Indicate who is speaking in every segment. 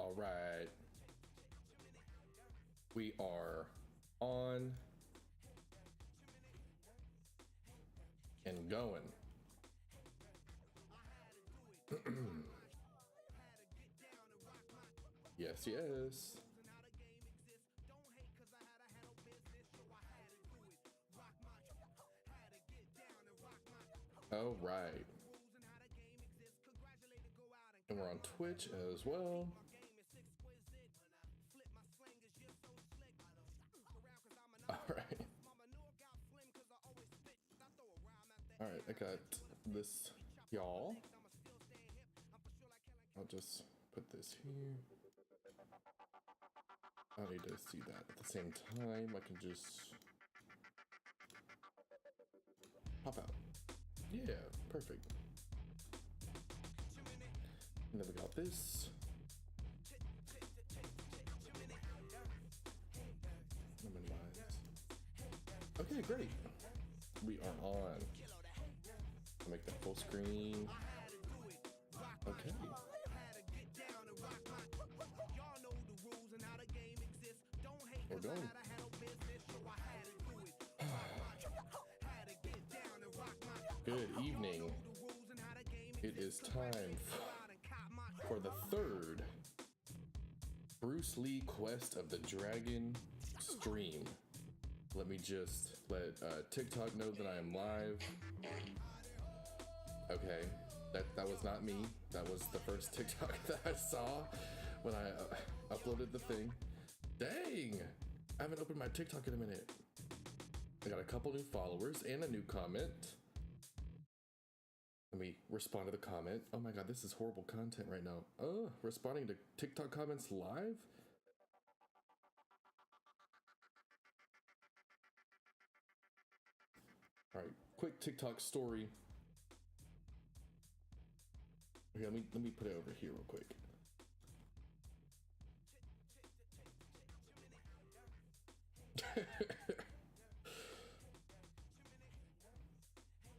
Speaker 1: All right. We are on and going. Yes, yes. All right. And we're on Twitch as well. All right. All right, I got this, y'all. I'll just put this here. I don't need to see that at the same time. I can just pop out. Yeah, perfect. And then we got this. Minimize. Okay, great. We are on. I'll make that full screen. Okay. We're going. Good evening. It is time for the third Bruce Lee Quest of the Dragon stream. Let me just let TikTok know that I am live. Okay, that was not me. That was the first TikTok that I saw when I uploaded the thing. Dang, I haven't opened my TikTok in a minute. I got a couple new followers and a new comment. Let me respond to the comment. Oh my god, this is horrible content right now. Oh, responding to TikTok comments live? All right, quick TikTok story. Okay, let me put it over here real quick.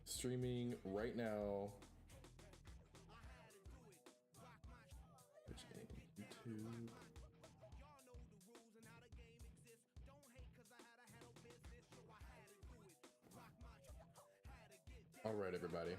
Speaker 1: Streaming right now. Which game? YouTube. All right, everybody.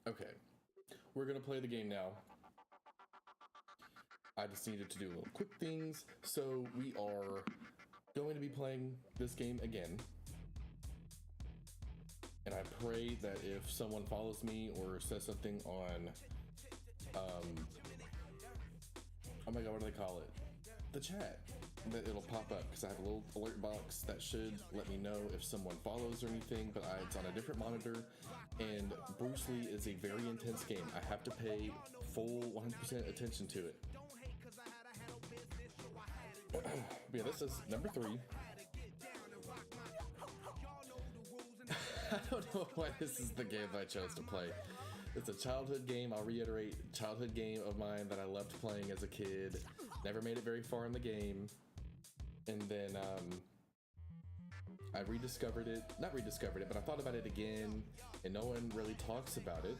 Speaker 1: Okay, we're gonna play the game now. I just needed to do little quick things. So we are going to be playing this game again. And I pray that if someone follows me or says something on, oh my god, what do they call it? The chat. That it'll pop up, because I have a little alert box that should let me know if someone follows or anything, but it's on a different monitor. And Bruce Lee is a very intense game. I have to pay full 100% attention to it. Yeah, this is number 3. I don't know why this is the game that I chose to play. It's a childhood game. I'll reiterate, childhood game of mine that I loved playing as a kid. Never made it very far in the game. And then I rediscovered it. Not rediscovered it, but I thought about it again, and no one really talks about it.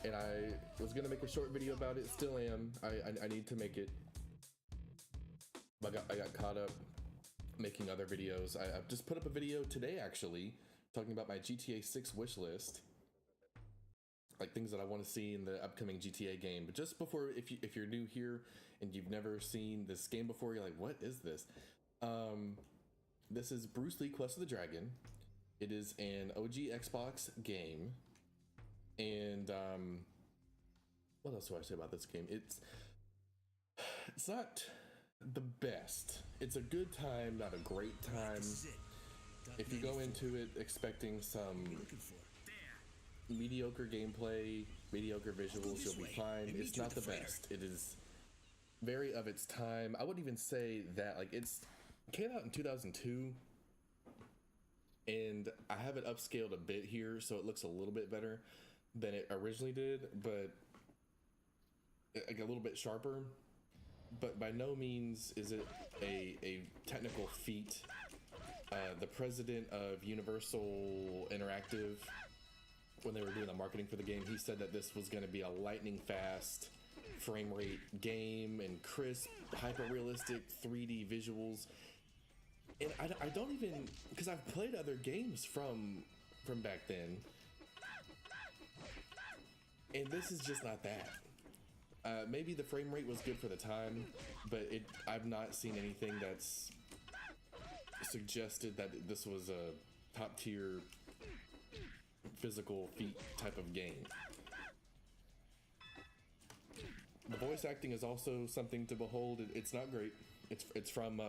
Speaker 1: And I was gonna make a short video about it, still am. I need to make it. I got caught up making other videos. I just put up a video today, actually, talking about my GTA 6 wish list. Like things that I want to see in the upcoming GTA game. But just before, if you're new here and you've never seen this game before, you're like, what is this? This is Bruce Lee Quest of the Dragon. It is an OG Xbox game. And what else do I say about this game? It's not the best. It's a good time, not a great time. If you go into it expecting some mediocre gameplay, mediocre visuals, you'll be fine. It's not the best. It is very of its time. I wouldn't even say that. Like, it came out in 2002, and I have it upscaled a bit here so it looks a little bit better. than it originally did, but like a little bit sharper. But by no means is it a technical feat. The president of Universal Interactive, when they were doing the marketing for the game, he said that this was going to be a lightning fast frame rate game and crisp, hyper realistic 3D visuals. And I don't even, because I've played other games from back then, and this is just not that. Maybe the frame rate was good for the time, but I've not seen anything that's suggested that this was a top tier physical feat type of game. The voice acting is also something to behold. It's not great. It's from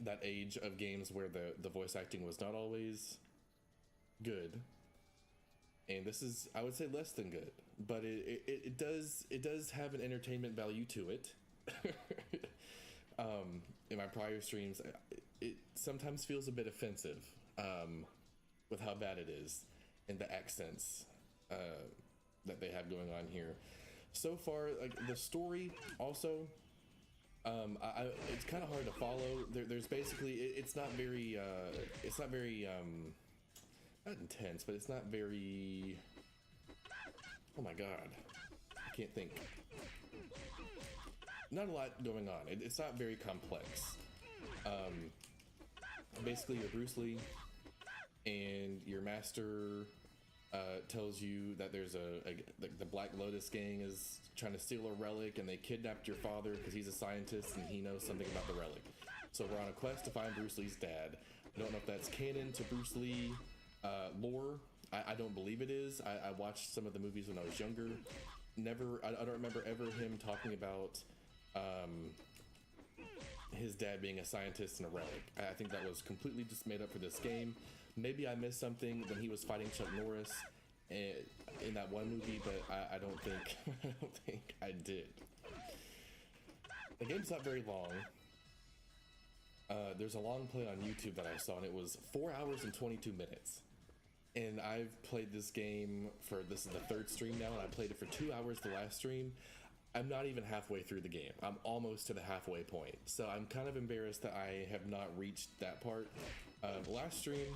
Speaker 1: that age of games where the voice acting was not always good, and this is, I would say, less than good, but it does have an entertainment value to it. In my prior streams, it sometimes feels a bit offensive with how bad it is and the accents that they have going on here. So far, like the story also, it's kind of hard to follow. There's basically, it's not very not intense, but it's not very, oh my god, I can't think. Not a lot going on. It's not very complex. Basically, you're Bruce Lee, and your master tells you that there's the Black Lotus gang is trying to steal a relic, and they kidnapped your father because he's a scientist and he knows something about the relic. So we're on a quest to find Bruce Lee's dad. I don't know if that's canon to Bruce Lee lore. I don't believe it is. I watched some of the movies when I was younger. I don't remember ever him talking about his dad being a scientist and a relic. I think that was completely just made up for this game. Maybe I missed something when he was fighting Chuck Norris in that one movie, but I don't think I did. The game's not very long. There's a long play on YouTube that I saw, and it was 4 hours and 22 minutes. And I've played this game this is the third stream now, and I played it for 2 hours the last stream. I'm not even halfway through the game. I'm almost to the halfway point. So I'm kind of embarrassed that I have not reached that part. Last stream,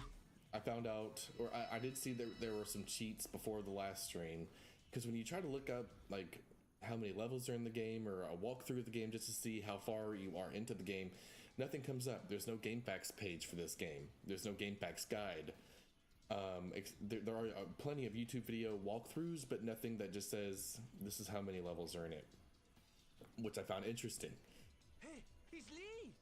Speaker 1: I found out, or I did see there were some cheats before the last stream. Because when you try to look up like how many levels are in the game, or a walkthrough of the game just to see how far you are into the game, nothing comes up. There's no GameFAQs page for this game. There's no GameFAQs guide. There are plenty of YouTube video walkthroughs, but nothing that just says this is how many levels are in it, which I found interesting.
Speaker 2: Hey, it's Lee!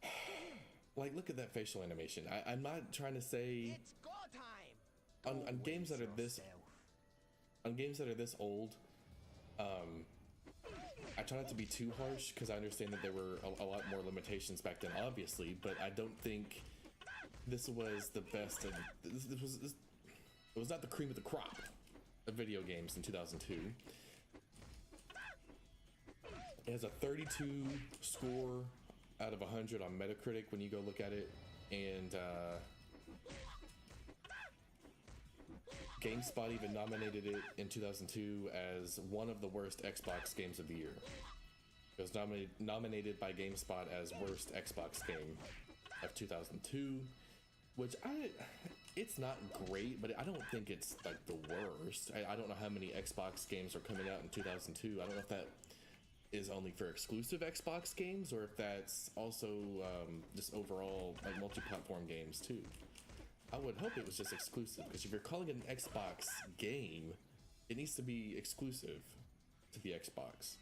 Speaker 1: Like, look at that facial animation. I'm not trying to say
Speaker 2: It's go time!
Speaker 1: on games that are this old. I try not to be too harsh because I understand that there were a lot more limitations back then, obviously, but I don't think this was the best of it was not the cream of the crop of video games in 2002. It has a 32 score out of 100 on Metacritic when you go look at it, and GameSpot even nominated it in 2002 as one of the worst Xbox games of the year. It was nominated by GameSpot as worst Xbox game of 2002, which it's not great, but I don't think it's like the worst. I don't know how many Xbox games are coming out in 2002. I don't know if that is only for exclusive Xbox games, or if that's also just overall like multi-platform games too. I would hope it was just exclusive, because if you're calling it an Xbox game, it needs to be exclusive to the Xbox.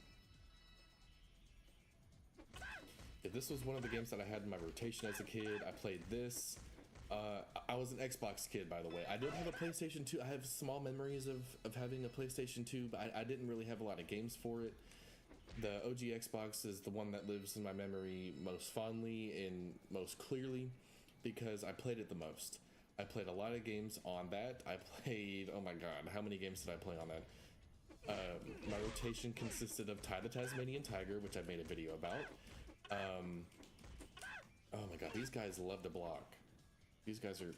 Speaker 1: If this was one of the games that I had in my rotation as a kid, I played this. I was an Xbox kid, by the way. I don't have a PlayStation 2. I have small memories of having a PlayStation 2, but I didn't really have a lot of games for it. The OG Xbox is the one that lives in my memory most fondly and most clearly, because I played it the most. I played a lot of games on that. I played, oh my god, how many games did I play on that? My rotation consisted of Ty the Tasmanian Tiger, which I made a video about. Oh my god, these guys love to block. These guys are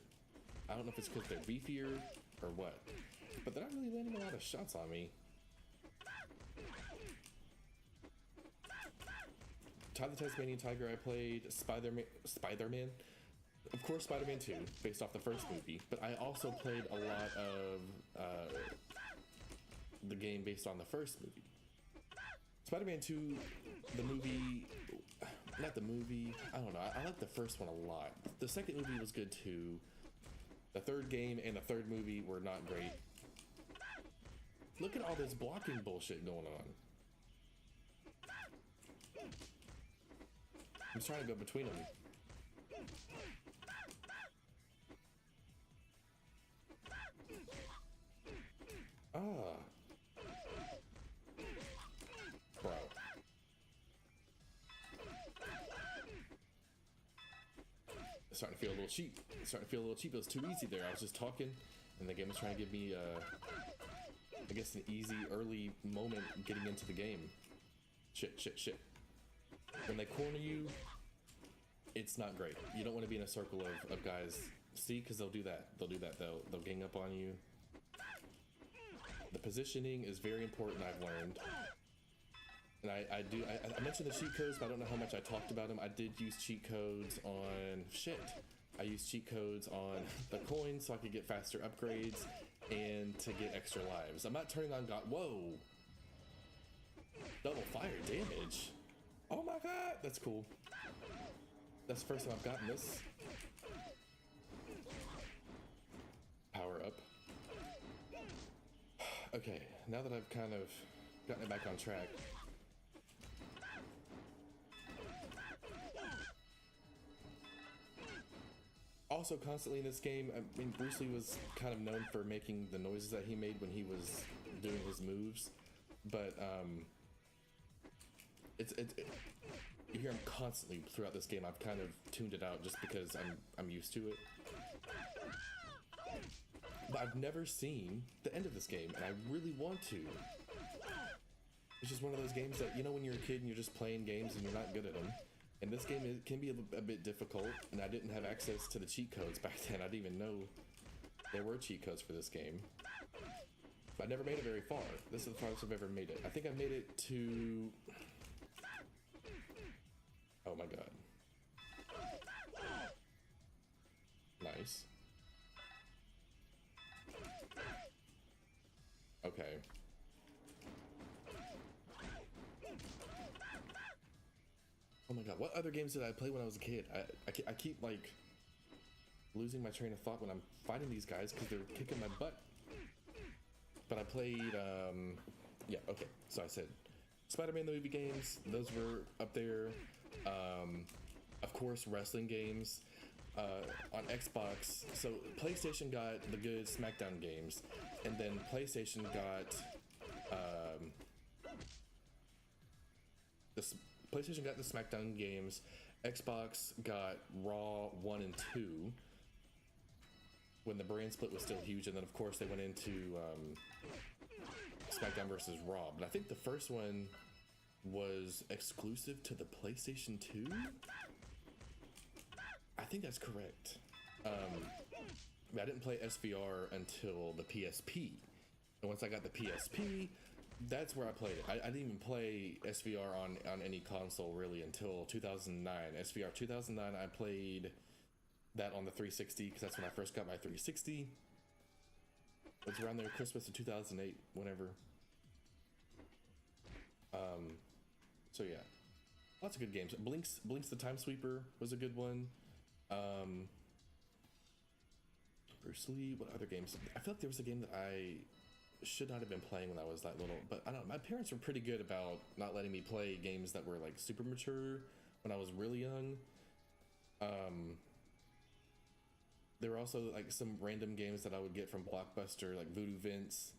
Speaker 1: I don't know if it's because they're beefier or what, but they're not really landing a lot of shots on me. Ty the Tasmanian Tiger I played, Spider-Man. Of course, Spider-Man 2, based off the first movie, but I also played a lot of the game based on the first movie. Spider-Man 2, the movie, not the movie, I don't know, I like the first one a lot. The second movie was good too. The third game and the third movie were not great. Look at all this blocking bullshit going on. I'm trying to go between them. Ah. Bro. It's starting to feel a little cheap. It's starting to feel a little cheap. It was too easy there. I was just talking, and the game was trying to give me, I guess, an easy early moment getting into the game. Shit. When they corner you, it's not great. You don't want to be in a circle of guys. See, because they'll do that. They'll gang up on you. The positioning is very important, I've learned. And I mentioned the cheat codes, but I don't know how much I talked about them. I did use cheat codes on I used cheat codes on the coins so I could get faster upgrades and to get extra lives. I'm not turning on whoa! Double fire damage. Oh my god, that's cool. That's the first time I've gotten this. Power up. Okay, now that I've kind of gotten it back on track. Also, constantly in this game, I mean, Bruce Lee was kind of known for making the noises that he made when he was doing his moves, but you hear him constantly throughout this game. I've kind of tuned it out just because I'm used to it. But I've never seen the end of this game, and I really want to. It's just one of those games that, you know, when you're a kid and you're just playing games and you're not good at them. And this game can be a bit difficult, and I didn't have access to the cheat codes back then. I didn't even know there were cheat codes for this game. But I never made it very far. This is the farthest I've ever made it. I think I made it to... Oh my god. Nice. Okay. Oh my god, what other games did I play when I was a kid? I keep, like, losing my train of thought when I'm fighting these guys because they're kicking my butt. But I played, yeah, okay, so I said Spider-Man the movie games, those were up there. Of course, wrestling games. On Xbox, so PlayStation got the good SmackDown games, and then PlayStation got PlayStation got the SmackDown games. Xbox got Raw 1 and 2 when the brand split was still huge, and then of course they went into SmackDown versus Raw. But I think the first one was exclusive to the PlayStation 2. I think that's correct. I didn't play SVR until the PSP. And once I got the PSP, that's where I played it. I didn't even play SVR on any console really until 2009. SVR 2009, I played that on the 360 because that's when I first got my 360. It was around there, Christmas of 2008, whenever. So yeah, lots of good games. Blinks the Time Sweeper was a good one. Bruce Lee, what other games? I feel like there was a game that I should not have been playing when I was that little, but I don't know, my parents were pretty good about not letting me play games that were like super mature when I was really young. There were also like some random games that I would get from Blockbuster, like Voodoo Vince,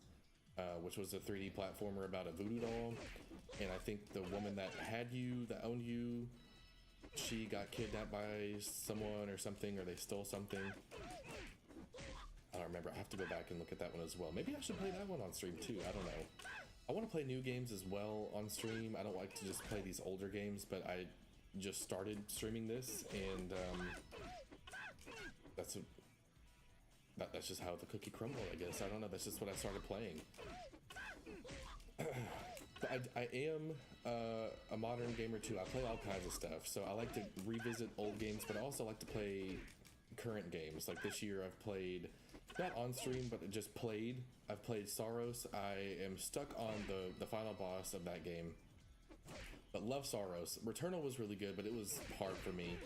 Speaker 1: which was a 3D platformer about a voodoo doll, and I think the woman that owned you, she got kidnapped by someone or something, or they stole something. I don't remember. I have to go back and look at that one as well. Maybe I should play that one on stream too. I don't know. I want to play new games as well on stream. I don't like to just play these older games, but I just started streaming this, and that's that's just how the cookie crumbled, I guess. I don't know. That's just what I started playing. But I am a modern gamer too. I play all kinds of stuff. So I like to revisit old games, but I also like to play current games. Like this year I've played, not on stream, but just played. I've played Saros. I am stuck on the final boss of that game. But love Saros. Returnal was really good, but it was hard for me.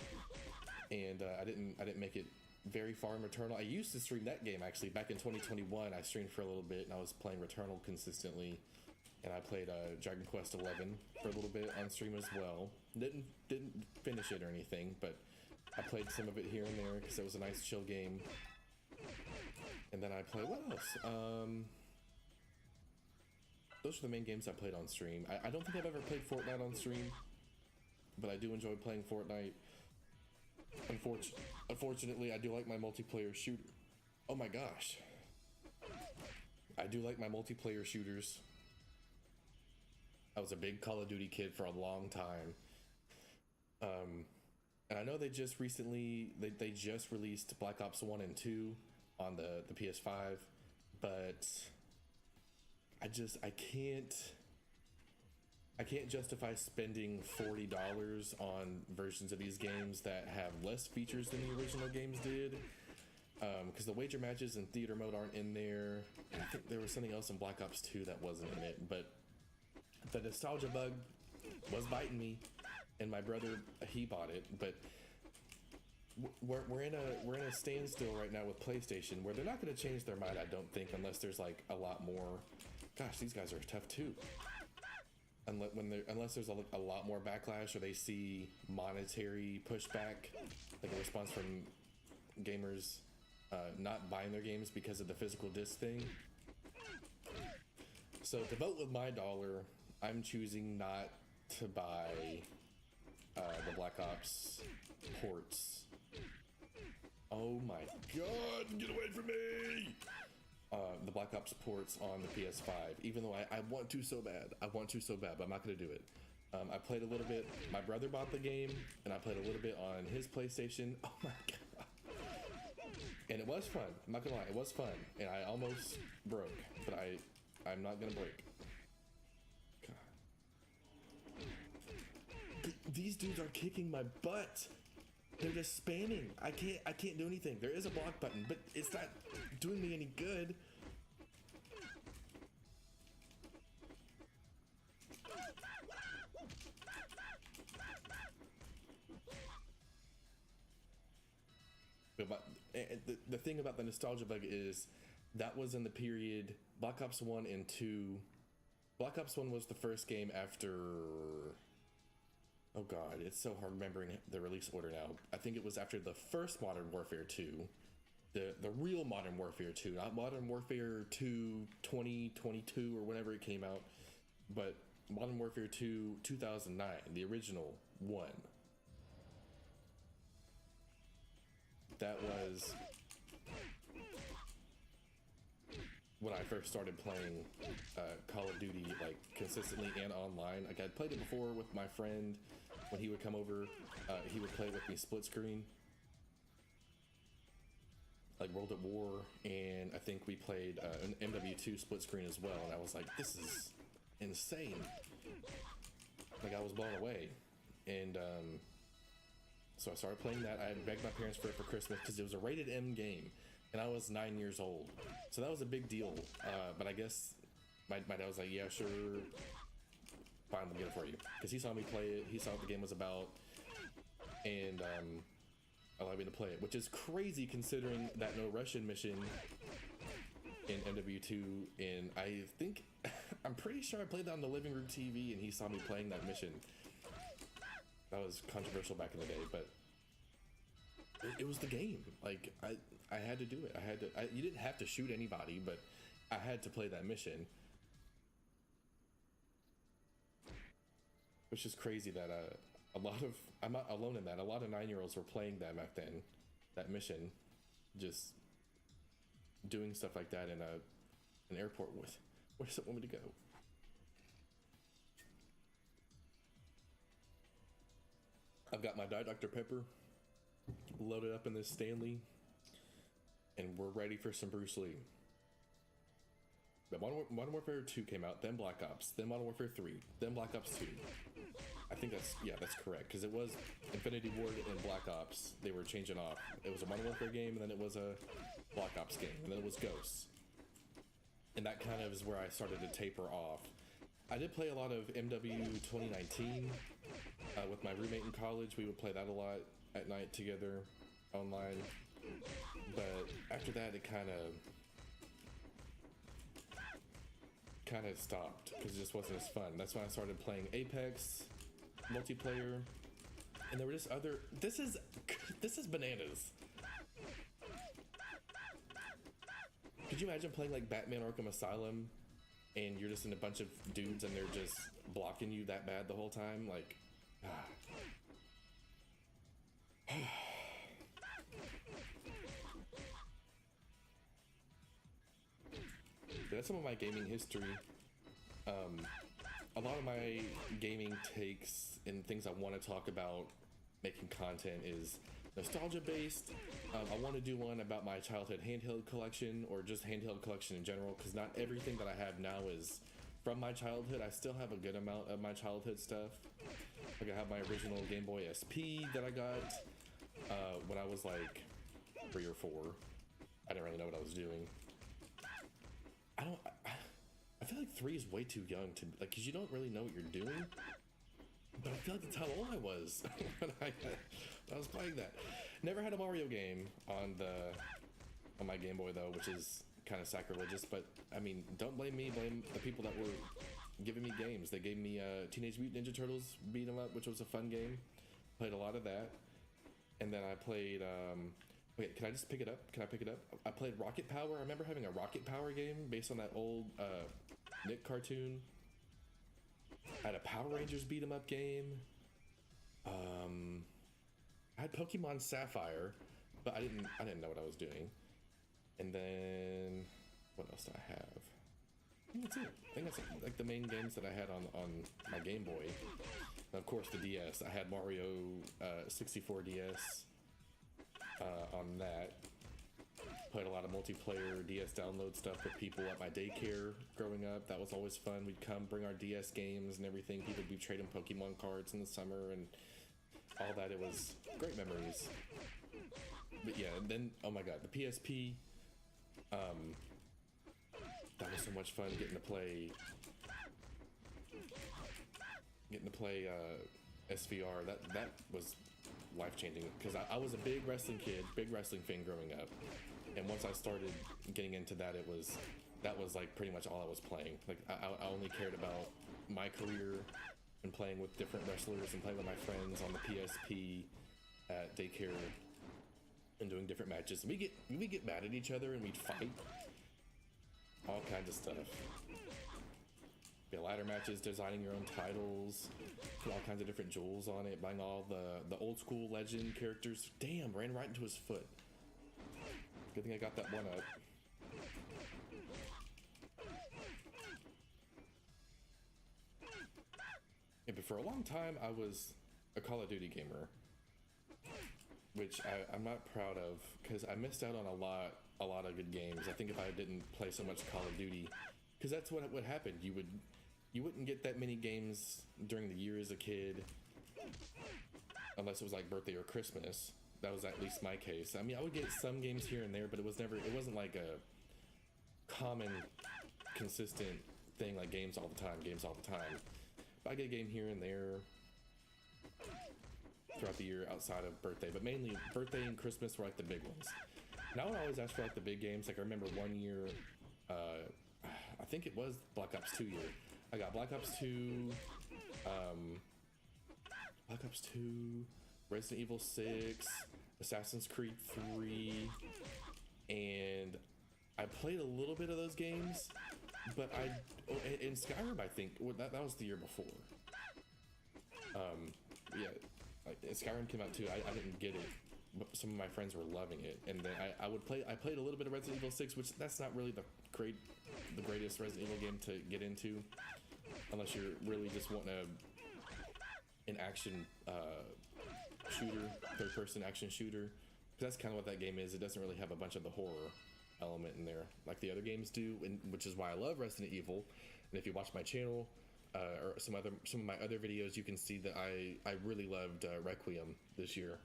Speaker 1: And I didn't make it very far in Returnal. I used to stream that game actually back in 2021. I streamed for a little bit and I was playing Returnal consistently. And I played Dragon Quest 11 for a little bit on stream as well. Didn't finish it or anything, but I played some of it here and there because it was a nice chill game. And then I played, what else? Those are the main games I played on stream. I don't think I've ever played Fortnite on stream, but I do enjoy playing Fortnite. Unfortunately, I do like my multiplayer shooter. Oh my gosh. I do like my multiplayer shooters. I was a big Call of Duty kid for a long time. And I know they just recently, they just released Black Ops 1 and 2 on the PS5, but I can't justify spending $40 on versions of these games that have less features than the original games did. Because the wager matches and theater mode aren't in there. I think there was something else in Black Ops 2 that wasn't in it, but the nostalgia bug was biting me, and my brother, he bought it. But we're in a standstill right now with PlayStation, where they're not going to change their mind, I don't think, unless there's like a lot more. Gosh, these guys are tough too. Unless there's a lot more backlash, or they see monetary pushback, like a response from gamers not buying their games because of the physical disc thing. So to vote with my dollar, I'm choosing not to buy the Black Ops ports. Oh my god, get away from me! The Black Ops ports on the PS5, even though I want to so bad. I want to so bad, but I'm not going to do it. I played a little bit. My brother bought the game, and I played a little bit on his PlayStation. Oh my god. And it was fun. I'm not going to lie, it was fun. And I almost broke, but I'm not going to break. These dudes are kicking my butt. They're just spamming. I can't do anything. There is a block button, but it's not doing me any good. But the thing about the nostalgia bug is that was in the period Black Ops 1 and 2. Black Ops 1 was the first game after... Oh god, it's so hard remembering the release order now. I think it was after the first Modern Warfare 2. The real Modern Warfare 2, not Modern Warfare 2 2022 or whenever it came out, but Modern Warfare 2 2009, the original one. That was when I first started playing Call of Duty, like, consistently and online. Like, I'd played it before with my friend. When he would come over, he would play with me split screen, like World at War, and I think we played an MW2 split screen as well, and I was like, this is insane. Like, I was blown away. And so I started playing that. I begged my parents for it for Christmas because it was a rated M game, and I was 9 years old, so that was a big deal. But I guess my dad was like, yeah, sure, fine, we'll get it for you, because he saw me play it, he saw what the game was about, and allowed me to play it, which is crazy considering that no Russian mission in MW2, and I think I'm pretty sure I played that on the living room TV, and he saw me playing that mission. That was controversial back in the day, but it was the game. Like, I had to do it. You didn't have to shoot anybody, but I had to play that mission. Which is crazy that I'm not alone in that. A lot of 9-year-olds were playing that back then, that mission, just doing stuff like that in an airport. Where does it want me to go? I've got my Diet Dr. Pepper loaded up in this Stanley. and we're ready for some Bruce Lee. But Modern Warfare 2 came out, then Black Ops, then Modern Warfare 3, then Black Ops 2. I think that's correct, because it was Infinity Ward and Black Ops. They were changing off. It was a Modern Warfare game, and then it was a Black Ops game, and then it was Ghosts. And that kind of is where I started to taper off. I did play a lot of MW 2019 with my roommate in college. We would play that a lot at night together online. But after that, it kind of stopped because it just wasn't as fun. That's when I started playing Apex multiplayer, and there were just other. This is bananas. Could you imagine playing like Batman Arkham Asylum, and you're just in a bunch of dudes and they're just blocking you that bad the whole time? Like, that's some of my gaming history. A lot of my gaming takes and things I want to talk about making content is nostalgia based. I want to do one about my childhood handheld collection, or just handheld collection in general, because not everything that I have now is from my childhood. I still have a good amount of my childhood stuff. Like I have my original Game Boy SP that I got when I was like 3 or 4. I didn't really know what I was doing. I feel like 3 is way too young to, like, because you don't really know what you're doing. But I feel like that's how old I was when I was playing that. Never had a Mario game on my Game Boy though, which is kind of sacrilegious. But I mean, don't blame me. Blame the people that were giving me games. They gave me Teenage Mutant Ninja Turtles Beat 'em Up, which was a fun game. Played a lot of that, and then I played. Wait, can I just pick it up? Can I pick it up? I played Rocket Power. I remember having a Rocket Power game based on that old Nick cartoon. I had a Power Rangers beat 'em up game. I had Pokemon Sapphire, but I didn't know what I was doing. And then what else did I have? I think that's it. I think that's like the main games that I had on my Game Boy. And of course, the DS. I had Mario 64 DS on that. Played a lot of multiplayer DS download stuff with people at my daycare growing up. That was always fun. We'd come bring our DS games and everything. People would be trading Pokemon cards in the summer and all that. It was great memories. But yeah, and then, oh my god, the PSP. That was so much fun getting to play SVR. That was life-changing because I was a big wrestling kid, big wrestling fan growing up. And once I started getting into that, that was like pretty much all I was playing. Like I only cared about my career and playing with different wrestlers and playing with my friends on the PSP at daycare and doing different matches. And we get mad at each other and we'd fight. All kinds of stuff. Yeah, ladder matches, designing your own titles, put all kinds of different jewels on it, buying all the old school legend characters. Damn, ran right into his foot. Good thing I got that one up. Yeah, but for a long time, I was a Call of Duty gamer, which I'm not proud of because I missed out on a lot of good games. I think if I didn't play so much Call of Duty, because that's what happened. You wouldn't get that many games during the year as a kid, unless it was like birthday or Christmas. That was at least my case. I mean, I would get some games here and there, but it wasn't like a common, consistent thing like games all the time. But I get a game here and there throughout the year outside of birthday, but mainly birthday and Christmas were like the big ones. And I would always ask for like the big games. Like I remember one year, I think it was Black Ops 2 year. I got Black Ops 2, Resident Evil 6, Assassin's Creed 3, and I played a little bit of those games, but in Skyrim, I think, that was the year before. Yeah, Skyrim came out too. I didn't get it, but some of my friends were loving it, and then I played a little bit of Resident Evil 6, which that's not really the greatest Resident Evil game to get into, unless you're really just wanting an action shooter, third-person action shooter, That's kind of what that game is. It doesn't really have a bunch of the horror element in there like the other games do, and which is why I love Resident Evil. And if you watch my channel or some of my other videos, you can see that I really loved Requiem this year.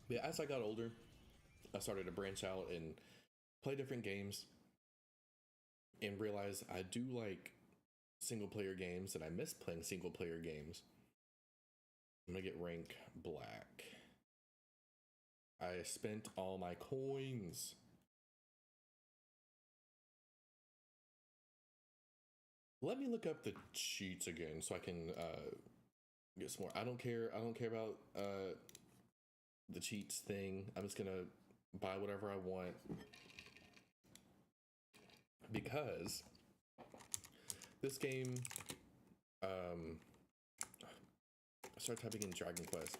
Speaker 1: But as I got older, I started to branch out and play different games and realize I do like single player games and I miss playing single player games. I'm gonna get rank black. I spent all my coins. Let me look up the cheats again so I can get some more. I don't care about the cheats thing. I'm just gonna buy whatever I want because this game I started typing in Dragon Quest.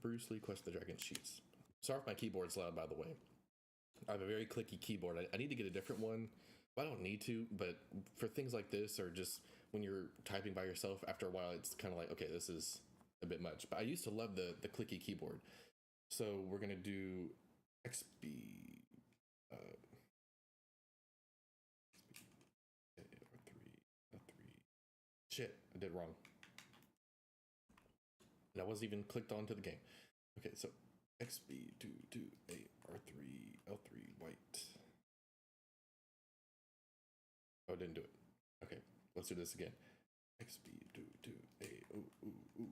Speaker 1: Bruce Lee Quest the Dragon cheats. Sorry if my keyboard's loud, by the way. I have a very clicky keyboard. I need to get a different one. I don't need to, but for things like this, or just when you're typing by yourself, after a while, it's kind of like, okay, this is a bit much. But I used to love the clicky keyboard. So we're gonna do XB. Shit, I did wrong. And I wasn't even clicked onto the game. Okay, so XB228 R3 L3 white. Oh, it didn't do it. Okay, let's do this again. XB228 ooh.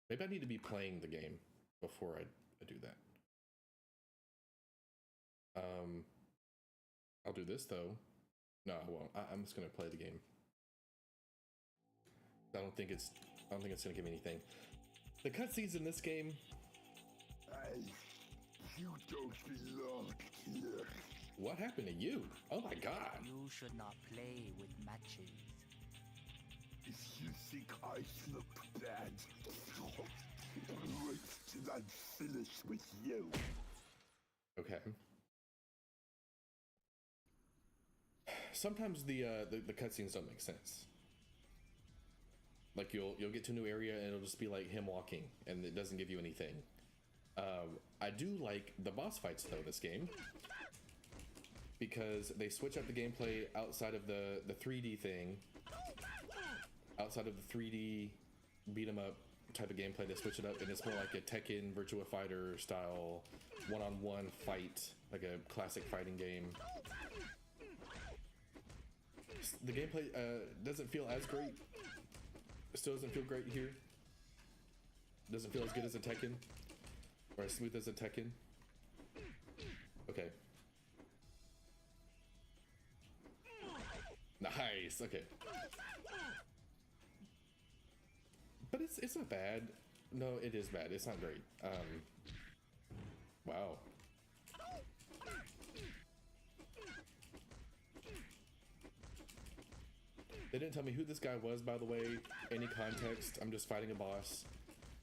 Speaker 1: Maybe I need to be playing the game before I do that. I'll do this though. No, I won't. I'm just gonna play the game. I don't think it's gonna give me anything. The cutscenes in this game.
Speaker 3: You don't belong here.
Speaker 1: What happened to you? Oh my god.
Speaker 4: You should not play with matches.
Speaker 3: If you think I look bad, wait till I'm finished with you.
Speaker 1: Okay. Sometimes the cutscenes don't make sense. Like you'll get to a new area and it'll just be like him walking and it doesn't give you anything. I do like the boss fights though this game because they switch up the gameplay outside of the 3D thing. Outside of the 3D beat 'em up type of gameplay, they switch it up and it's more like a Tekken Virtua Fighter style one-on-one fight, like a classic fighting game. The gameplay doesn't feel as great. It still doesn't feel great here. Doesn't feel as good as a Tekken or as smooth as a Tekken. Okay. Nice. Okay. But it's not bad. No, it is bad. It's not great. Wow. They didn't tell me who this guy was, by the way. Any context. I'm just fighting a boss.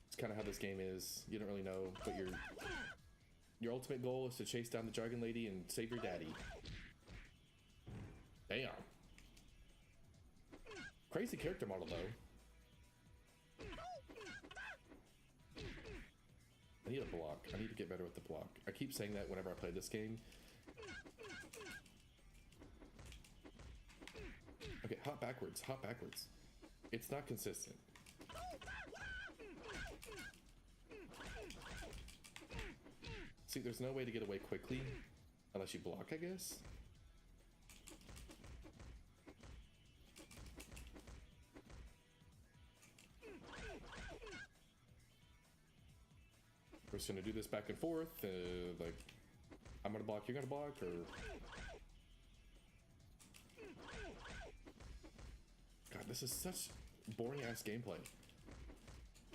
Speaker 1: It's kind of how this game is. You don't really know, but your ultimate goal is to chase down the Dragon Lady and save your daddy. Damn. Crazy character model, though. I need a block. I need to get better with the block. I keep saying that whenever I play this game. Okay, hop backwards, hop backwards. It's not consistent. See, there's no way to get away quickly unless you block, I guess. We're just gonna do this back and forth, like, I'm gonna block, you're gonna block, or... God, this is such boring ass gameplay.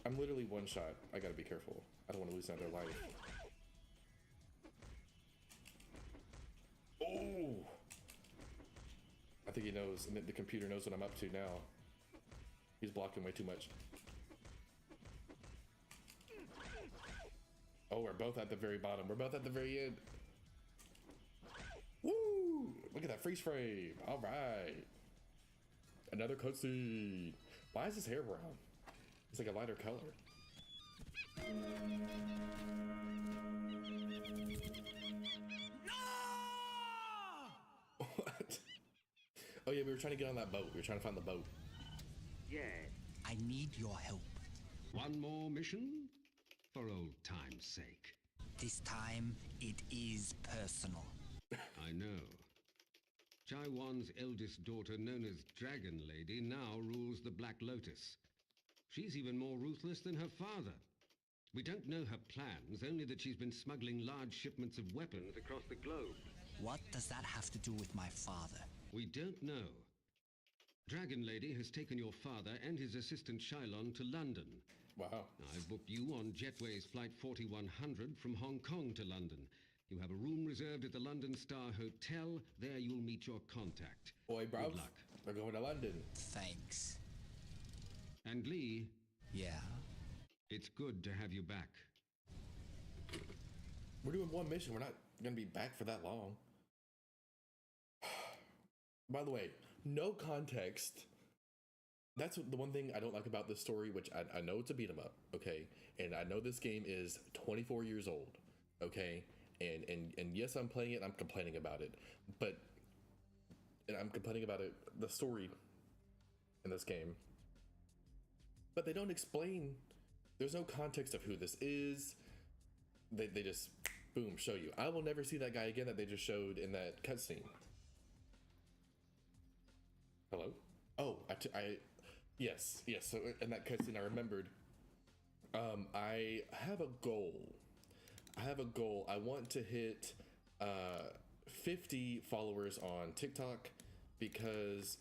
Speaker 1: I'm literally one shot. I gotta be careful. I don't want to lose another life. Oh! I think he knows, and the computer knows what I'm up to now. He's blocking way too much. Oh, we're both at the very bottom. We're both at the very end. Woo! Look at that freeze frame. All right. Another cutscene. Why is his hair brown? It's like a lighter color. What? Oh yeah, we were trying to get on that boat. We were trying to find the boat.
Speaker 4: Yes. I need your help.
Speaker 5: One more mission? For old time's sake.
Speaker 4: This time, it is personal.
Speaker 5: I know. Chai Wan's eldest daughter, known as Dragon Lady, now rules the Black Lotus. She's even more ruthless than her father. We don't know her plans, only that she's been smuggling large shipments of weapons across the globe.
Speaker 4: What does that have to do with my father?
Speaker 5: We don't know. Dragon Lady has taken your father and his assistant Shylon to London.
Speaker 1: Wow.
Speaker 5: I've booked you on Jetway's Flight 4100 from Hong Kong to London. You have a room reserved at the London Star Hotel. There you'll meet your contact.
Speaker 1: Boy, bruv,
Speaker 5: Good luck.
Speaker 1: we're going to London.
Speaker 4: Thanks.
Speaker 5: And Lee,
Speaker 4: Yeah?
Speaker 5: it's good to have you back.
Speaker 1: We're doing one mission. We're not going to be back for that long. By the way, no context. That's the one thing I don't like about this story, which I know it's a beat 'em up, okay? And I know this game is 24 years old, okay? And yes, I'm playing it, I'm complaining about it. And I'm complaining about it, the story in this game. But they don't explain, there's no context of who this is. They just, boom, show you. I will never see that guy again that they just showed in that cutscene. Hello? Oh, yes. So in that cutscene, I remembered. I have a goal. I want to hit 50 followers on TikTok, because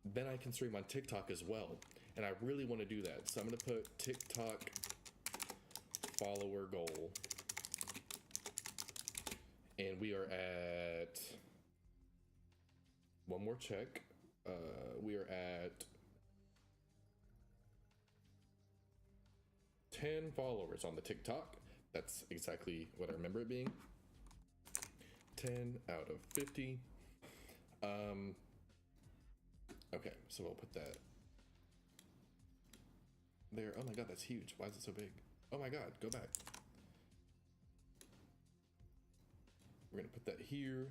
Speaker 1: then I can stream on TikTok as well. And I really want to do that. So I'm going to put TikTok follower goal. And we are at, one more check. We are at 10 followers on the TikTok. That's exactly what I remember it being. 10 out of 50. Okay, so we'll put that there. Oh my god, that's huge. Why is it so big? Oh my god, go back. We're gonna put that here.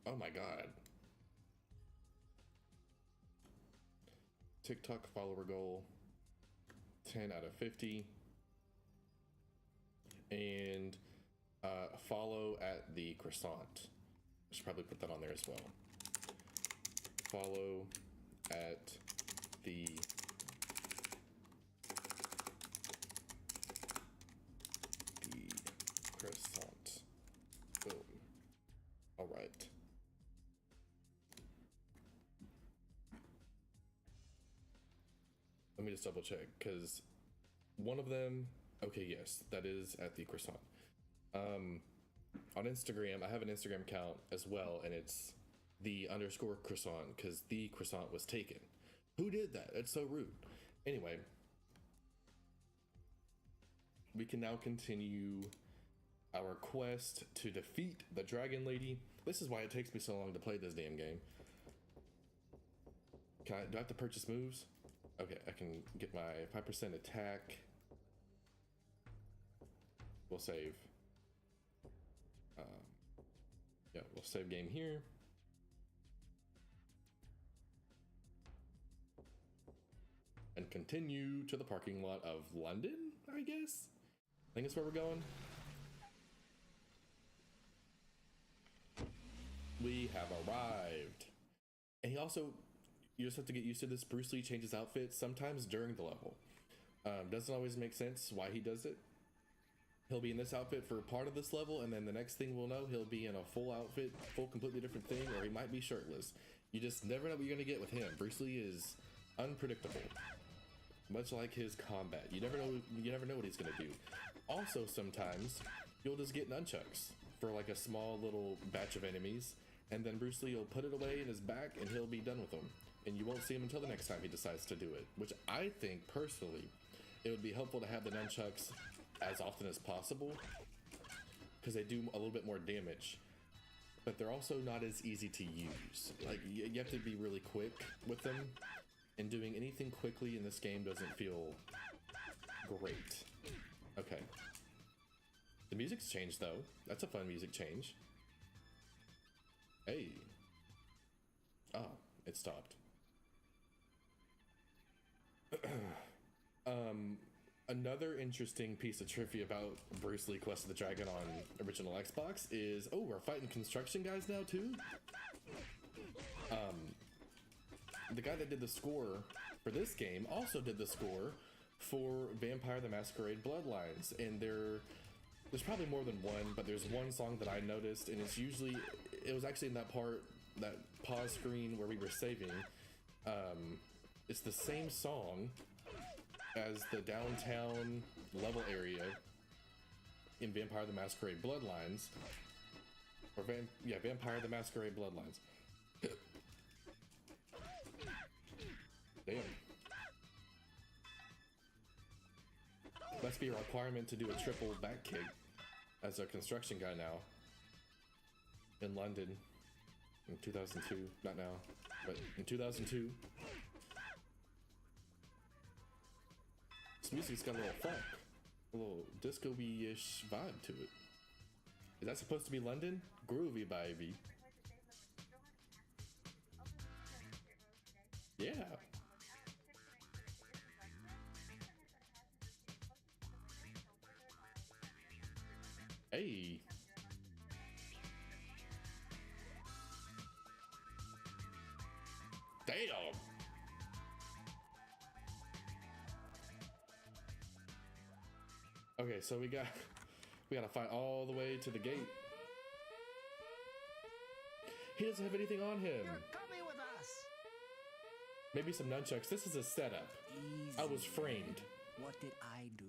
Speaker 1: Oh my god. TikTok follower goal 10 out of 50. And follow at the croissant. I should probably put that on there as well. Follow at the croissant. Boom. All right. Let me just double check, because one of them, okay, yes, that is at the croissant. On Instagram, I have an Instagram account as well, and it's the_croissant, because the croissant was taken. Who did that? That's so rude. Anyway, we can now continue our quest to defeat the Dragon Lady. This is why it takes me so long to play this damn game. Do I have to purchase moves? Okay, I can get my 5% attack. We'll save. Yeah, we'll save game here. And continue to the parking lot of London, I guess? I think that's where we're going. We have arrived. And he also, you just have to get used to this. Bruce Lee changes outfits sometimes during the level. Doesn't always make sense why he does it. He'll be in this outfit for part of this level, and then the next thing we'll know, he'll be in a full outfit, full completely different thing, or he might be shirtless. You just never know what you're gonna get with him. Bruce Lee is unpredictable, much like his combat. You never know what he's gonna do. Also, sometimes you'll just get nunchucks for like a small little batch of enemies, and then Bruce Lee will put it away in his back, and he'll be done with them. And you won't see him until the next time he decides to do it, which I think personally it would be helpful to have the nunchucks as often as possible, because they do a little bit more damage. but they're also not as easy to use. Like, you have to be really quick with them, and doing anything quickly in this game doesn't feel great. Okay. The music's changed, though. That's a fun music change. Hey. Oh, it stopped. Another interesting piece of trivia about Bruce Lee Quest of the Dragon on original Xbox is, oh, we're fighting construction guys now too? The guy that did the score for this game also did the score for Vampire the Masquerade Bloodlines, and there's probably more than one, but there's one song that I noticed, and it was actually in that part, that pause screen where we were saving. It's the same song as the downtown level area in Vampire the Masquerade Bloodlines, or Vampire the Masquerade Bloodlines. Damn. Must be a requirement to do a triple back kick as a construction guy now in London in 2002. Not now, but in 2002. This music's got a little funk, a little disco-y-ish vibe to it. Is that supposed to be London? Groovy, baby. Yeah. Hey. Damn. Okay, so we gotta fight all the way to the gate. He doesn't have anything on him.
Speaker 4: You're coming with us.
Speaker 1: Maybe some nunchucks. This is a setup.
Speaker 4: Easy.
Speaker 1: I was framed.
Speaker 4: What did I do?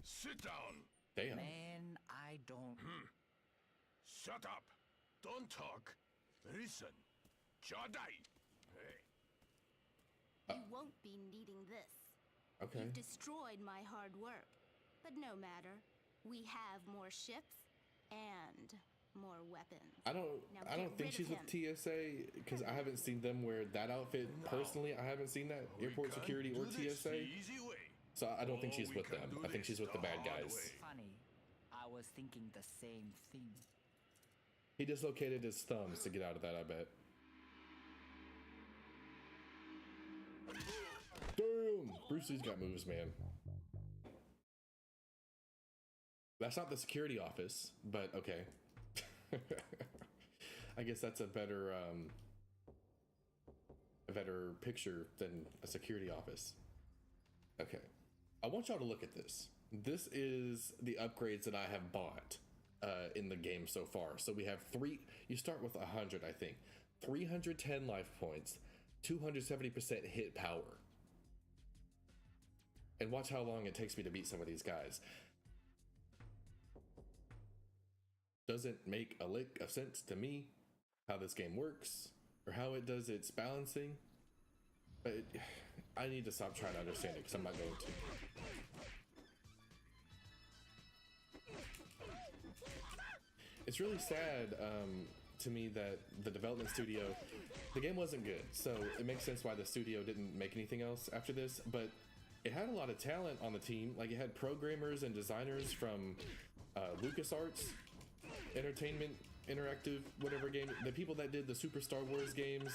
Speaker 3: Sit down.
Speaker 1: Damn.
Speaker 4: Man, I don't.
Speaker 3: Shut up. Don't talk. Listen. Jadai. Hey.
Speaker 6: You won't be needing this.
Speaker 1: Okay.
Speaker 6: You've destroyed my hard work. But no matter. We have more ships and more weapons.
Speaker 1: I
Speaker 6: Now
Speaker 1: don't
Speaker 6: get
Speaker 1: think
Speaker 6: rid
Speaker 1: she's
Speaker 6: of
Speaker 1: with TSA because I haven't seen them wear that outfit personally. I haven't seen that airport
Speaker 3: We
Speaker 1: security
Speaker 3: can't
Speaker 1: or
Speaker 3: do this
Speaker 1: TSA,
Speaker 3: the easy way.
Speaker 1: so I don't think
Speaker 3: Oh,
Speaker 1: she's
Speaker 3: we
Speaker 1: with
Speaker 3: can
Speaker 1: them.
Speaker 3: do
Speaker 1: I think
Speaker 3: this
Speaker 1: she's with the bad
Speaker 3: hard
Speaker 1: guys.
Speaker 3: way.
Speaker 4: Funny. I was thinking the same thing.
Speaker 1: He dislocated his thumbs to get out of that, I bet. Damn! Bruce Lee's got moves, man. That's not the security office, but okay. I guess that's a better picture than a security office. Okay. I want y'all to look at this. This is the upgrades that I have bought in the game so far. So we have you start with 100, I think. 310 life points, 270% hit power. And watch how long it takes me to beat some of these guys. Doesn't make a lick of sense to me how this game works or how it does its balancing. But I need to stop trying to understand it because I'm not going to. It's really sad to me that the development studio, the game wasn't good, so it makes sense why the studio didn't make anything else after this, but it had a lot of talent on the team. Like, it had programmers and designers from LucasArts, Entertainment, Interactive, whatever game. The people that did the Super Star Wars games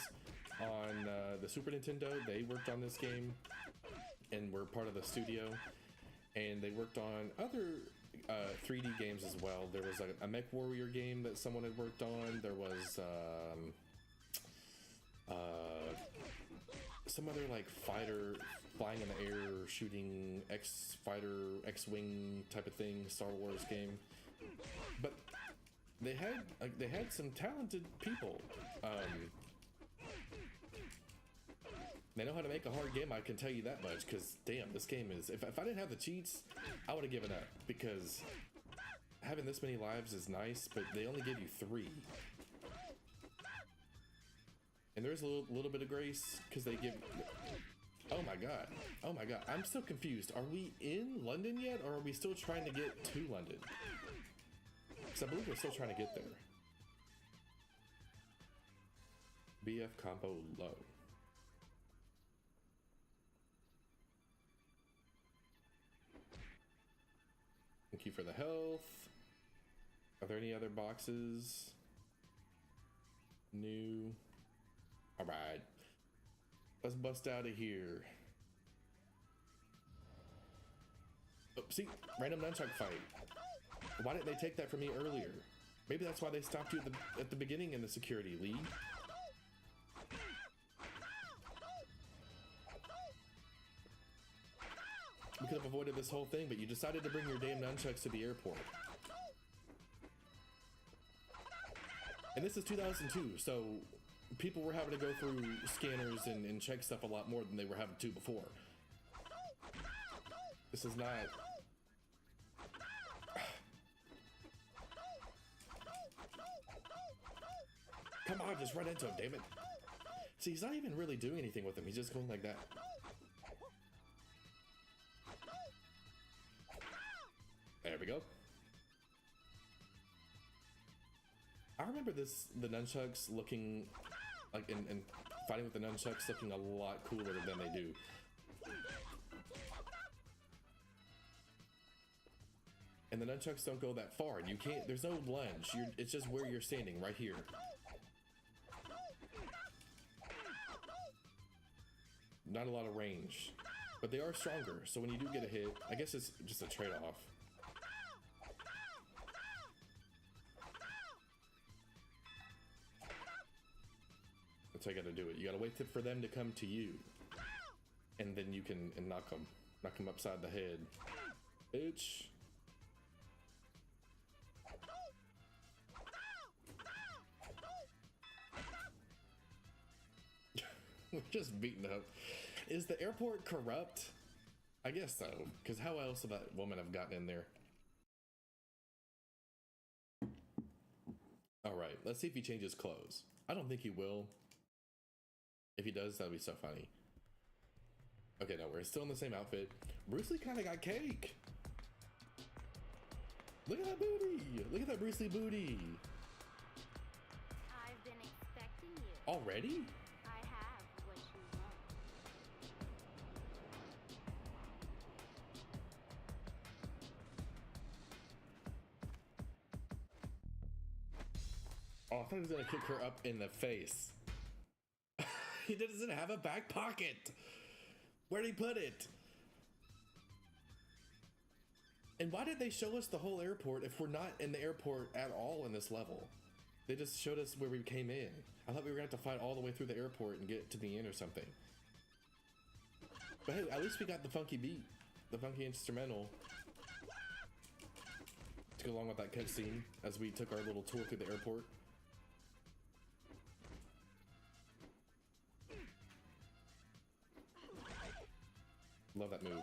Speaker 1: on the Super Nintendo, they worked on this game and were part of the studio. And they worked on other 3D games as well. There was a Mech Warrior game that someone had worked on. There was some other like fighter flying in the air, shooting X-Wing type of thing, Star Wars game. But they had some talented people. They know how to make a hard game, I can tell you that much, because damn, this game is, if I didn't have the cheats, I would have given up, because having this many lives is nice, but they only give you 3. And there's a little bit of grace, because they give, Oh my god. Oh my god. I'm still confused. Are we in London yet, or are we still trying to get to London? Because I believe we're still trying to get there. BF combo low. Thank you for the health. Are there any other boxes? New. Alright. Let's bust out of here. Oh, see? Random nunchuck fight. Why didn't they take that from me earlier? Maybe that's why they stopped you at the beginning in the security, Lee. We could have avoided this whole thing, but you decided to bring your damn nunchucks to the airport. And this is 2002, so people were having to go through scanners and check stuff a lot more than they were having to before. This is not... Come on, just run into him, damn it. See, he's not even really doing anything with him. He's just going like that. There we go. I remember the nunchucks looking like, and fighting with the nunchucks looking a lot cooler than they do. And the nunchucks don't go that far. You can't, there's no lunge. It's just where you're standing, right here. Not a lot of range, but they are stronger. So when you do get a hit, I guess it's just a trade-off. That's how you gotta do it. You gotta wait for them to come to you, and then you can knock them upside the head. Bitch. We're just beating up. Is the airport corrupt? I guess so, because how else would that woman have gotten in there? Alright, let's see if he changes clothes. I don't think he will. If he does, that'll be so funny. Okay, no, we're still in the same outfit. Bruce Lee kind of got cake. Look at that booty. Look at that Bruce Lee booty.
Speaker 6: I've been expecting you.
Speaker 1: Already?
Speaker 6: I have what you want.
Speaker 1: Oh, I thought he was gonna kick her up in the face. He doesn't have a back pocket. Where'd he put it? And why did they show us the whole airport if we're not in the airport at all in this level? They just showed us where we came in. I thought we were gonna have to fight all the way through the airport and get to the end or something. But hey, at least we got the funky beat, the funky instrumental to go along with that cutscene as we took our little tour through the airport. Love that move.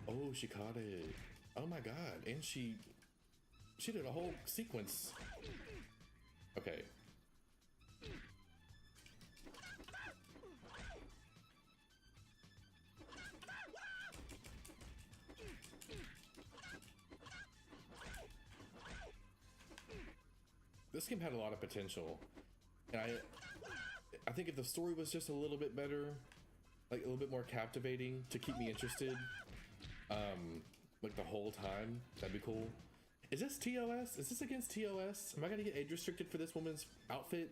Speaker 1: Oh, she caught it. Oh my god. And she did a whole sequence. Okay. This game had a lot of potential. And I think if the story was just a little bit better, like a little bit more captivating to keep me interested, like the whole time, that'd be cool. Is this TOS? Is this against TOS? Am I gonna get age restricted for this woman's outfit?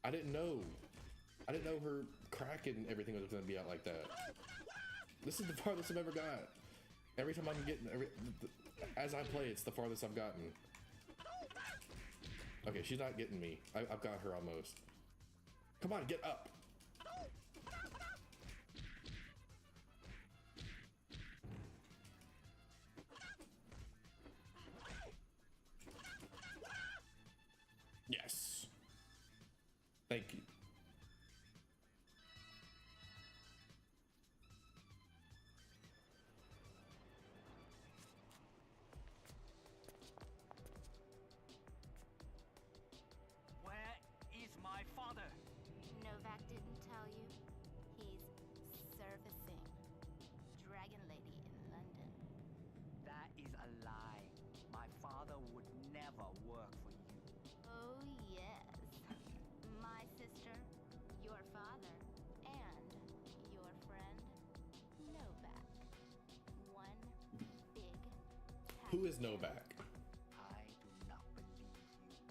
Speaker 1: I didn't know. I didn't know her crack and everything was gonna be out like that. This is the farthest I've ever got. Every time I'm getting, as I play, it's the farthest I've gotten. Okay, she's not getting me. I've got her almost. Come on, get up. Yes. Thank you.
Speaker 4: Where is my father? never work for you.
Speaker 6: Oh, yes. My sister, your father, and your friend, Novak. One big
Speaker 1: Who is Novak?
Speaker 4: I do not believe you.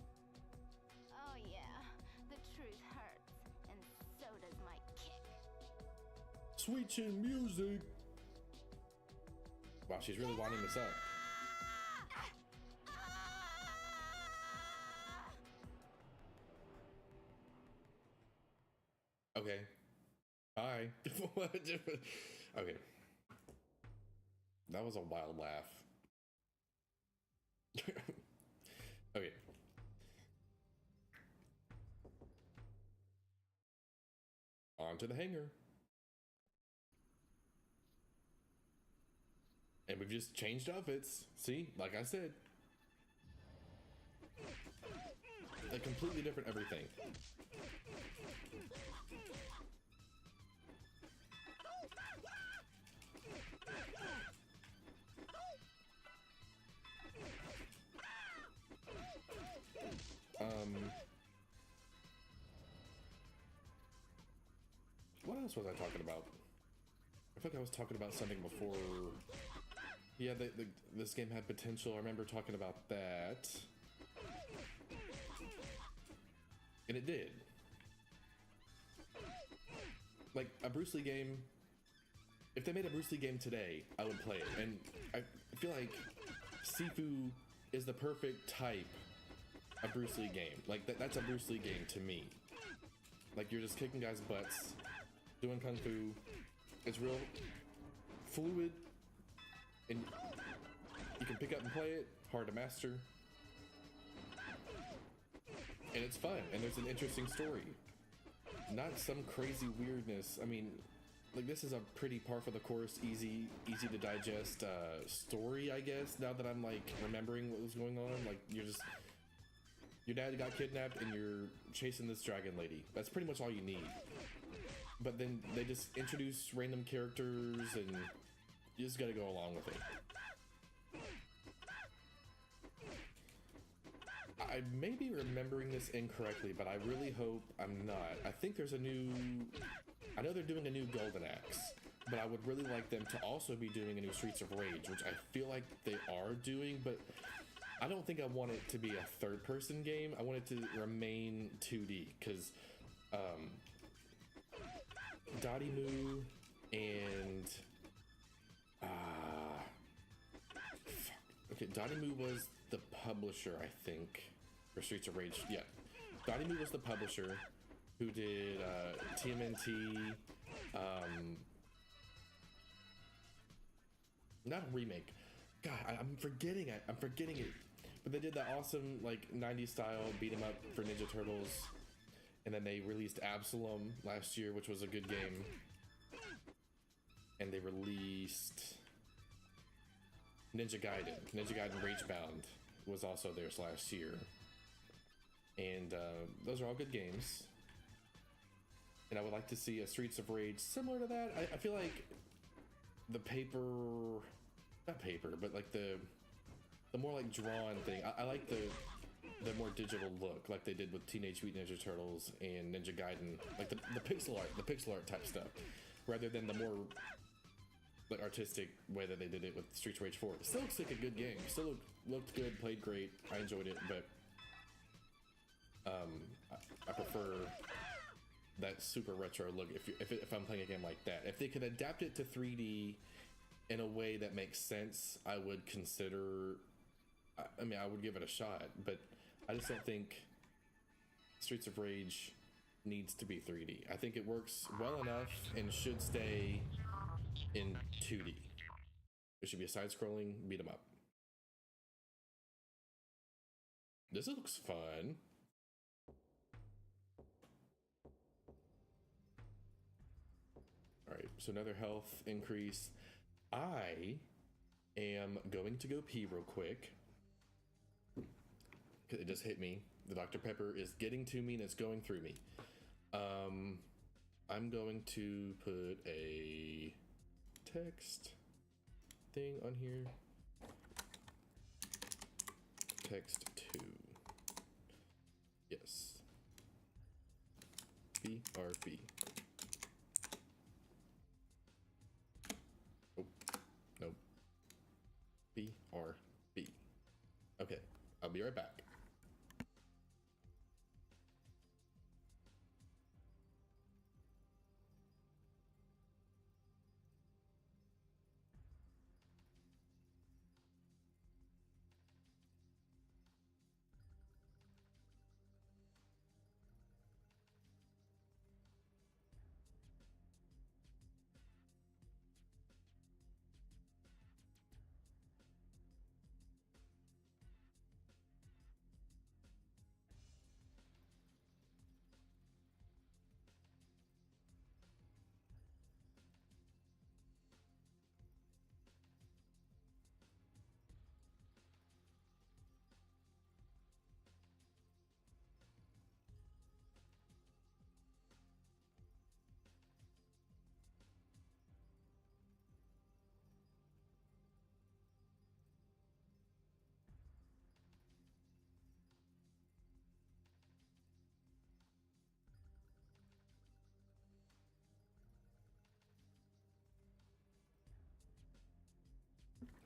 Speaker 6: Oh, yeah. The truth hurts, and so does my kick.
Speaker 1: Sweet chin music. Wow, she's really winding this up. Okay. Bye. Okay. That was a wild laugh. Okay. On to the hangar. And we've just changed outfits. See, like I said. A completely different everything. What else was I talking about? I feel like I was talking about something before. Yeah, this game had potential. I remember talking about that. And it did. Like, a Bruce Lee game. If they made a Bruce Lee game today, I would play it. And I feel like Sifu is the perfect type of Bruce Lee game. Like, that's a Bruce Lee game to me. Like, you're just kicking guys' butts, doing kung fu. It's real fluid, and you can pick up and play it. Hard to master, and it's fun. And there's an interesting story, not some crazy weirdness. I mean, like, this is a pretty par for the course, easy to digest story, I guess. Now that I'm like remembering what was going on, like, your dad got kidnapped and you're chasing this dragon lady. That's pretty much all you need. But then they just introduce random characters and you just gotta go along with it. I may be remembering this incorrectly, but I really hope I'm not. I think there's a new... I know they're doing a new Golden Axe, but I would really like them to also be doing a new Streets of Rage, which I feel like they are doing, but I don't think I want it to be a third-person game. I want it to remain 2D, because Dotemu and okay, Dotemu was the publisher, I think, for Streets of Rage. Yeah, Dotemu was the publisher who did TMNT, not a remake. God, I'm forgetting it. But they did that awesome, like, 90s style beat 'em up for Ninja Turtles. And then they released Absalom last year, which was a good game. And they released Ninja Gaiden. Ninja Gaiden Ragebound was also theirs last year. And those are all good games. And I would like to see a Streets of Rage similar to that. I feel like the not paper, but like the more like drawn thing. I like the more digital look, like they did with Teenage Mutant Ninja Turtles and Ninja Gaiden, like the pixel art type stuff, rather than the more like artistic way that they did it with Streets of Rage 4. It still looks like a good game. Still looked good, played great. I enjoyed it, but I prefer that super retro look if I'm playing a game like that. If they could adapt it to 3D in a way that makes sense, I would consider. I mean, I would give it a shot, but I just don't think Streets of Rage needs to be 3D. I think it works well enough and should stay in 2D. It should be a side-scrolling beat 'em up. This looks fun. All right, so another health increase. I am going to go pee real quick. It just hit me. The Dr. Pepper is getting to me and it's going through me. I'm going to put a text thing on here. text 2. Yes. BRB. Oh, nope. BRB. Okay, I'll be right back.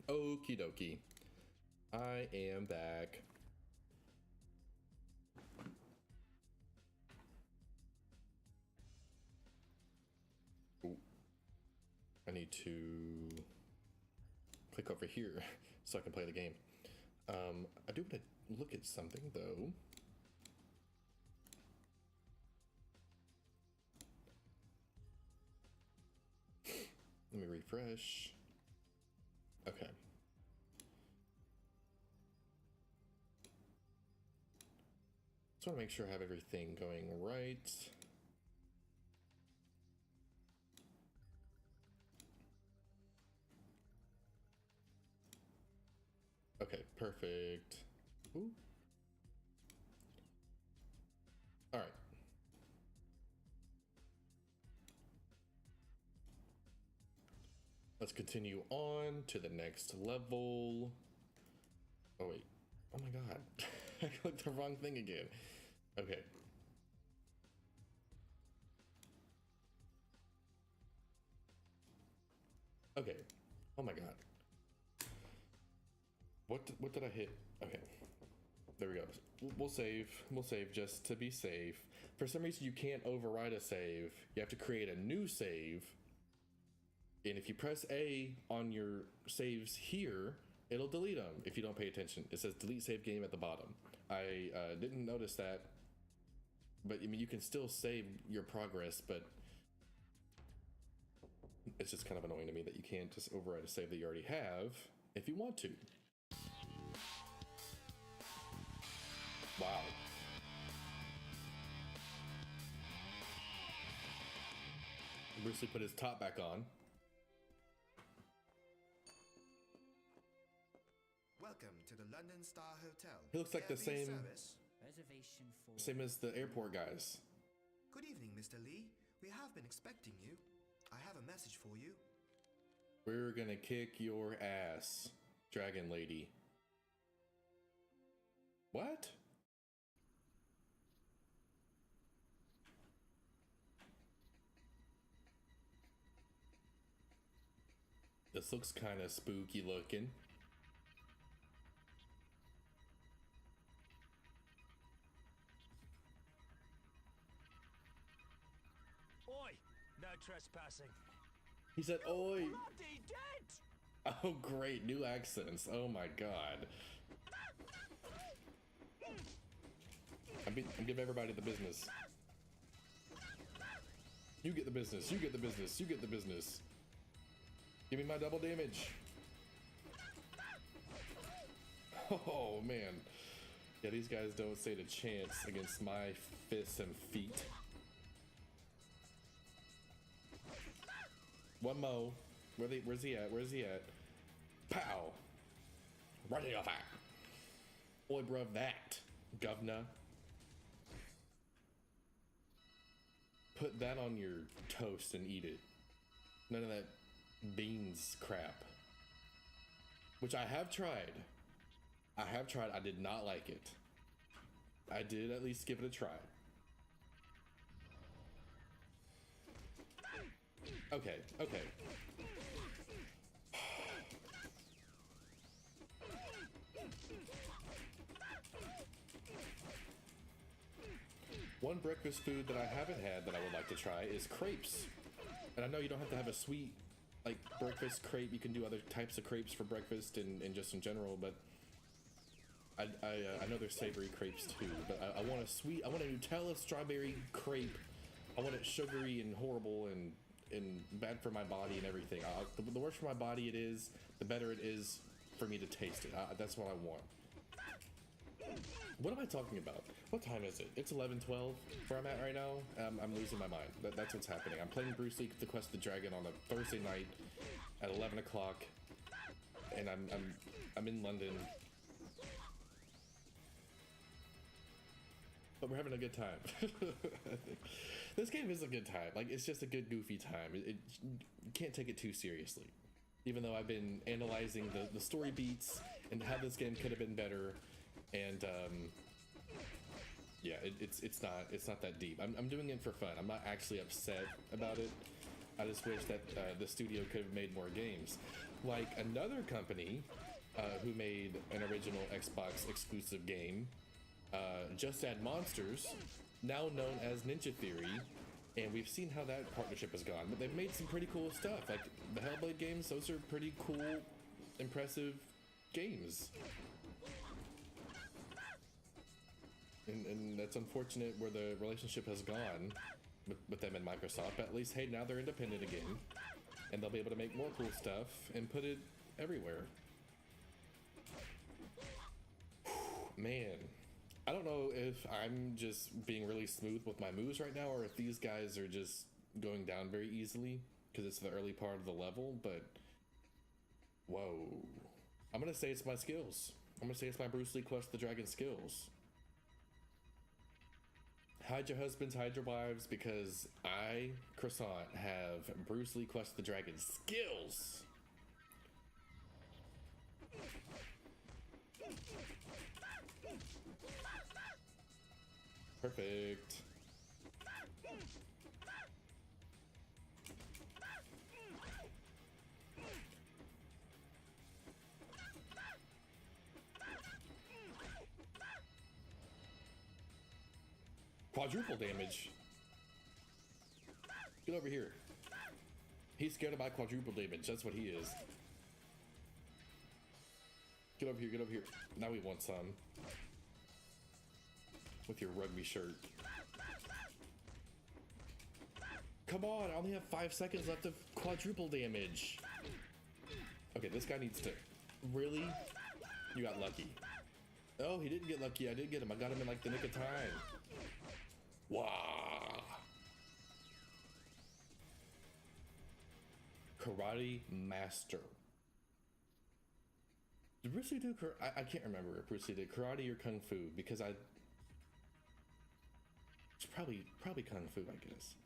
Speaker 1: Okie dokie. I am back. Ooh. I need to click over here so I can play the game. I do want to look at something though. Let me refresh. Okay. Just want to make sure I have everything going right. Okay, perfect. Ooh. All right. Let's continue on to the next level. Oh wait, oh my god. I clicked the wrong thing again. Okay. Okay, oh my god. What did I hit? Okay, there we go. We'll save just to be safe. For some reason you can't override a save. You have to create a new save. And if you press A on your saves here, it'll delete them if you don't pay attention. It says delete save game at the bottom. I didn't notice that, but I mean, you can still save your progress, but it's just kind of annoying to me that you can't just override a save that you already have if you want to. Wow. Bruce Lee put his top back on.
Speaker 7: Welcome to the London Star Hotel.
Speaker 1: He looks like the same
Speaker 2: Reservation for...
Speaker 1: same as the airport guys.
Speaker 7: Good evening, Mr. Lee. We have been expecting you. I have a message for you.
Speaker 1: We're gonna kick your ass, Dragon Lady. What? This looks kind of spooky looking.
Speaker 2: Oi! No trespassing.
Speaker 1: He said, "Oi!"
Speaker 2: Bloody dead!
Speaker 1: Oh, great, new accents. Oh my god. I'm giving everybody the business. You get the business. You get the business. You get the business. Give me my double damage. Oh man. Yeah, these guys don't stand a chance against my fists and feet. One mo. Where's he at? Where's he at? Pow! Right in your face. Boy, bruv, that, governor. Put that on your toast and eat it. None of that beans crap. Which I have tried. I have tried. I did not like it. I did at least give it a try. Okay, okay. One breakfast food that I haven't had that I would like to try is crepes. And I know you don't have to have a sweet, like, breakfast crepe. You can do other types of crepes for breakfast and just in general, but I know there's savory crepes too, but I want a sweet, I want a Nutella strawberry crepe. I want it sugary and horrible and bad for my body and everything. The worse for my body it is, the better it is for me to taste it. That's what I want. What am I talking about? What time is it? It's 11:12 where I'm at right now. I'm losing my mind. That's what's happening. I'm playing Bruce Lee: The Quest of the Dragon on a Thursday night at 11 o'clock, and I'm in London. But we're having a good time. This game is a good time. Like, it's just a good goofy time. You can't take it too seriously. Even though I've been analyzing the story beats and how this game could have been better, and yeah, it's not that deep. I'm doing it for fun. I'm not actually upset about it. I just wish that the studio could have made more games. Like another company who made an original Xbox exclusive game, Just Add Monsters, now known as Ninja Theory, and we've seen how that partnership has gone, but they've made some pretty cool stuff. Like the Hellblade games, those are pretty cool, impressive games. And that's unfortunate where the relationship has gone with them and Microsoft, but at least, hey, now they're independent again, and they'll be able to make more cool stuff and put it everywhere. Man, I don't know if I'm just being really smooth with my moves right now, or if these guys are just going down very easily because it's the early part of the level, but whoa. I'm gonna say it's my skills. I'm gonna say it's my Bruce Lee Quest the Dragon skills. Hide your husbands, hide your wives, because I, Croissant, have Bruce Lee Quest the Dragon skills. Perfect. Quadruple damage. Get over here. He's scared of my quadruple damage. That's what he is. Get over here, get over here. Now we want some. With your rugby shirt. Come on, I only have 5 seconds left of quadruple damage. Okay, this guy needs to... Really? You got lucky. Oh, he didn't get lucky. I did get him. I got him in like the nick of time. Wow. Karate Master. Did Bruce Lee do I can't remember if Bruce Lee did karate or kung fu, because it's probably kung fu, I guess.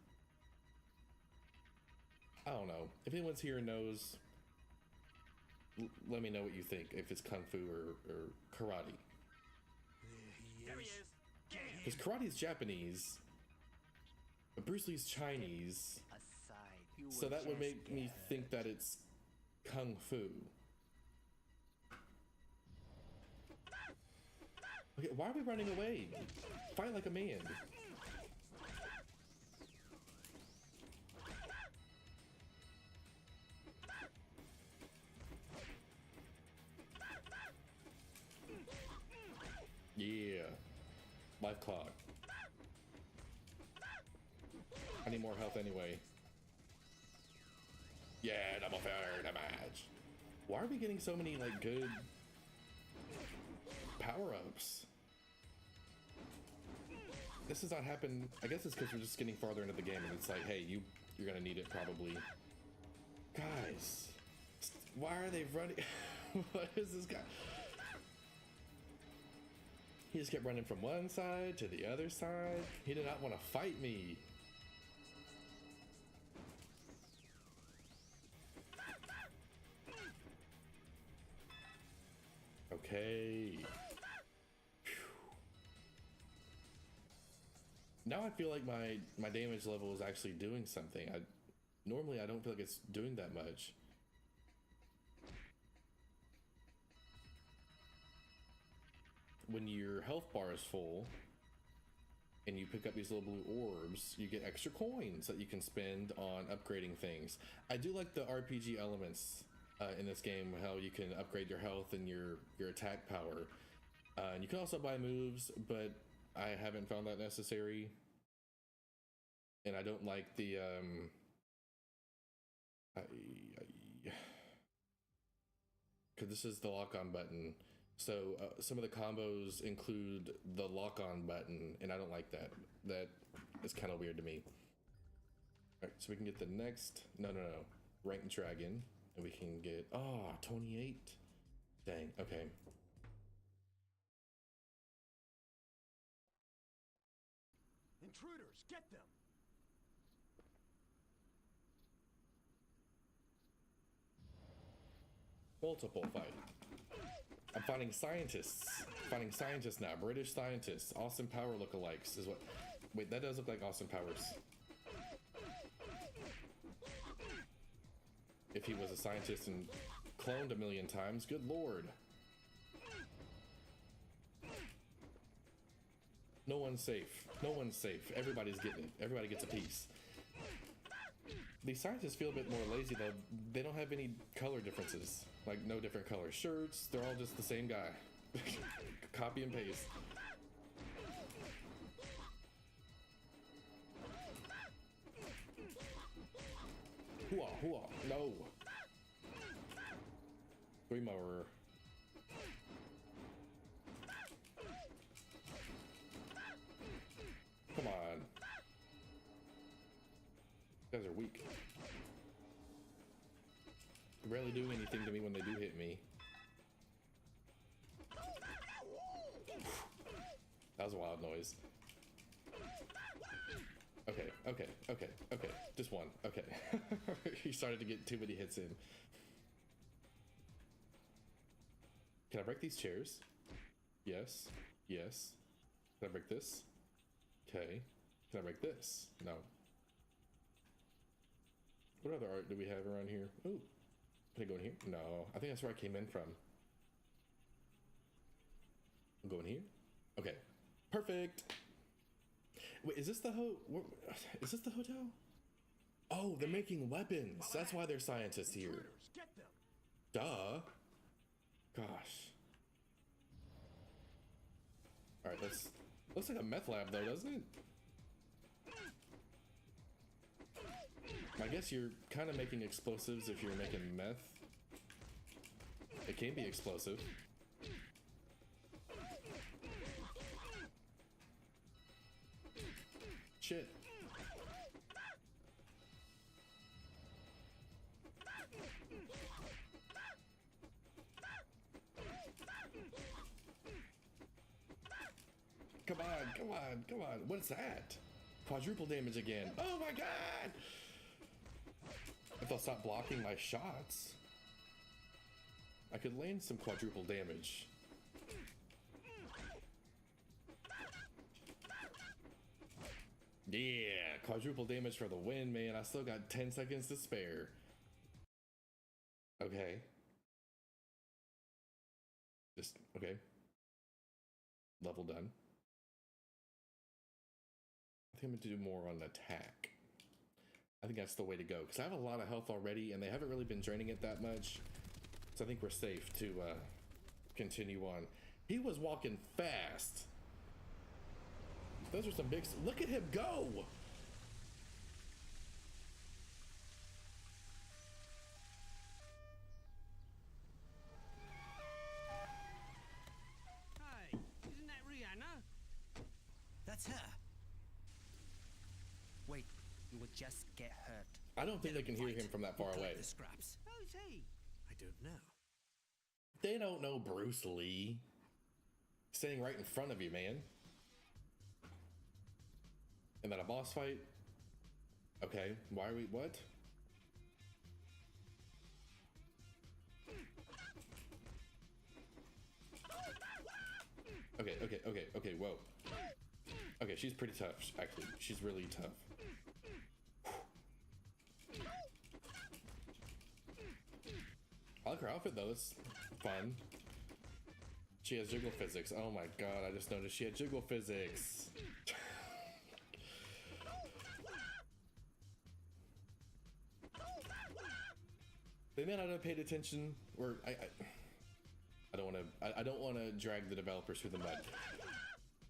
Speaker 1: I don't know. If anyone's here and knows, let me know what you think, if it's kung fu or karate.
Speaker 2: There he is.
Speaker 1: Because karate is Japanese, but Bruce Lee's Chinese,
Speaker 4: Aside,
Speaker 1: so that would make me think that it's kung fu. Okay, why are we running away? Fight like a man. Yeah. Life clock. I need more health anyway. Yeah, double fair damage. Why are we getting so many like good power-ups? This has not happened. I guess it's because we're just getting farther into the game and it's like, hey, you're gonna need it probably. Guys, why are they running? What is this guy? He just kept running from one side to the other side. He did not want to fight me. Okay. Phew. Now I feel like my damage level is actually doing something. Normally I don't feel like it's doing that much. When your health bar is full and you pick up these little blue orbs, you get extra coins that you can spend on upgrading things. I do like the RPG elements in this game, how you can upgrade your health and your attack power. And you can also buy moves, but I haven't found that necessary. And I don't like the because this is the lock-on button. So some of the combos include the lock-on button, and I don't like that. That is kind of weird to me. All right, so we can get the next, no, ranked dragon, and we can get, 28. Dang, okay.
Speaker 2: Intruders, get them!
Speaker 1: Multiple fight. I'm finding scientists. Finding scientists now. British scientists. Austin Power lookalikes is what. Wait, that does look like Austin Powers. If he was a scientist and cloned a million times, good lord. No one's safe. No one's safe. Everybody's getting it. Everybody gets a piece. These scientists feel a bit more lazy though. They don't have any color differences. Like no different color shirts. They're all just the same guy. Copy and paste. Hooah, hooah. No. 3 more. Come on. You guys are weak. They rarely do anything to me when they do hit me. That was a wild noise. Okay. Just one. Okay. He started to get too many hits in. Can I break these chairs? Yes. Yes. Can I break this? Okay. Can I break this? No. What other art do we have around here? Ooh. Can I go in here? No. I think that's where I came in from. I'm going here? Okay. Perfect. Wait, is this the is this the hotel? Oh, they're making weapons. That's why they're scientists here.
Speaker 2: Intruders, get them!
Speaker 1: Duh. Gosh. All right, looks like a meth lab though, doesn't it? I guess you're kind of making explosives if you're making meth. It can be explosive. Shit. Come on. What's that? Quadruple damage again. Oh my god! If they'll stop blocking my shots, I could land some quadruple damage. Yeah, quadruple damage for the win, man. I still got 10 seconds to spare. Okay. Okay. Level done. I think I'm gonna do more on attack. I think that's the way to go, because I have a lot of health already, and they haven't really been draining it that much. So I think we're safe to continue on. He was walking fast. Those are some big... Look at him go!
Speaker 8: Hey, isn't that Rihanna?
Speaker 7: That's her. Wait, you would just get hurt.
Speaker 1: I don't think they can hear him from that far away.
Speaker 7: The scraps.
Speaker 8: Who's he?
Speaker 7: I don't know.
Speaker 1: They don't know Bruce Lee. Standing right in front of you, man. And then a boss fight? Okay, why are we... What? whoa. Okay, she's pretty tough, actually. She's really tough. I like her outfit, though. It's fun. She has jiggle physics. Oh my god, I just noticed she had jiggle physics. They may not have paid attention, or I don't want to drag the developers through the mud.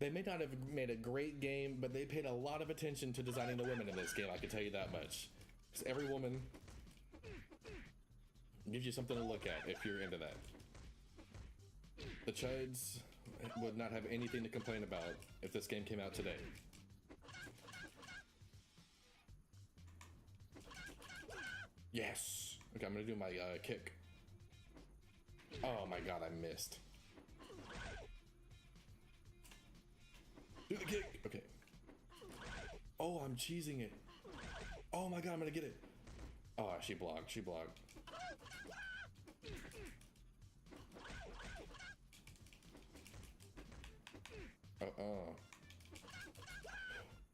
Speaker 1: They may not have made a great game, but they paid a lot of attention to designing the women in this game, I can tell you that much. Because every woman gives you something to look at if you're into that. The Chuds would not have anything to complain about if this game came out today. Yes! Okay, I'm gonna do my kick. Oh my god, I missed. Do the kick! Okay. Oh, I'm cheesing it. Oh my god, I'm gonna get it. Oh, she blocked, she blocked.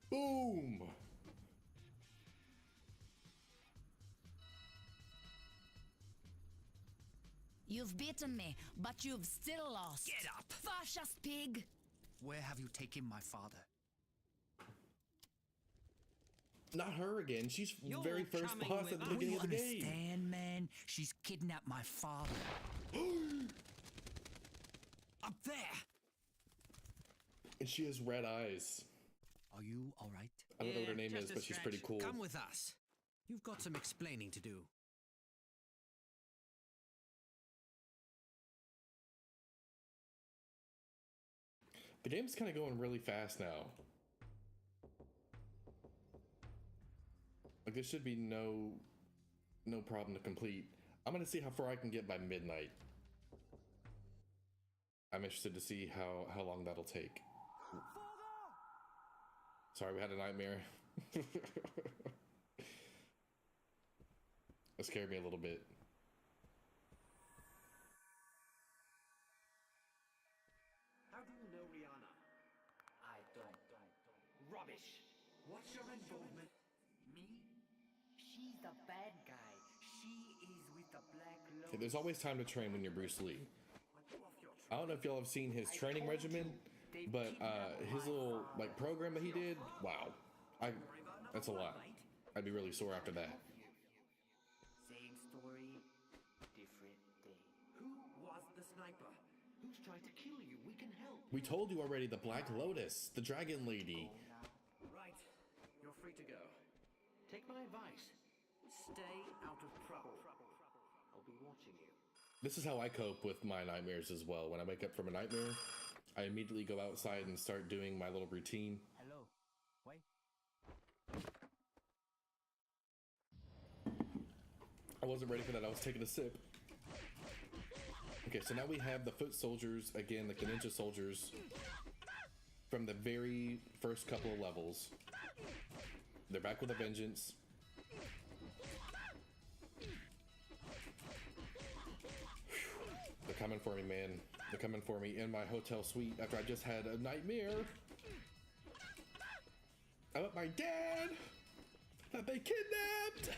Speaker 1: Boom!
Speaker 9: You've beaten me, but you've still lost.
Speaker 8: Get up!
Speaker 9: Fascist pig!
Speaker 4: Where have you taken my father?
Speaker 1: Not her again. She's
Speaker 8: You're
Speaker 1: very first
Speaker 8: coming
Speaker 1: boss
Speaker 8: with
Speaker 1: at the
Speaker 8: us.
Speaker 1: beginning
Speaker 4: You
Speaker 1: of the game.
Speaker 4: understand, man? She's kidnapped my father.
Speaker 8: Up there!
Speaker 1: And she has red eyes.
Speaker 4: Are you all right?
Speaker 1: I don't know what her name
Speaker 8: just
Speaker 1: is,
Speaker 8: a
Speaker 1: but she's
Speaker 8: stretch.
Speaker 1: pretty cool.
Speaker 8: Come with us. You've got some explaining to do.
Speaker 1: The game's kind of going really fast now. Like, there should be no problem to complete. I'm gonna see how far I can get by midnight. I'm interested to see how long that'll take. Sorry, we had a nightmare. That scared me a little bit.
Speaker 8: How do you know Rihanna?
Speaker 4: I don't.
Speaker 8: Rubbish! What's your involvement?
Speaker 4: Me? She's the bad guy. She is with the Black Lotus.
Speaker 1: Okay, there's always time to train when you're Bruce Lee. I don't know if y'all have seen his training regimen, but his little like program that he did, wow. That's a lot. I'd be really sore after that.
Speaker 4: Same story, different day.
Speaker 8: Who was the sniper? Who's trying to kill you? We can help.
Speaker 1: We told you already, the Black Lotus, the dragon lady.
Speaker 8: Right. You're free to go. Take my advice. Stay out of trouble. I'll be watching you.
Speaker 1: This is how I cope with my nightmares as well. When I wake up from a nightmare, I immediately go outside and start doing my little routine.
Speaker 4: Hello. Wait.
Speaker 1: I wasn't ready for that. I was taking a sip. Okay, so now we have the foot soldiers, again, like the ninja soldiers from the very first couple of levels. They're back with a vengeance. They're coming for me, man. They're coming for me in my hotel suite after I just had a nightmare about my dad that they kidnapped.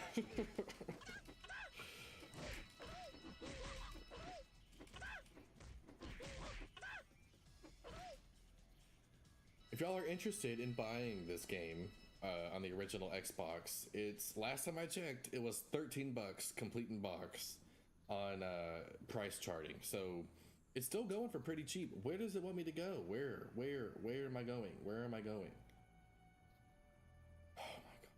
Speaker 1: If y'all are interested in buying this game on the original Xbox, it's, last time I checked, it was 13 bucks complete in box on price charting. So it's still going for pretty cheap. Where does it want me to go? Where am I going? Where am I going? Oh my god.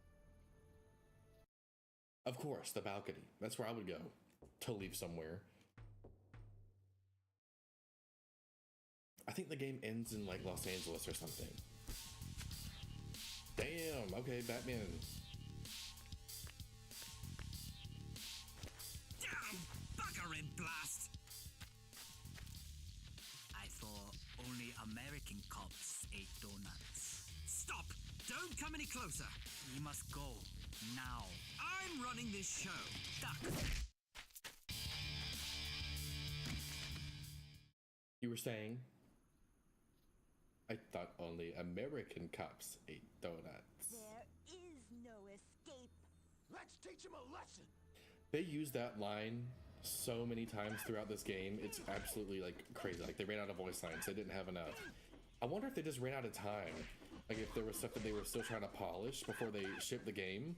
Speaker 1: Of course, the balcony. That's where I would go to leave somewhere. I think the game ends in like Los Angeles or something. Damn, okay, Batman.
Speaker 8: Damn! Buggering blast!
Speaker 4: I thought only American cops ate donuts.
Speaker 8: Stop! Don't come any closer!
Speaker 4: We must go. Now.
Speaker 8: I'm running this show. Duck!
Speaker 1: You were saying? I thought only American cops ate donuts.
Speaker 10: There is no escape.
Speaker 2: Let's teach him a lesson.
Speaker 1: They use that line so many times throughout this game. It's absolutely like crazy. Like they ran out of voice lines. They didn't have enough. I wonder if they just ran out of time. Like if there was stuff that they were still trying to polish before they shipped the game.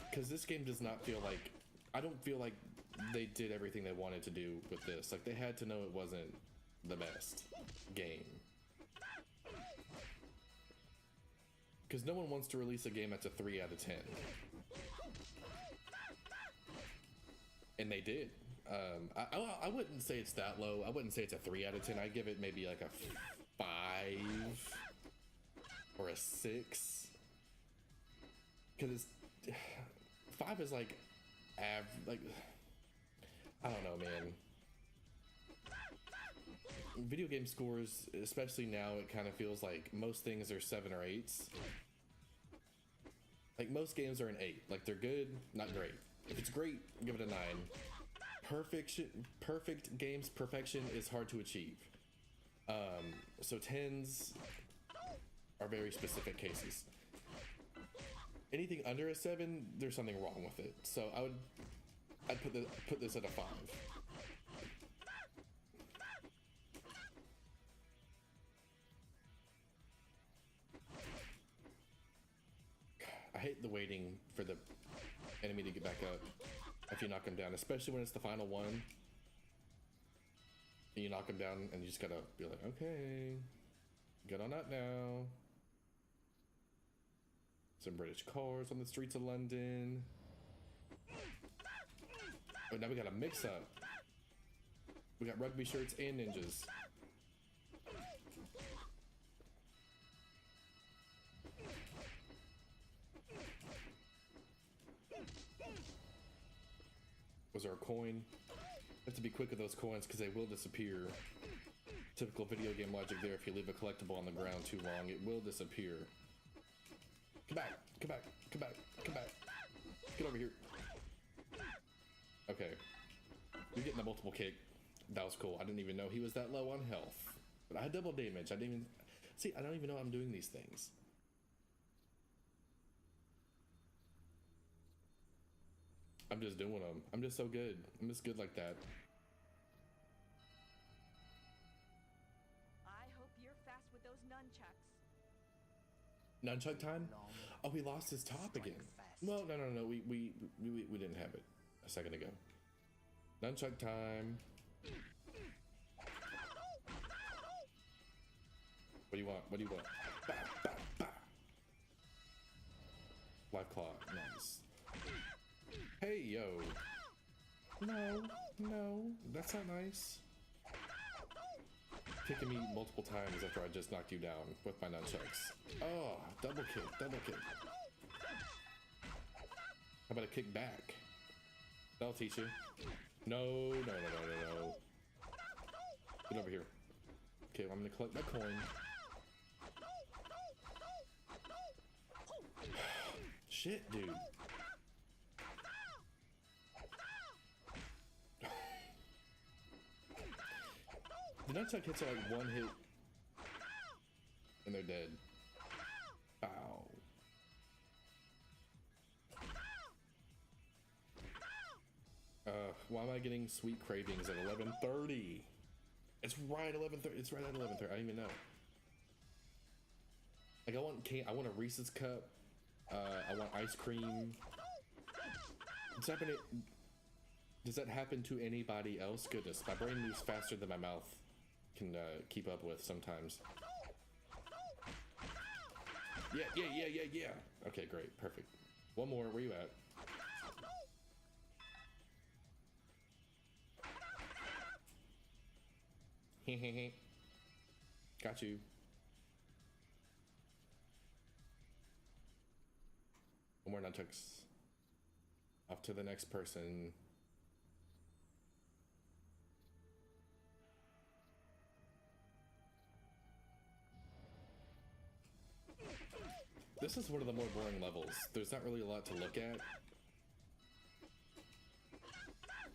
Speaker 1: Because this game does not feel like, I don't feel like they did everything they wanted to do with this. Like they had to know it wasn't the best game. Because no one wants to release a game that's a 3 out of 10. And they did. I wouldn't say it's that low. I wouldn't say it's a 3 out of 10. I'd give it maybe like a 5 or a 6. Because 5 is like, like, I don't know, man. Video game scores, especially now, it kind of feels like most things are 7 or 8s. Like most games are an 8. Like they're good, not great. If it's great, give it a 9. Perfect games, perfection is hard to achieve. So 10s are very specific cases. Anything under a 7, there's something wrong with it. So I'd put this at a 5. I hate the waiting for the enemy to get back up if you knock him down, especially when it's the final one. And you knock him down and you just gotta be like, okay, get on up now. Some British cars on the streets of London. But now we got a mix up. We got rugby shirts and ninjas. Was there a coin? You have to be quick with those coins because they will disappear. Typical video game logic there. If you leave a collectible on the ground too long, it will disappear. Come back, come back, come back, come back. Get over here. Okay. You're getting a multiple kick. That was cool. I didn't even know he was that low on health. But I had double damage. I didn't even... See, I don't even know I'm doing these things. I'm just doing them. I'm just so good. I'm just good like that.
Speaker 10: I hope you're fast with those nunchucks.
Speaker 1: Nunchuck time? Oh, we lost his top again. Well, no. We didn't have it a second ago. Nunchuck time. What do you want? What do you want? Bah, bah, bah. Life claw. Nice. Hey, yo. No, that's not nice. Kicking me multiple times after I just knocked you down with my nunchucks. Oh, double kick, double kick. How about a kick back? That'll teach you. No. Get over here. Okay, I'm gonna collect my coin. Shit, dude. The nunchuck hits are like one hit and they're dead. Ow. Why am I getting sweet cravings at 11:30? It's right 11:30. It's right at 11:30. I don't even know. Like I want a Reese's cup. I want ice cream. Does that happen to anybody else? Goodness, my brain moves faster than my mouth can keep up with sometimes. Yeah. Okay, great, perfect. One more. Where you at? Got you. One more nunchucks. Off to the next person. This is one of the more boring levels. There's not really a lot to look at.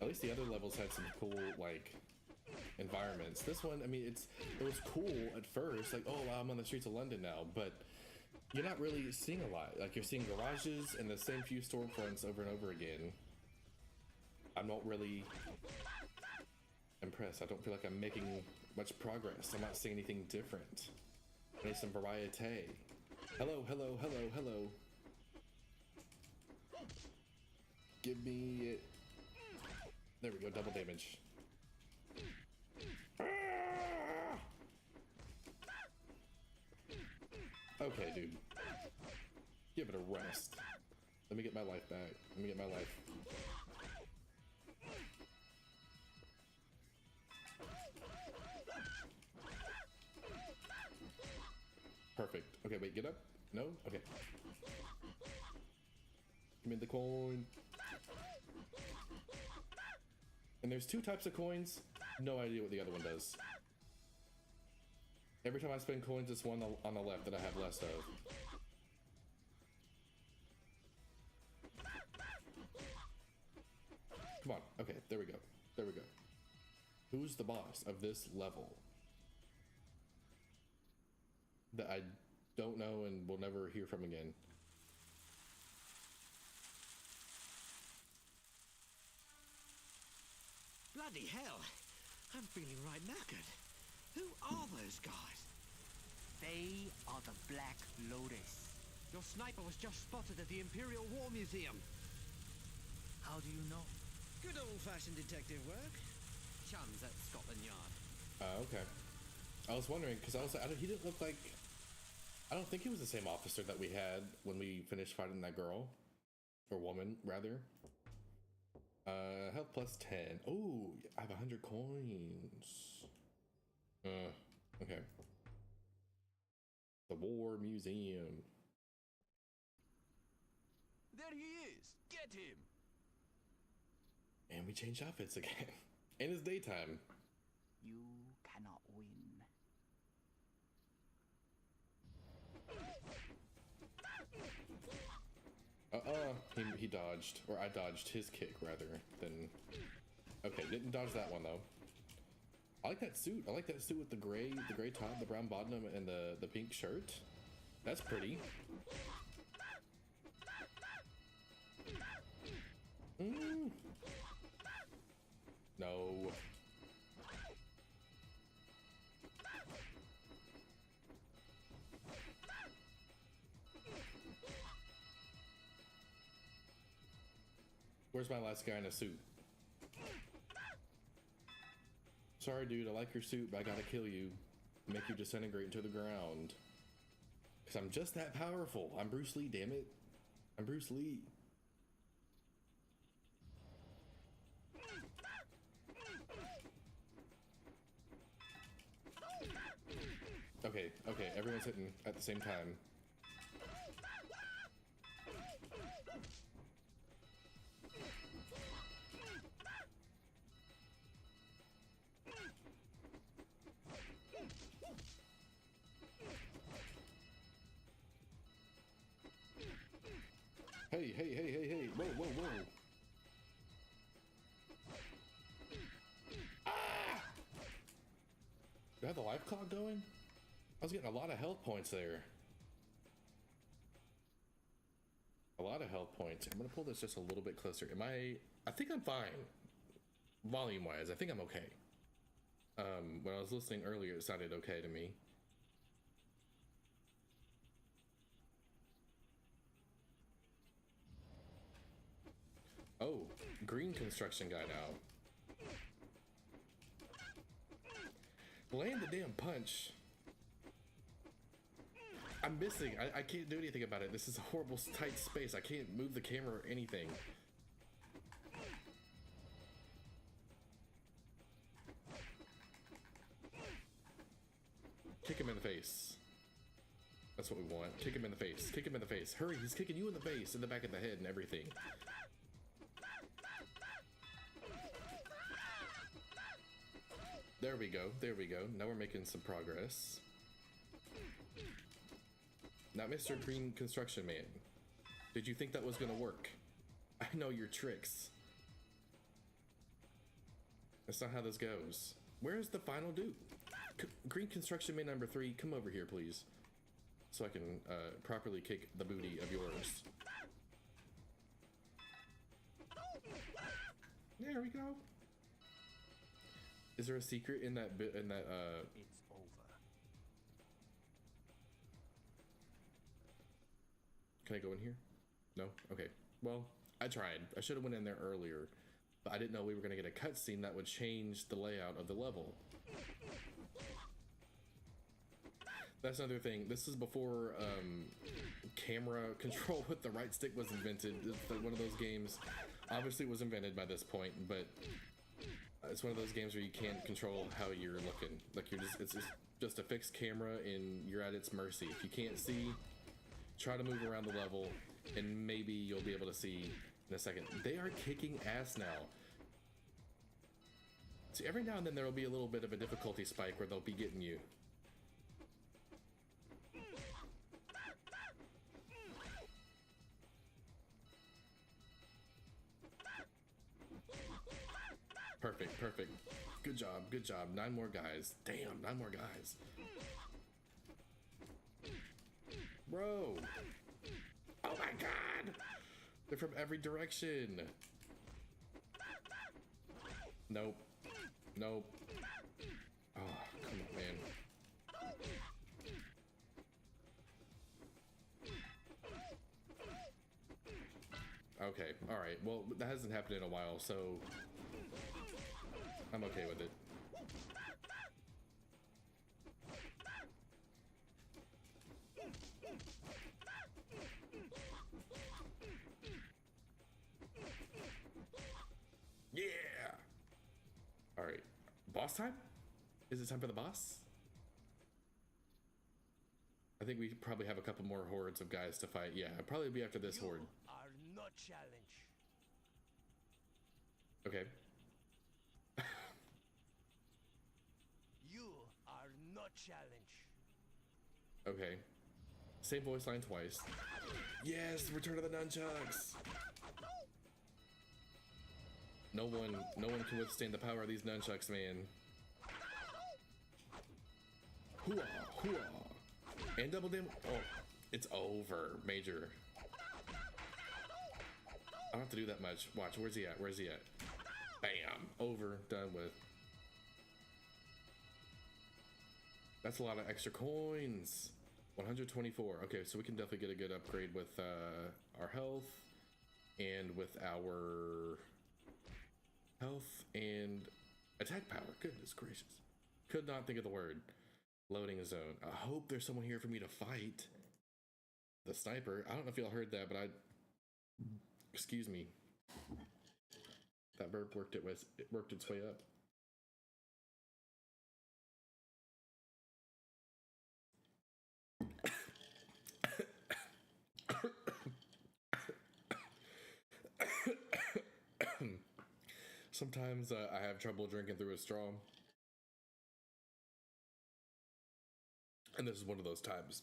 Speaker 1: At least the other levels had some cool, like, environments. This one, I mean, it was cool at first, like, oh wow, I'm on the streets of London now, but you're not really seeing a lot. Like, you're seeing garages and the same few storefronts over and over again. I'm not really impressed. I don't feel like I'm making much progress. I'm not seeing anything different. I need some variety. Hello, hello, hello, hello. Give me it. There we go, double damage. Okay, dude. Give it a rest. Let me get my life back. Let me get my life. Perfect. Okay, wait, get up. No? Okay. Give me the coin. And there's two types of coins. No idea what the other one does. Every time I spend coins, it's one on the left that I have less of. Come on. Okay, there we go. There we go. Who's the boss of this level? That I don't know and will never hear from again.
Speaker 8: Bloody hell! I'm feeling right knackered. Who are those guys?
Speaker 4: They are the Black Lotus.
Speaker 8: Your sniper was just spotted at the Imperial War Museum.
Speaker 4: How do you know?
Speaker 8: Good old-fashioned detective work. Chums at Scotland Yard.
Speaker 1: Okay. I was wondering, because he didn't look like... I don't think he was the same officer that we had when we finished fighting that girl. Or woman, rather. Health plus 10. Oh, I have 100 coins. Okay. The War Museum.
Speaker 2: There he is! Get him!
Speaker 1: And we changed outfits again. And it's daytime.
Speaker 4: You cannot win.
Speaker 1: He dodged, or I dodged his kick rather than. Okay, didn't dodge that one though. I like that suit. I like that suit with the gray top, the brown bottom, and the pink shirt. That's pretty. No. Where's my last guy in a suit? Sorry, dude, I like your suit, but I gotta kill you. Make you disintegrate into the ground. Because I'm just that powerful. I'm Bruce Lee, damn it. I'm Bruce Lee. Okay, everyone's hitting at the same time. Hey, whoa. Ah! Do I have the life clock going? I was getting a lot of health points there. A lot of health points. I'm gonna pull this just a little bit closer. I think I'm fine. Volume wise, I think I'm okay. When I was listening earlier, it sounded okay to me. Oh, green construction guy now. Land the damn punch. I'm missing. I can't do anything about it. This is a horrible tight space. I can't move the camera or anything. Kick him in the face. That's what we want. Kick him in the face. Kick him in the face. Hurry, he's kicking you in the face, in the back of the head and everything. There we go. There we go. Now we're making some progress. Now, Mr. Green Construction Man, did you think that was gonna work? I know your tricks. That's not how this goes. Where's the final dude? Green Construction Man number 3, come over here, please. So I can properly kick the booty of yours. There we go. Is there a secret in that bit? In that
Speaker 2: It's over.
Speaker 1: Can I go in here? No? Okay. Well, I tried. I should have went in there earlier, but I didn't know we were gonna get a cutscene that would change the layout of the level. That's another thing. This is before camera control with the right stick was invented. It's like one of those games. Obviously, it was invented by this point, but it's one of those games where you can't control how you're looking. Like it's just a fixed camera, and you're at its mercy. If you can't see, try to move around the level, and maybe you'll be able to see in a second. They are kicking ass now. See, every now and then there will be a little bit of a difficulty spike where they'll be getting you. Perfect, perfect. Good job, good job. 9 more guys. Damn, 9 more guys. Bro. Oh my god. They're from every direction. Nope. Nope. Oh, come on, man. Okay, alright. Well, that hasn't happened in a while, so I'm okay with it. Yeah! Alright. Boss time? Is it time for the boss? I think we probably have a couple more hordes of guys to fight. Yeah, it'll probably be after this horde.
Speaker 2: Are not challenge.
Speaker 1: Okay.
Speaker 2: You are not challenge.
Speaker 1: Okay. Same voice line twice. Yes, return of the nunchucks. No one can withstand the power of these nunchucks, man. Hooah, hooah. And double damage. Oh, it's over, Major. I don't have to do that much. Watch, where's he at? Where's he at? Bam. Over, done with. That's a lot of extra coins. 124. Okay, so we can definitely get a good upgrade with our health and with our health and attack power. Goodness gracious. Could not think of the word. Loading a zone. I hope there's someone here for me to fight. The sniper. I don't know if y'all heard that, but excuse me. That burp worked its way up. Sometimes I have trouble drinking through a straw. And this is one of those times.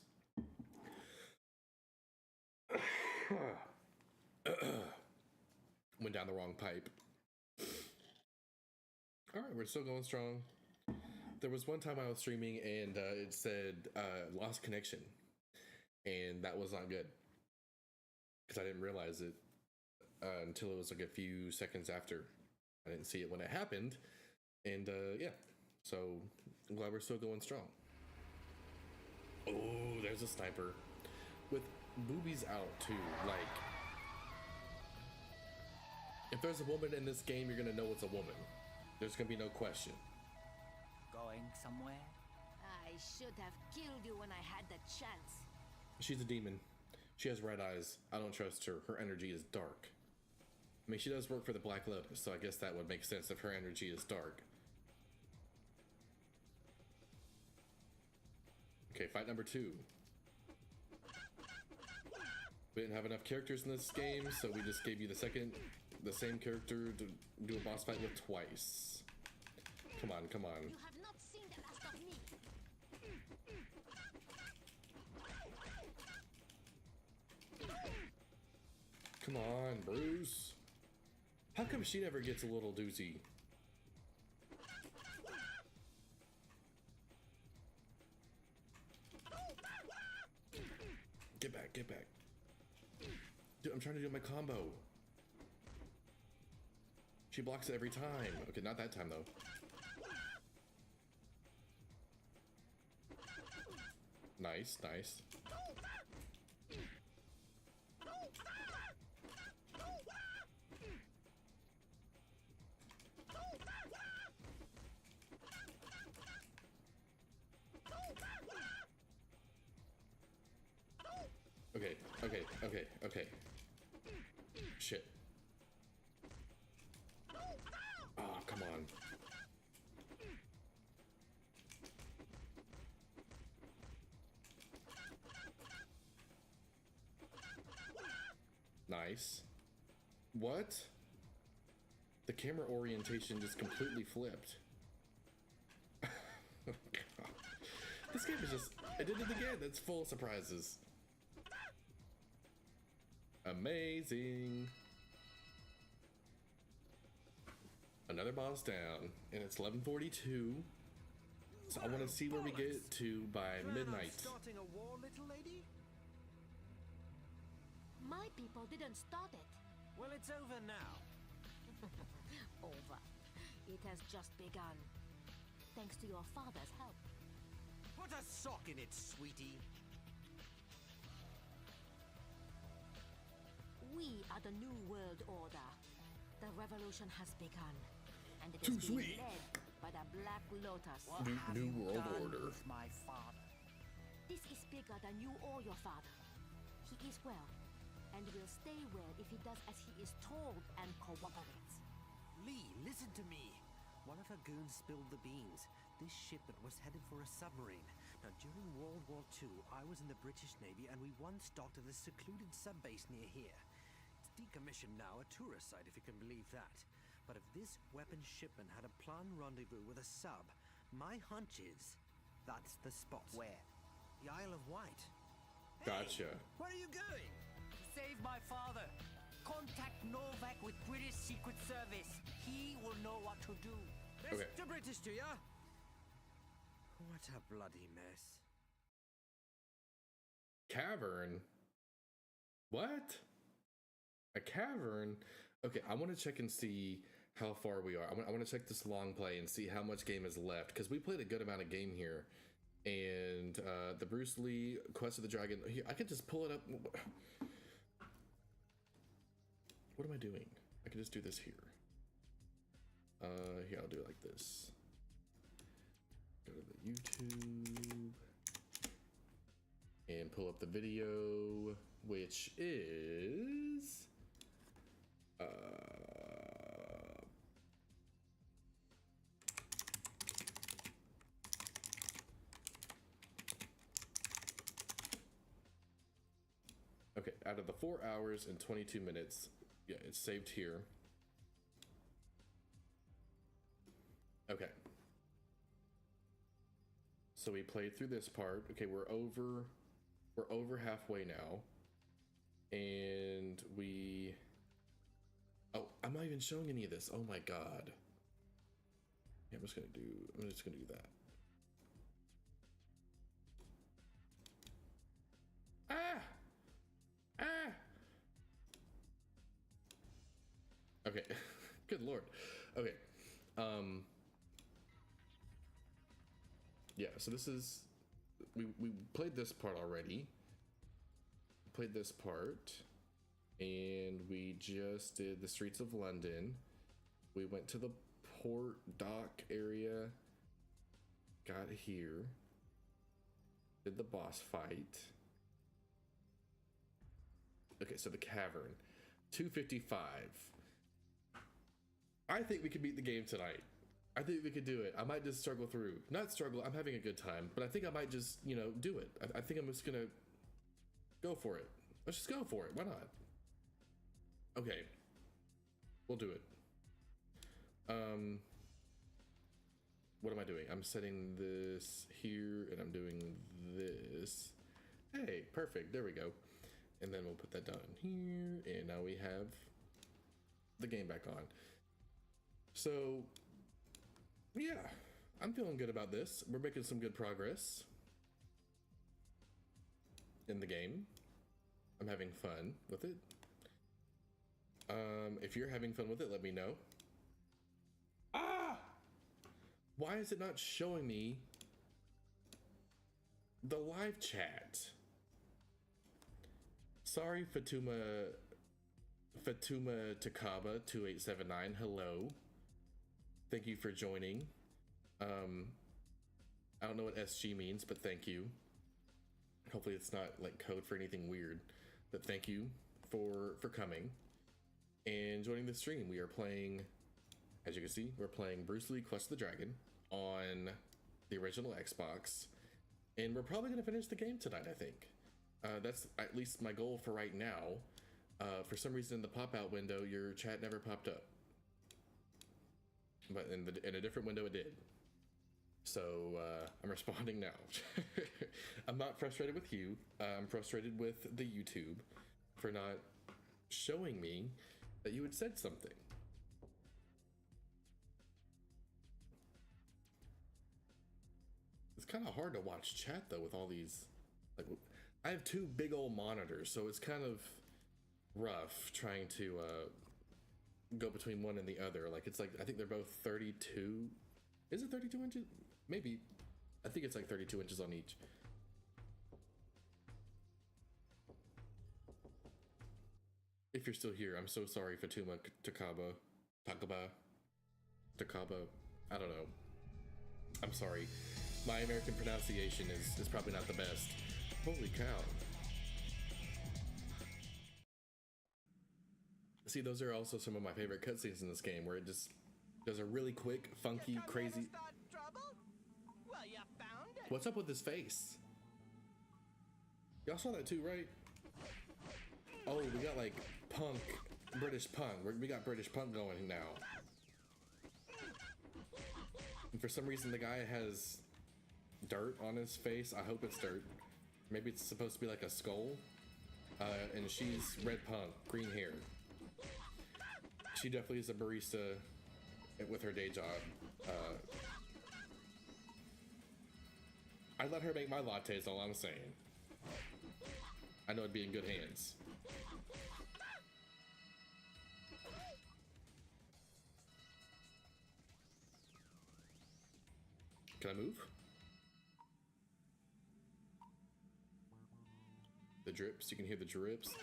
Speaker 1: Went down the wrong pipe. Alright, we're still going strong. There was one time I was streaming and it said lost connection. And that was not good. Because I didn't realize it until it was like a few seconds after. I didn't see it when it happened. And yeah, so I'm glad we're still going strong. Oh, there's a sniper. With boobies out too, like... If there's a woman in this game, you're gonna know it's a woman. There's gonna be no question.
Speaker 4: Going somewhere?
Speaker 6: I should have killed you when I had the chance.
Speaker 1: She's a demon. She has red eyes. I don't trust her. Her energy is dark. I mean, she does work for the Black Lotus, so I guess that would make sense if her energy is dark. Okay, fight number 2. We didn't have enough characters in this game, so we just gave you the same character to do a boss fight with twice. Come on, come on.
Speaker 6: You have not seen the last of me.
Speaker 1: Come on, Bruce. How come she never gets a little doozy? Get back. Dude, I'm trying to do my combo. She blocks it every time. Okay, not that time though. Nice, nice. Okay. Shit. Oh, come on. Nice. What? The camera orientation just completely flipped. Oh, God. This game is just... I did it again. It's full of surprises. Amazing. Another boss down, and it's 11:42. So I want to see where we get to by midnight.
Speaker 2: Starting a war, little lady?
Speaker 6: My people didn't start it.
Speaker 2: Well, it's over now.
Speaker 6: Over. It has just begun. Thanks to your father's help.
Speaker 2: Put a sock in it, sweetie.
Speaker 6: We are the New World Order. The revolution has begun, and it
Speaker 1: Too
Speaker 6: is being
Speaker 1: sweet.
Speaker 6: led by the Black Lotus.
Speaker 1: New World Order.
Speaker 8: My father.
Speaker 6: This is bigger than you or your father. He is well, and will stay well if he does as he is told and cooperates.
Speaker 2: Lee, listen to me. One of her goons spilled the beans. This shipment was headed for a submarine. Now, during World War II, I was in the British Navy, and we once docked at a secluded subbase near here. It's decommissioned now, a tourist site, if you can believe that. But if this weapon shipment had a planned rendezvous with a sub, my hunch is that's the spot.
Speaker 8: Where?
Speaker 2: The Isle of Wight.
Speaker 1: Gotcha.
Speaker 2: Where are you going?
Speaker 8: Save my father. Contact Novak with British Secret Service. He will know what to do.
Speaker 1: Okay.
Speaker 2: Mr. British to ya? What a bloody mess.
Speaker 1: Cavern? What? A cavern? Okay, I want to check and see how far we are. I want to check this long play and see how much game is left, because we played a good amount of game here. And the Bruce Lee Quest of the Dragon, here, I can just pull it up. What am I doing? I can just do this here. Here, I'll do it like this. Go to the YouTube and pull up the video, which is okay, out of the 4 hours and 22 minutes, yeah, it's saved here. Okay. So we played through this part. Okay, we're over halfway now. And oh, I'm not even showing any of this. Oh my god. Yeah, I'm just gonna do that. Okay. Good lord. Okay. Yeah, so this is we played this part already. Played this part, and we just did the streets of London. We went to the port dock area, got here, did the boss fight. Okay, so the cavern, 255. I think we could beat the game tonight. I think we could do it. I might just struggle through. Not struggle, I'm having a good time, but I think I might just, do it. I think I'm just gonna go for it. Let's just go for it. Why not? Okay. We'll do it. What am I doing? I'm setting this here, and I'm doing this. Hey, perfect. There we go. And then we'll put that down here, and now we have the game back on. So, yeah, I'm feeling good about this. We're making some good progress in the game. I'm having fun with it. If you're having fun with it, let me know. Ah! Why is it not showing me the live chat? Sorry, Fatuma Takaba 2879. Hello. Thank you for joining. I don't know what SG means, but thank you. Hopefully it's not like code for anything weird. But thank you for coming and joining the stream. We are playing, as you can see, we're playing Bruce Lee Quest of the Dragon on the original Xbox, and we're probably going to finish the game tonight, I think. That's at least my goal for right now. For some reason in the pop-out window, your chat never popped up. But in a different window it did. So I'm responding now. I'm not frustrated with you. I'm frustrated with the YouTube for not showing me that you had said something. It's kind of hard to watch chat though with all these. Like, I have two big old monitors, so it's kind of rough trying to go between one and the other. Like, it's like, I think they're both 32. Is it 32 inches? Maybe. I think it's like 32 inches on each. If you're still here, I'm so sorry, Fatuma Takaba. I don't know. I'm sorry. My American pronunciation is probably not the best. Holy cow. See, those are also some of my favorite cutscenes in this game, where it just does a really quick, funky, crazy...
Speaker 11: Well, you found it.
Speaker 1: What's up with his face? Y'all saw that too, right? Oh, we got like punk, British punk. We got British punk going now. And for some reason, the guy has dirt on his face. I hope it's dirt. Maybe it's supposed to be like a skull. And she's red punk, green hair. She definitely is a barista with her day job. I'd let her make my lattes, all I'm saying. I know it'd be in good hands. Can I move? The drips, you can hear the drips.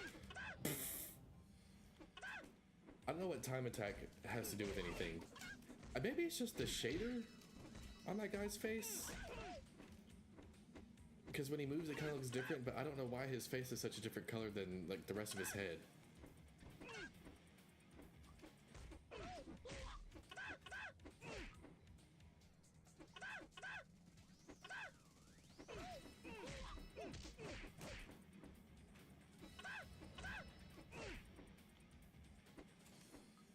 Speaker 1: I don't know what time attack has to do with anything. Maybe it's just the shader on that guy's face. Because when he moves, it kind of looks different, but I don't know why his face is such a different color than like the rest of his head.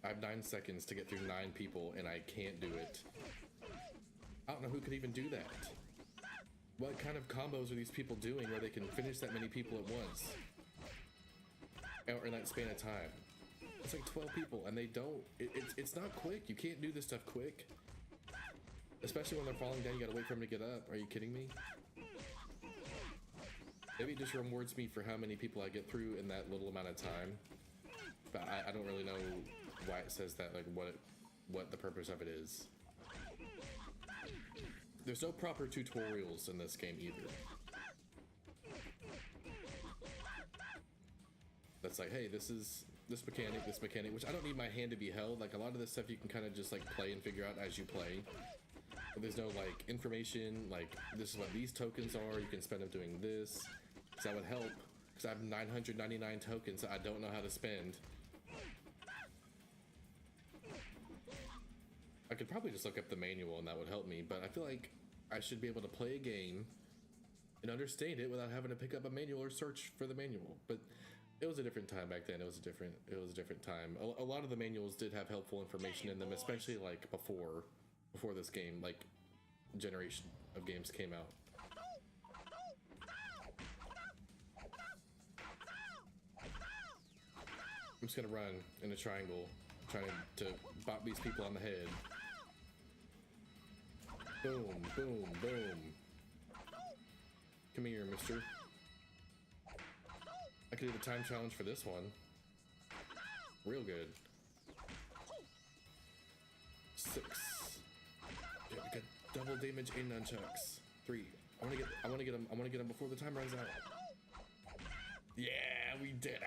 Speaker 1: I have 9 seconds to get through 9 people, and I can't do it. I don't know who could even do that. What kind of combos are these people doing where they can finish that many people at once? Or in that span of time. It's like 12 people, and they don't... It's not quick. You can't do this stuff quick. Especially when they're falling down, you gotta wait for them to get up. Are you kidding me? Maybe it just rewards me for how many people I get through in that little amount of time. But I don't really know why it says that, like what the purpose of it is. There's no proper tutorials in this game either. That's like, hey, this is this mechanic, which I don't need my hand to be held. Like, a lot of this stuff you can kind of just like play and figure out as you play. But there's no like information, like this is what these tokens are, you can spend them doing this. Because that would help, because I have 999 tokens that I don't know how to spend. I could probably just look up the manual and that would help me, but I feel like I should be able to play a game and understand it without having to pick up a manual or search for the manual. But it was a different time back then. It was a different time. A lot of the manuals did have helpful information in them, especially like before this game, like generation of games came out. I'm just gonna run in a triangle, trying to bop these people on the head. Boom, boom, boom. Come here, mister. I could do the time challenge for this one. Real good. 6. Yeah, we got double damage and nunchucks. 3. I want to get him before the time runs out. Yeah, we did it.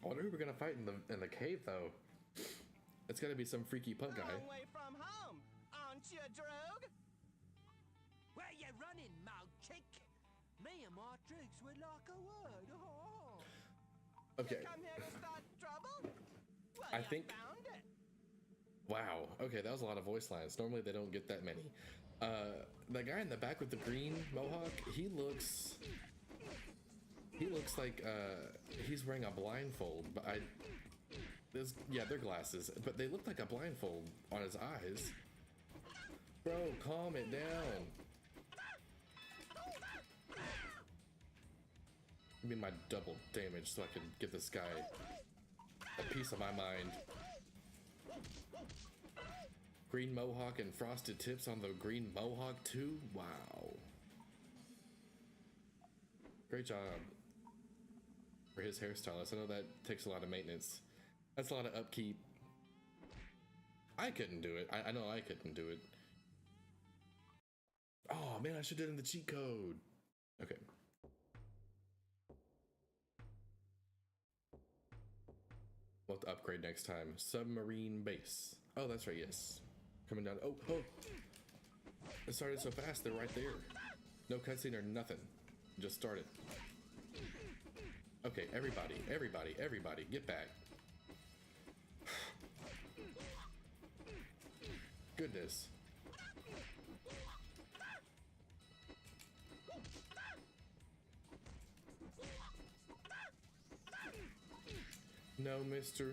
Speaker 1: I wonder who we're gonna fight in the cave though. It's gotta be some freaky punk guy.
Speaker 11: Long way from home, aren't you, Droog?
Speaker 2: Where you running, mouth chick? Me and my tricks would like a word. Oh.
Speaker 1: Okay.
Speaker 11: You come here to start trouble? Well,
Speaker 1: I
Speaker 11: you
Speaker 1: think.
Speaker 11: found it.
Speaker 1: Wow. Okay, that was a lot of voice lines. Normally they don't get that many. The guy in the back with the green mohawk, he looks like he's wearing a blindfold, but yeah, they're glasses, but they look like a blindfold on his eyes. Bro, calm it down. Give me my double damage so I can give this guy a piece of my mind. Green mohawk and frosted tips on the green mohawk too? Wow. Great job for his hairstylist. I know that takes a lot of maintenance. That's a lot of upkeep. I couldn't do it. I know I couldn't do it. Oh man, I should have done the cheat code. Okay. We'll have to upgrade next time. Submarine base. Oh, that's right, yes. Coming down. Oh. It started so fast, they're right there. No cutscene or nothing. Just started. Okay, everybody, get back. Goodness. No, mister.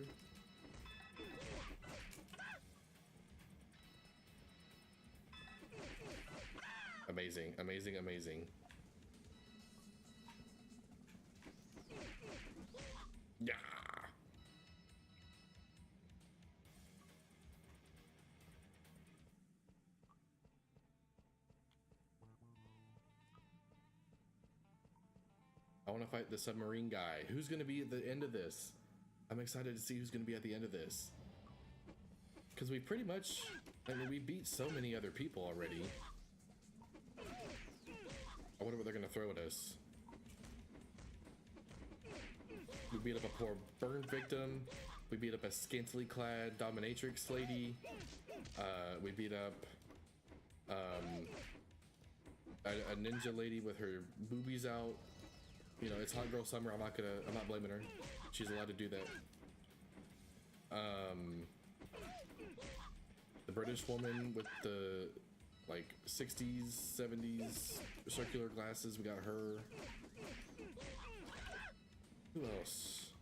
Speaker 1: Amazing, amazing, amazing. Yeah. I want to fight the submarine guy. Who's going to be at the end of this? I'm excited to see who's going to be at the end of this. Because we pretty much, I mean, we beat so many other people already. I wonder what they're going to throw at us. We beat up a poor burn victim. We beat up a scantily clad dominatrix lady. We beat up a ninja lady with her boobies out. You know, it's hot girl summer. I'm not blaming her. She's allowed to do that. The British woman with the like 60s, 70s circular glasses. We got her. Who else?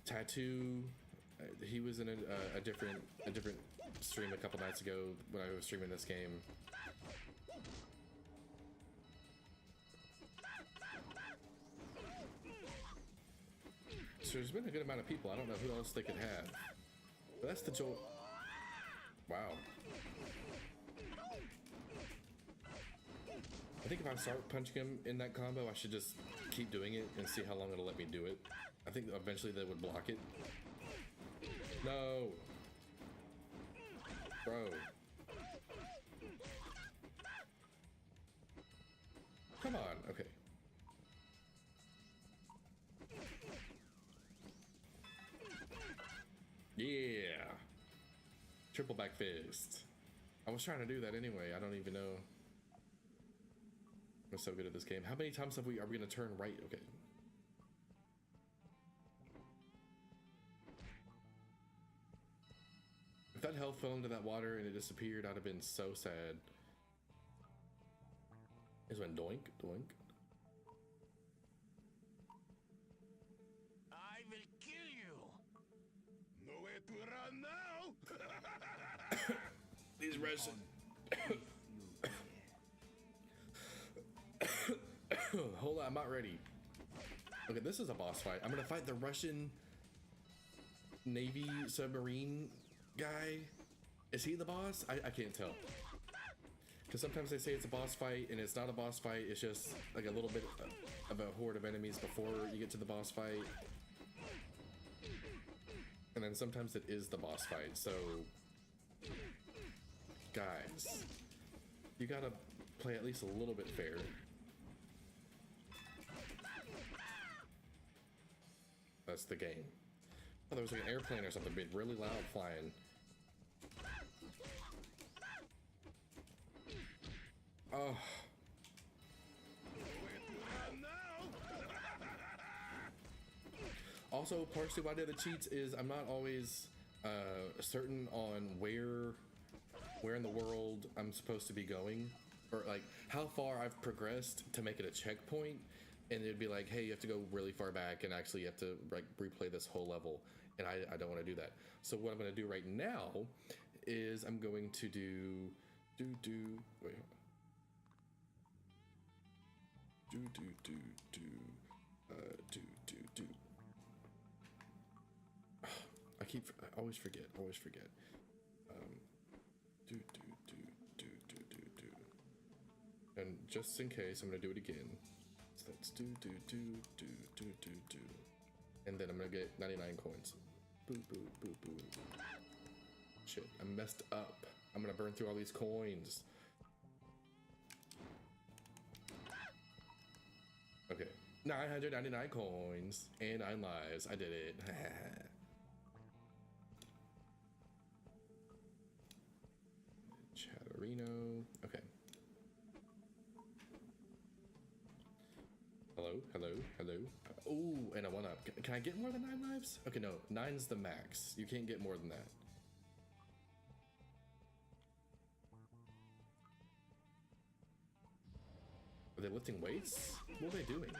Speaker 1: Tattoo. He was in a different stream a couple nights ago when I was streaming this game. So there's been a good amount of people. I don't know who else they could have. But that's the jolt. Wow. I think if I start punching him in that combo, I should just keep doing it and see how long it'll let me do it. I think eventually they would block it. No. Bro. Come on. Okay. Yeah. Triple back fist. I was trying to do that anyway. I don't even know. I'm so good at this game. How many times are we gonna turn right? Okay. If that health fell into that water and it disappeared, I'd have been so sad. This went doink, doink.
Speaker 3: I will kill you. Nowhere to run now.
Speaker 1: These Russian. Hold on, I'm not ready. Okay, this is a boss fight. I'm gonna fight the Russian Navy submarine guy, is he the boss? I can't tell. Because sometimes they say it's a boss fight and it's not a boss fight, it's just like a little bit of a horde of enemies before you get to the boss fight. And then sometimes it is the boss fight, so guys, you gotta play at least a little bit fair. That's the game. Oh, there was like an airplane or something being really loud flying. Oh. Also, partially why I did the cheats is I'm not always certain on where in the world I'm supposed to be going, or like how far I've progressed to make it a checkpoint, and it'd be like, hey, you have to go really far back and actually you have to like replay this whole level, and I don't want to do that. So what I'm going to do right now is I'm going to do I always forget. And just in case, I'm gonna do it again. So that's do. And then I'm gonna get 99 coins. Boo. Shit, I messed up. I'm gonna burn through all these coins. Okay, 999 coins and 9 lives. I did it. Chatterino. Okay. Hello. Oh, and a 1-up. Can I get more than 9 lives? Okay, no. 9's the max. You can't get more than that. Are they lifting weights? What are they doing?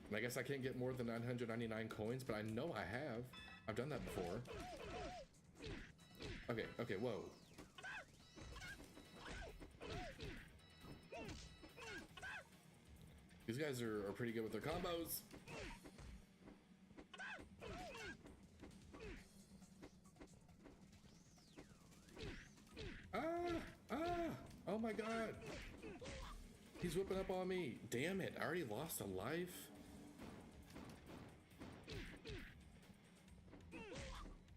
Speaker 1: And I guess I can't get more than 999 coins, but I know I have. I've done that before. Okay, whoa. These guys are pretty good with their combos. Oh my god. He's whipping up on me. Damn it, I already lost a life.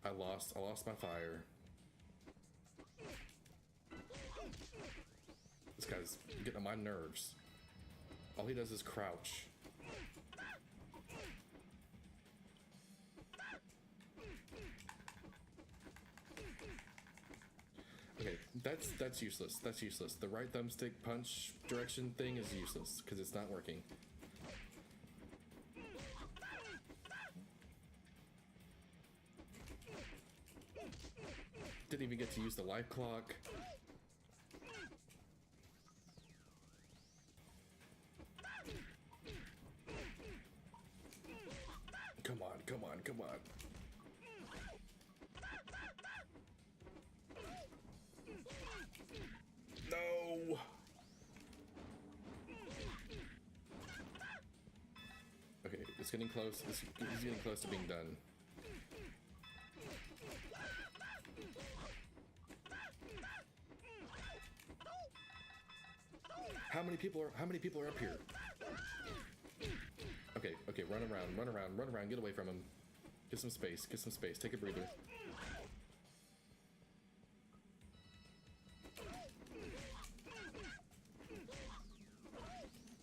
Speaker 1: I lost my fire. This guy's getting on my nerves. All he does is crouch. Okay, that's useless. That's useless. The right thumbstick punch direction thing is useless because it's not working. Didn't even get to use the life clock. Come on. No! Okay, it's getting close. He's getting close to being done. How many people are up here? Okay, run around, get away from him. Get some space, take a breather.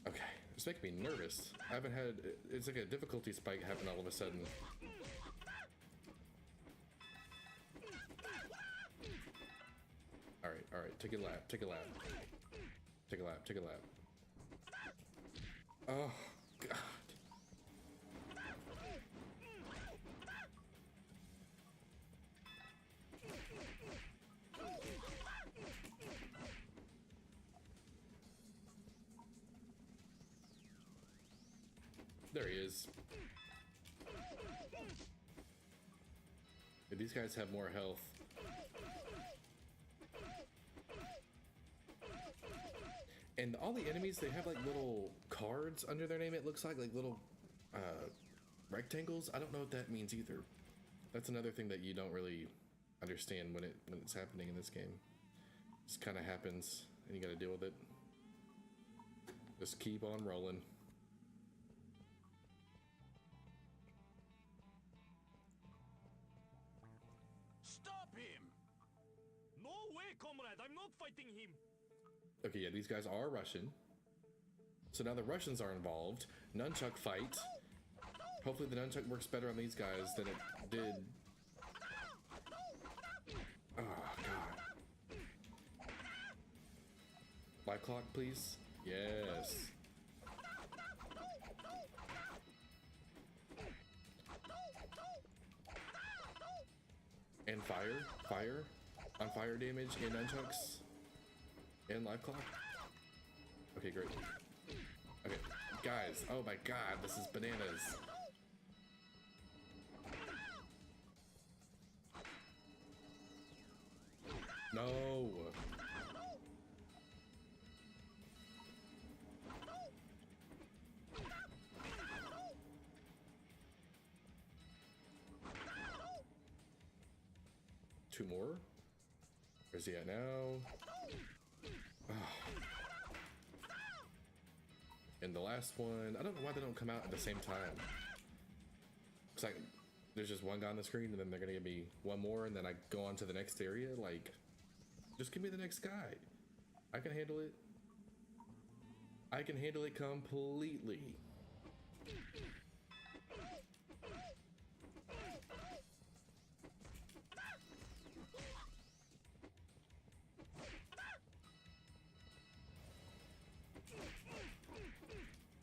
Speaker 1: Okay, it's making me nervous. I haven't had, it's like a difficulty spike happen all of a sudden. Alright, take a lap. Oh, God. There he is. These guys have more health. And all the enemies, they have like little cards under their name, it looks like little rectangles. I don't know what that means either. That's another thing that you don't really understand when it's happening in this game. It just kind of happens and you got to deal with it. Just keep on rolling.
Speaker 12: Stop him! No way, comrade, I'm not fighting him.
Speaker 1: Okay, yeah, these guys are Russian. So now the Russians are involved. Nunchuck fight. Hopefully the nunchuck works better on these guys than it did. Oh, God. Life clock, please. Yes. And fire on fire damage and nunchucks and life clock. Okay, great. Okay, guys, oh my God, this is bananas. No. Two more. Where's he at now? Oh. And the last one, I don't know why they don't come out at the same time. It's like there's just one guy on the screen and then they're gonna give me one more and then I go on to the next area. Like, just give me the next guy. I can handle it. I can handle it completely.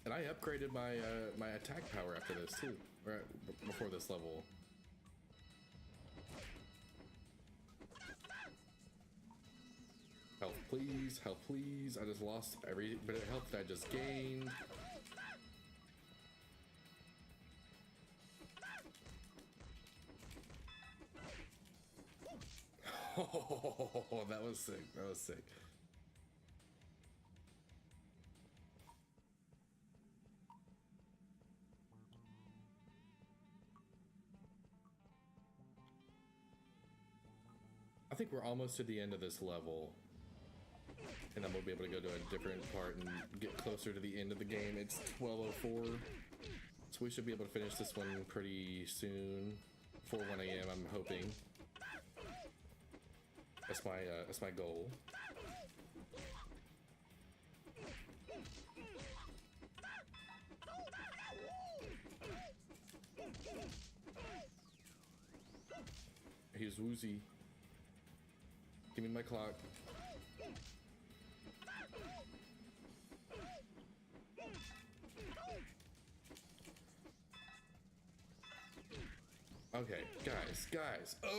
Speaker 1: And I upgraded my my attack power after this too, right before this level. Health please, health please. I just lost every bit of health that I just gained. Oh, that was sick. That was sick. I think we're almost to the end of this level. And then we'll be able to go to a different part and get closer to the end of the game. It's 12:04. So we should be able to finish this one pretty soon. Before 1 a.m. I'm hoping. That's my goal. Here's Woozy. Give me my clock. Okay, guys. Ugh!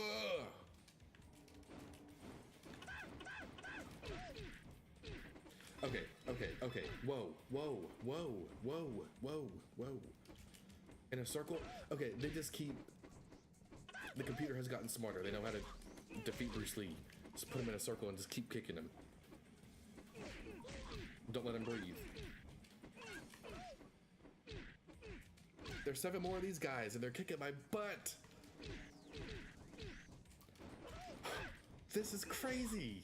Speaker 1: Okay. Whoa. In a circle? Okay, they just keep... The computer has gotten smarter. They know how to defeat Bruce Lee. Just put him in a circle and just keep kicking him. Don't let him breathe. There's 7 more of these guys and they're kicking my butt. This is crazy.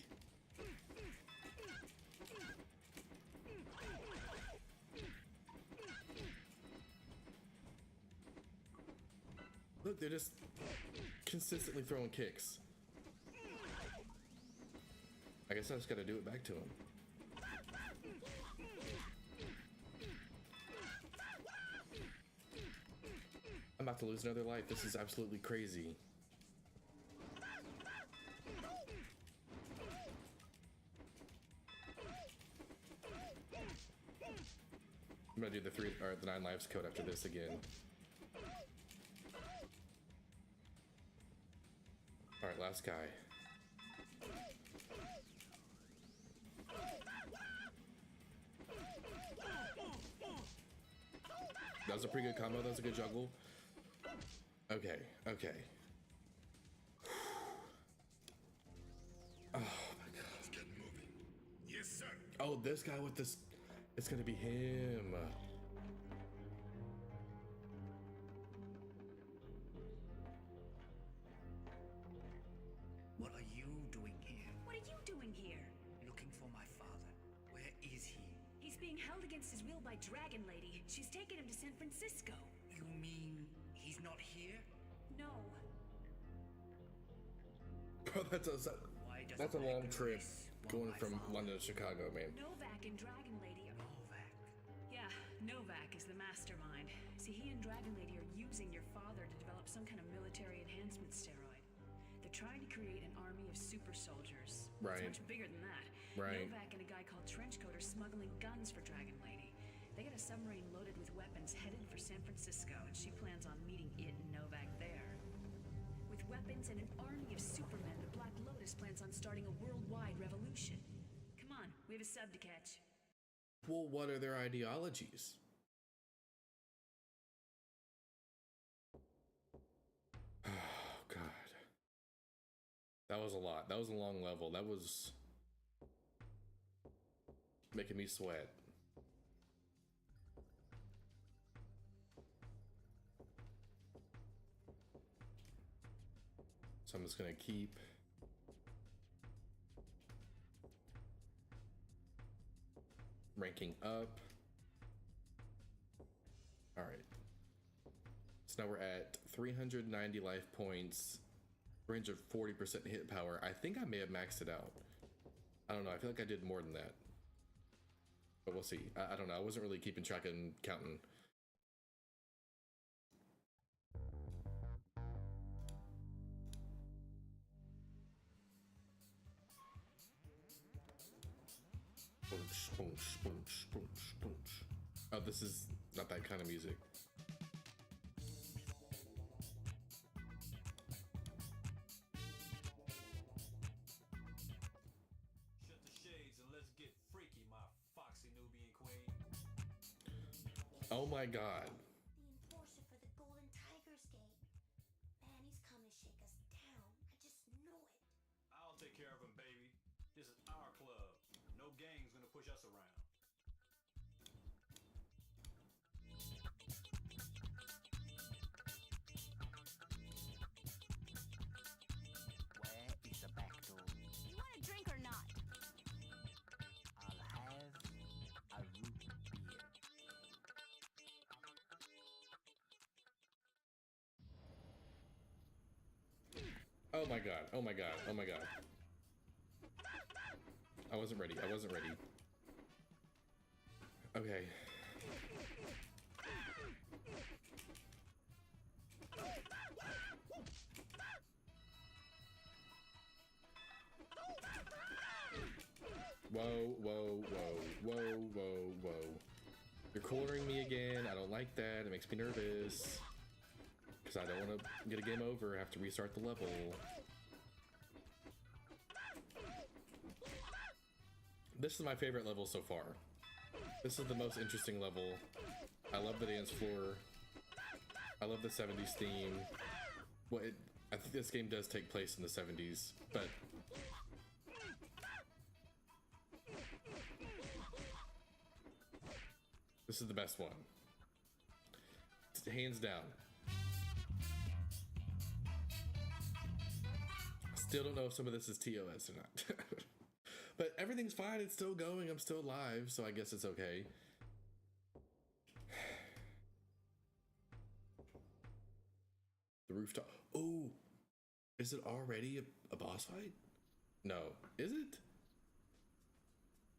Speaker 1: Look, they're just consistently throwing kicks. I guess I just gotta do it back to him. I'm about to lose another life. This is absolutely crazy. I'm gonna do the 9 lives code after this again. Alright, last guy. That was a pretty good combo. That was a good juggle. Okay. Oh my God.
Speaker 3: Let's get moving. Yes, sir.
Speaker 1: Oh, this guy with this. It's gonna be him.
Speaker 13: What are you doing here?
Speaker 14: What are you doing here?
Speaker 13: Looking for my father. Where is he?
Speaker 14: He's being held against his will by Dragon Lady. She's taken him to San Francisco.
Speaker 13: You mean he's not here?
Speaker 14: No.
Speaker 1: Bro, that's a long trip going from London to Chicago, man.
Speaker 14: Novak and Dragon Lady are...
Speaker 13: Novak?
Speaker 14: Yeah, Novak is the mastermind. See, he and Dragon Lady are using your father to develop some kind of military enhancement steroid. They're trying to create an army of super soldiers.
Speaker 1: Right.
Speaker 14: It's much bigger than that.
Speaker 1: Right.
Speaker 14: Novak and a guy called Trenchcoat are smuggling guns for Dragon Lady. They got a submarine loaded with weapons headed for San Francisco, and she plans on meeting it and Novak there. With weapons and an army of supermen, the Black Lotus plans on starting a worldwide revolution. Come on, we have a sub to catch.
Speaker 1: Well, what are their ideologies? Oh, God. That was a lot. That was a long level. That was making me sweat. So I'm just gonna keep ranking up. All right. So now we're at 390 life points, 340% hit power. I think I may have maxed it out. I don't know. I feel like I did more than that. But we'll see. I don't know. I wasn't really keeping track and counting. Oh, this is not that kind of music.
Speaker 12: Shut the shades and let's get freaky, my foxy Nubian queen.
Speaker 1: Oh my God.
Speaker 15: The enforcer for the Golden Tigers game. Man, he's come to shake us down. I just know it.
Speaker 12: I'll take care of him, baby. This is our club. No gang's gonna push us around.
Speaker 2: Where is the back door?
Speaker 9: You want a drink or not?
Speaker 2: I'll have a root beer.
Speaker 1: Oh my God. Oh my God. Oh my God. I wasn't ready. I wasn't ready. Okay. Whoa, whoa, whoa, whoa, whoa, whoa. You're cornering me again. I don't like that. It makes me nervous. Because I don't want to get a game over. I have to restart the level. This is my favorite level so far. This is the most interesting level. I love the dance floor. I love the 70s theme. Well, I think this game does take place in the 70s, but this is the best one. Hands down. Still don't know if some of this is TOS or not. But everything's fine. It's still going. I'm still alive, so I guess it's okay. The rooftop. Oh, is it already a boss fight? No. Is it?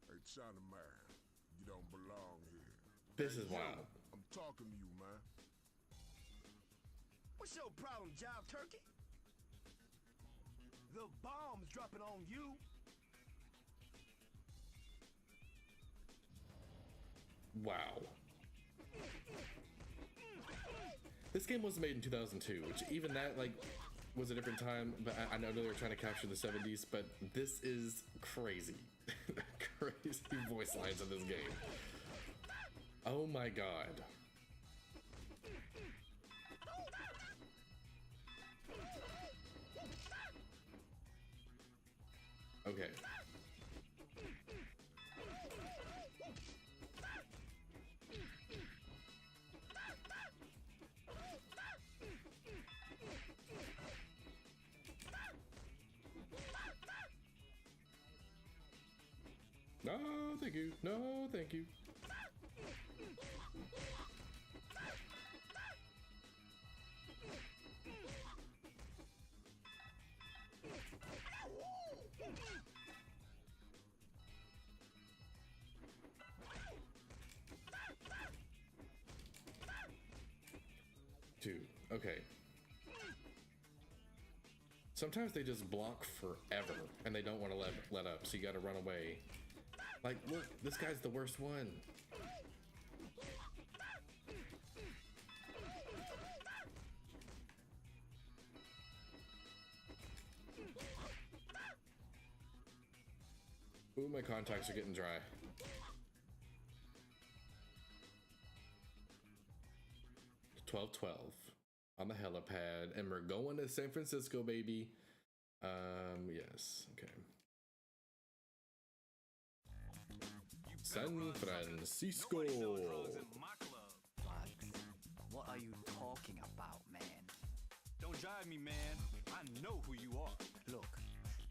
Speaker 3: Hey, China man, you don't belong here.
Speaker 1: This
Speaker 3: Hey,
Speaker 1: is
Speaker 3: yo,
Speaker 1: wild.
Speaker 3: I'm talking to you, man.
Speaker 11: What's your problem, Jive Turkey? The bomb's dropping on you.
Speaker 1: Wow. This game was made in 2002, which even that, like, was a different time, but I know they were trying to capture the 70s, but this is crazy. Crazy voice lines in this game. Oh my God. Okay. No, thank you. No, thank you. Two. Okay. Sometimes they just block forever and they don't want to let up, so you gotta run away. Like, look, this guy's the worst one. Ooh, my contacts are getting dry. $12.12 on the helipad, and we're going to San Francisco, baby. Yes, okay. San Francisco.
Speaker 16: What are you talking about, man?
Speaker 12: Don't jive me, man. I know who you are.
Speaker 16: Look,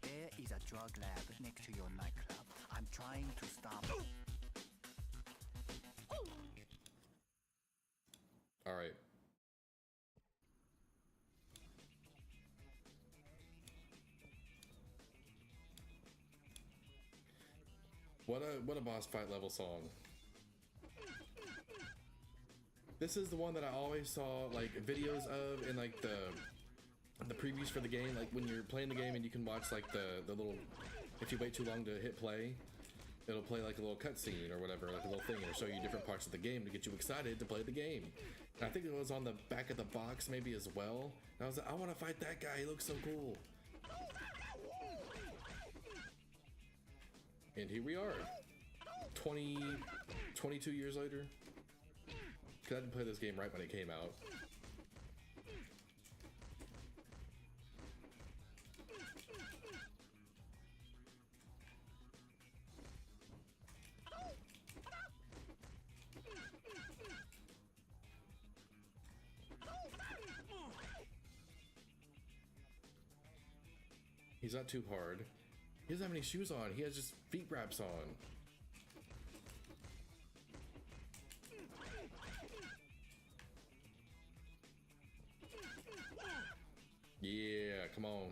Speaker 16: there is a drug lab next to your nightclub. I'm trying to stop.
Speaker 1: All right. What a boss fight level song. This is the one that I always saw like videos of in like the previews for the game, like when you're playing the game and you can watch like the little, if you wait too long to hit play, it'll play like a little cutscene or whatever, like a little thing, and it'll show you different parts of the game to get you excited to play the game. And I think it was on the back of the box maybe as well. And I was like, I want to fight that guy, he looks so cool. And here we are, 22 years later. Because I didn't play this game right when it came out. He's not too hard. He doesn't have any shoes on. He has just feet wraps on. Yeah, come on.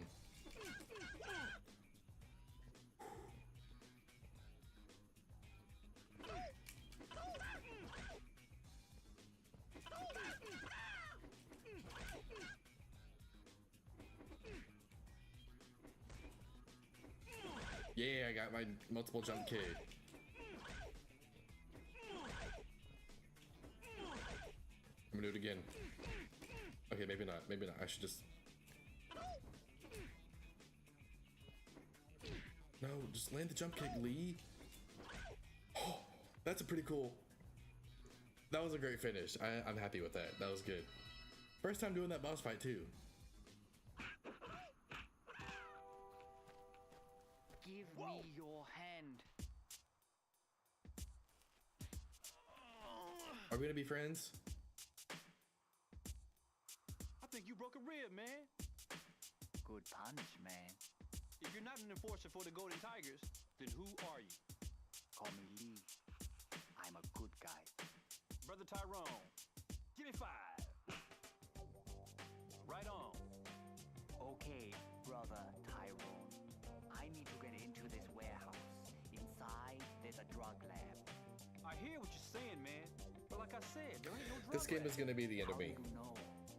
Speaker 1: Yeah, I got my multiple jump kick. I'm gonna do it again. Okay, maybe not. Maybe not. I should just... No, just land the jump kick, Lee. Oh, that's a pretty cool... That was a great finish. I'm happy with that. That was good. First time doing that boss fight, too.
Speaker 16: Give me your hand.
Speaker 1: Are we gonna be friends?
Speaker 12: I think you broke a rib, man.
Speaker 16: Good punch, man.
Speaker 12: If you're not an enforcer for the Golden Tigers, then who are you?
Speaker 16: Call me Lee. I'm a good guy.
Speaker 12: Brother Tyrone, give me 5. Right on.
Speaker 16: Okay, brother Tyrone. I need to get into this warehouse. Inside, there's a drug lab.
Speaker 12: I hear what you're saying, man. But like I said, there ain't no drug
Speaker 1: This game is gonna be the end of me.
Speaker 16: How do you know?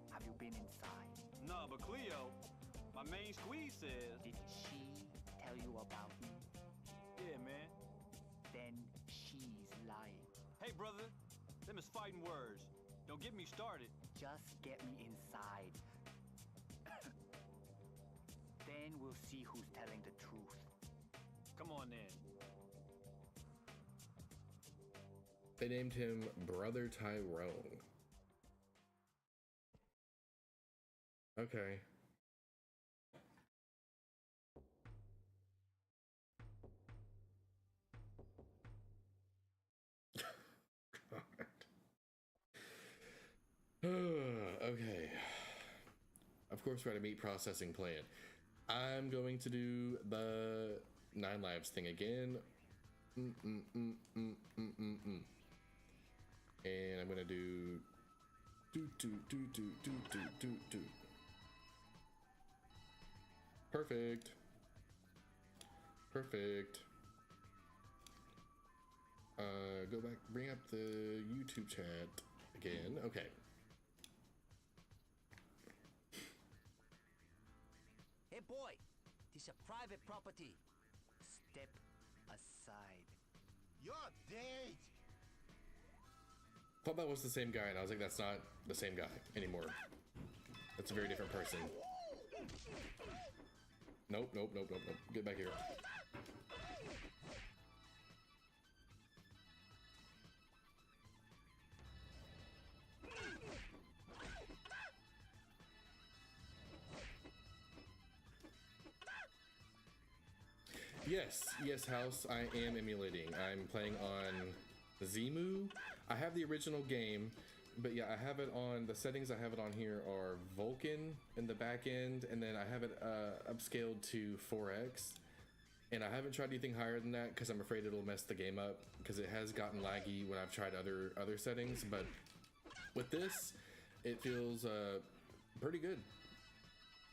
Speaker 16: Have you been inside?
Speaker 12: No, but Cleo, my main squeeze says...
Speaker 16: Did she tell you about me?
Speaker 12: Yeah, man.
Speaker 16: Then she's lying.
Speaker 12: Hey, brother. Them is fighting words. Don't get me started.
Speaker 16: Just get me inside. Then we'll see who's telling the truth.
Speaker 12: Come on, then.
Speaker 1: They named him Brother Tyrone. Okay. Okay. Of course, we're at a meat processing plant. I'm going to do the 9 lives thing again. And I'm gonna do Perfect. Perfect. Go back, bring up the YouTube chat again. Okay.
Speaker 17: Hey boy, this is a private property. Step aside.
Speaker 11: You're dead.
Speaker 1: Thought that was the same guy, and I was like, that's not the same guy anymore. That's a very different person. Nope, nope, nope, nope, nope. Get back here. Yes, yes, House, I am emulating. I'm playing on Zemu. I have the original game, but yeah, I have it on, the settings I have it on here are Vulkan in the back end, and then I have it upscaled to 4x. And I haven't tried anything higher than that because I'm afraid it'll mess the game up, because it has gotten laggy when I've tried other settings, but with this, it feels pretty good.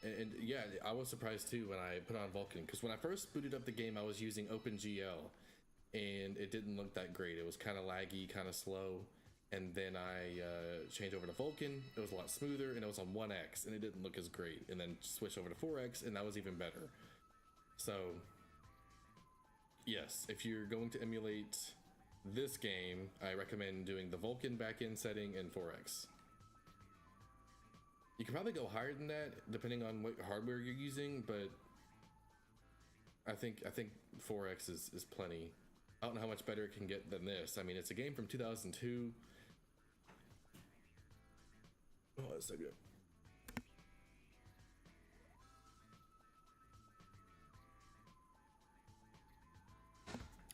Speaker 1: And yeah, I was surprised too when I put on Vulkan, because when I first booted up the game, I was using OpenGL, and it didn't look that great. It was kind of laggy, kind of slow. And then I changed over to Vulkan. It was a lot smoother, and it was on 1x, and it didn't look as great. And then switched over to 4x, and that was even better. So yes, if you're going to emulate this game, I recommend doing the Vulkan backend setting in 4x. You can probably go higher than that depending on what hardware you're using, but I think 4x is plenty. I don't know how much better it can get than this. I mean, it's a game from 2002. Oh, that's so good.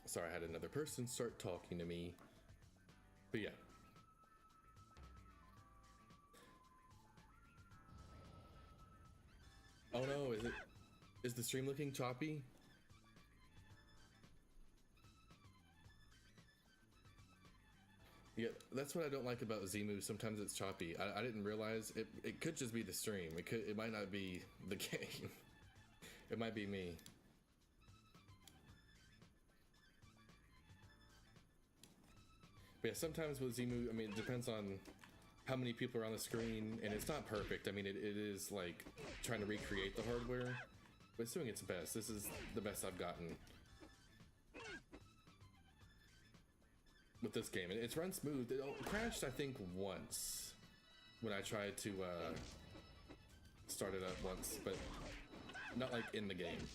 Speaker 1: Sorry, I had another person start talking to me. But yeah. Oh no, is the stream looking choppy? Yeah, that's what I don't like about Zemu. Sometimes it's choppy. I didn't realize it could just be the stream. It might not be the game. It might be me. But yeah, sometimes with Zemu, I mean, it depends on how many people are on the screen, and it's not perfect. I mean, it is like trying to recreate the hardware, but it's doing its best. This is the best I've gotten with this game. And it's run smooth. It crashed, I think, once when I tried to start it up once, but not like in the game.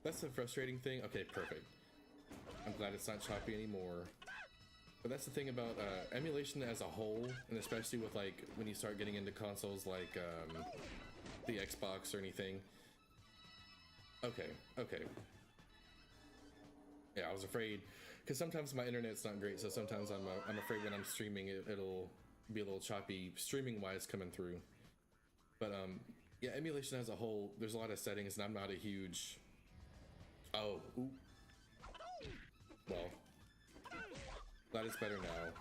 Speaker 1: That's the frustrating thing. Okay, perfect. I'm glad it's not choppy anymore. But that's the thing about emulation as a whole, and especially with like when you start getting into consoles like the Xbox or anything. Okay. Yeah, I was afraid, because sometimes my internet's not great, so sometimes I'm afraid when I'm streaming it'll be a little choppy streaming wise coming through. But yeah, emulation as a whole, there's a lot of settings, and I'm not a huge. Oh, ooh. Well, glad it's better now.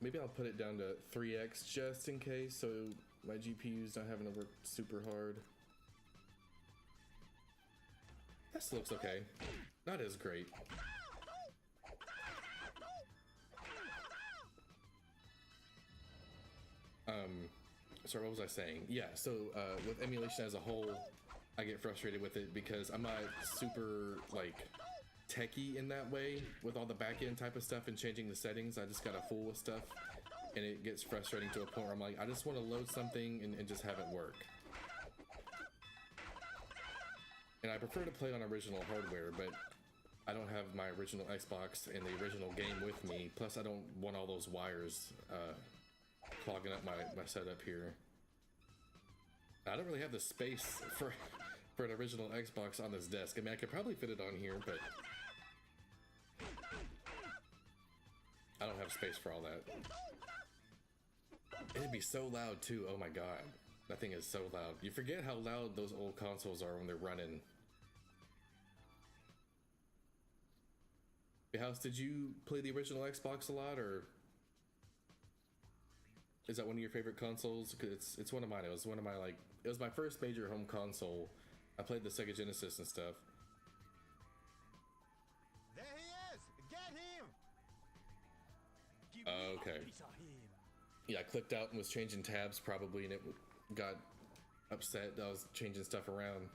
Speaker 1: Maybe I'll put it down to 3x just in case, so my GPU's not having to work super hard. This looks okay. Not as great. Sorry, what was I saying? Yeah, so with emulation as a whole, I get frustrated with it because I'm not super like techie in that way with all the back-end type of stuff and changing the settings. I just gotta fool with stuff, and it gets frustrating to a point where I'm like, I just want to load something and just have it work. And I prefer to play on original hardware, but I don't have my original Xbox and the original game with me. Plus, I don't want all those wires clogging up my setup here. I don't really have the space for an original Xbox on this desk. I mean, I could probably fit it on here, but I don't have space for all that. It'd be so loud too. Oh my god. That thing is so loud. You forget how loud those old consoles are when they're running. House, did you play the original Xbox a lot, or is that one of your favorite consoles? Because it's one of mine. It was one of my it was my first major home console. I played the Sega Genesis and stuff.
Speaker 11: There he is! Get him!
Speaker 1: Okay. Yeah, I clicked out and was changing tabs probably, and it got upset that I was changing stuff around.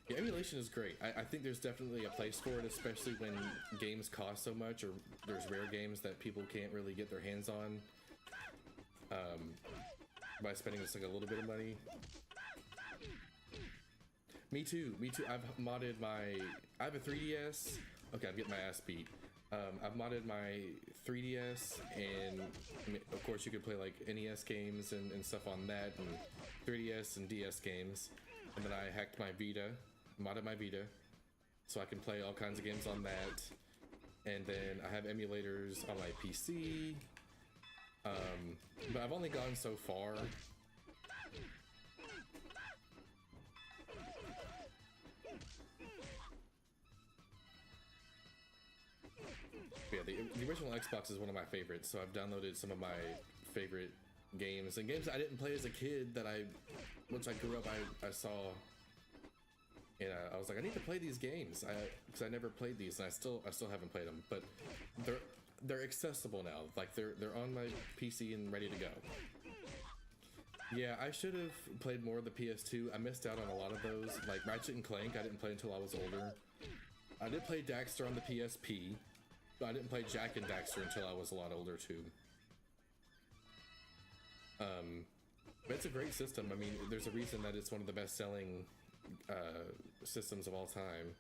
Speaker 1: Yeah, emulation is great. I think there's definitely a place for it, especially when games cost so much, or there's rare games that people can't really get their hands on by spending just like a little bit of money. Me too. I've modded I have a 3DS. Okay, I'm getting my ass beat. I've modded my 3DS, and I mean, of course you could play like NES games and stuff on that, and 3DS and DS games. And then I hacked my Vita, modded my Vita, so I can play all kinds of games on that. And then I have emulators on my PC. But I've only gone so far. Yeah, the original Xbox is one of my favorites, so I've downloaded some of my favorite games, and games I didn't play as a kid that once I grew up, I saw, and I was like, I need to play these games, because I never played these, and I still haven't played them, but they're accessible now, like they're on my PC and ready to go. Yeah, I should have played more of the PS2. I missed out on a lot of those, like Ratchet and Clank. I didn't play until I was older. I did play Daxter on the PSP, but I didn't play Jak and Daxter until I was a lot older too. But it's a great system. I mean, there's a reason that it's one of the best-selling systems of all time.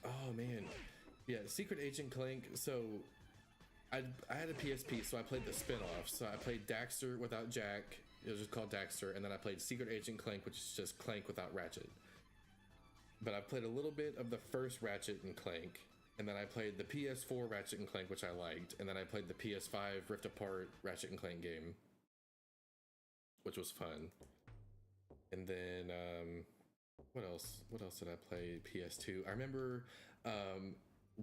Speaker 1: Oh man, yeah, Secret Agent Clank. So I had a PSP, so I played the spin-off. So I played Daxter without Jak. It was just called Daxter, and then I played Secret Agent Clank, which is just Clank without Ratchet. But I played a little bit of the first Ratchet and Clank, and then I played the PS4 Ratchet and Clank, which I liked, and then I played the PS5 Rift Apart Ratchet and Clank game, which was fun. And then what else did I play? PS2. I remember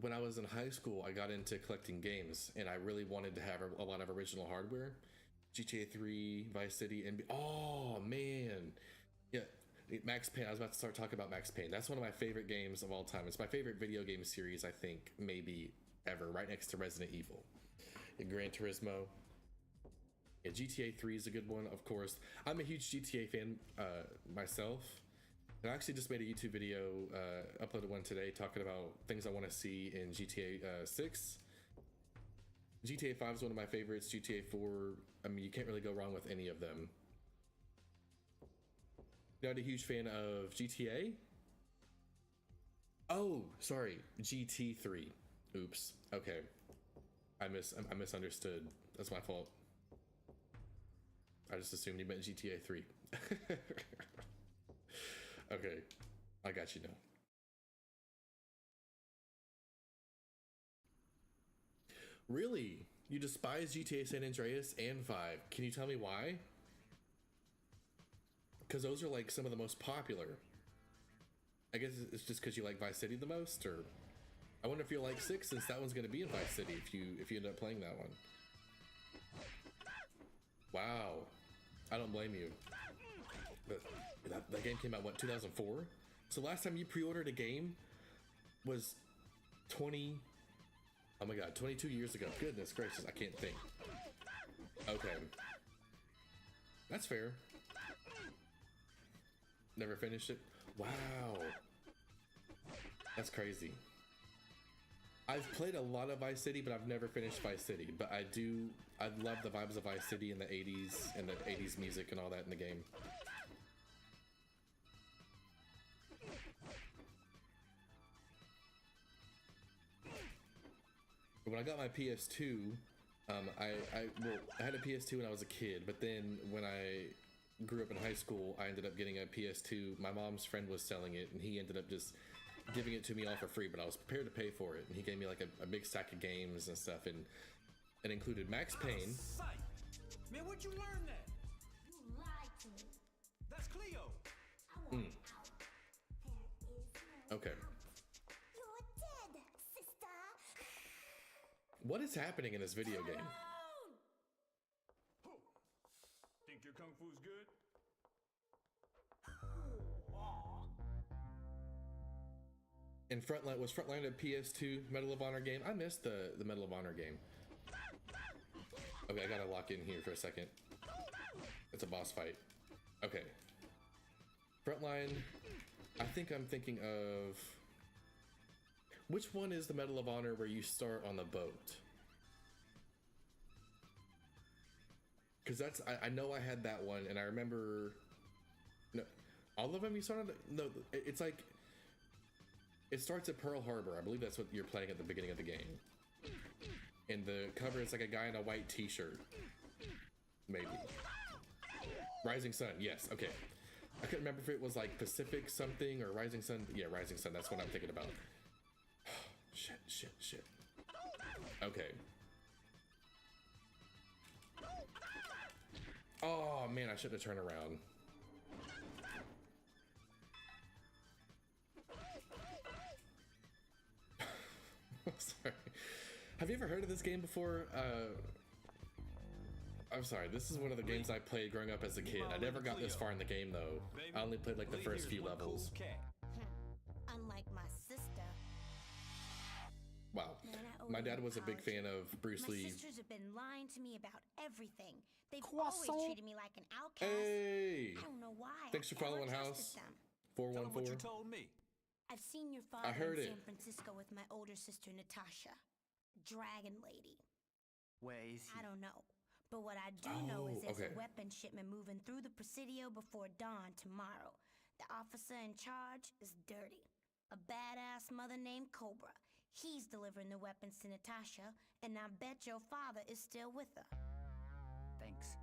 Speaker 1: when I was in high school, I got into collecting games, and I really wanted to have a lot of original hardware. GTA 3, Vice City, and oh man, yeah, Max Payne. I was about to start talking about Max Payne. That's one of my favorite games of all time. It's my favorite video game series, I think, maybe ever, right next to Resident Evil. And Gran Turismo. Yeah, GTA 3 is a good one, of course. I'm a huge GTA fan myself. And I actually just made a YouTube video, uploaded one today, talking about things I want to see in GTA 6. GTA 5 is one of my favorites. GTA 4, I mean, you can't really go wrong with any of them. Not a huge fan of GTA. Oh, sorry, GT3. Oops. Okay, I misunderstood. That's my fault. I just assumed you meant GTA 3. Okay, I got you now. Really? You despise GTA San Andreas and 5? Can you tell me why? Because those are like some of the most popular. I guess it's just because you like Vice City the most, or I wonder if you'll like 6, since that one's going to be in Vice City if you end up playing that one. Wow, I don't blame you. But that game came out, what, 2004? So last time you pre-ordered a game was 22 years ago. Goodness gracious, I can't think. Okay, that's fair. Never finished it? Wow, that's crazy. I've played a lot of Vice City, but I've never finished Vice City. But I love the vibes of Vice City in the 80s and the 80s music and all that in the game. When I got my PS2, I had a PS2 when I was a kid, but then when I grew up in high school, I ended up getting a PS2. My mom's friend was selling it, and he ended up just giving it to me all for free, but I was prepared to pay for it, and he gave me like a big stack of games and stuff, and it included Max Payne.
Speaker 12: Man, where'd you learn that?
Speaker 15: You lied to me.
Speaker 12: That's Cleo.
Speaker 1: Okay.
Speaker 15: You're dead, sister.
Speaker 1: What is happening in this video game?
Speaker 12: Think your kung fu's good?
Speaker 1: And Frontline was Frontline a PS2 Medal of Honor game? I missed the Medal of Honor game. Okay, I gotta lock in here for a second. It's a boss fight. Okay. Frontline, I think I'm thinking of... Which one is the Medal of Honor where you start on the boat? Because that's... I know I had that one, and I remember... No, all of them you start on the... No, it's like... It starts at Pearl Harbor. I believe that's what you're playing at the beginning of the game. And the cover is like a guy in a white t-shirt. Maybe. Rising Sun, yes, okay. I couldn't remember if it was like Pacific something or Rising Sun. Yeah, Rising Sun, that's what I'm thinking about. Shit. Okay. Oh man, I should have turned around. Sorry. Have you ever heard of this game before? I'm sorry, this is one of the games I played growing up as a kid. I never got this far in the game though. I only played like the first few levels.
Speaker 15: Unlike my sister.
Speaker 1: Wow. My dad was a big fan of Bruce Lee.
Speaker 15: My sisters have been lying to me about everything. They've always treated me like an outcast.
Speaker 1: Hey!
Speaker 15: I don't know why.
Speaker 1: Thanks for following House. 414.
Speaker 12: What you told me.
Speaker 15: I've seen your father in San Francisco with my older sister Natasha. Dragon Lady.
Speaker 16: Where is he?
Speaker 15: I don't know. But what I do know is there's a weapon shipment moving through the Presidio before dawn tomorrow. The officer in charge is Dirty. A badass mother named Cobra. He's delivering the weapons to Natasha, and I bet your father is still with her.
Speaker 16: Thanks.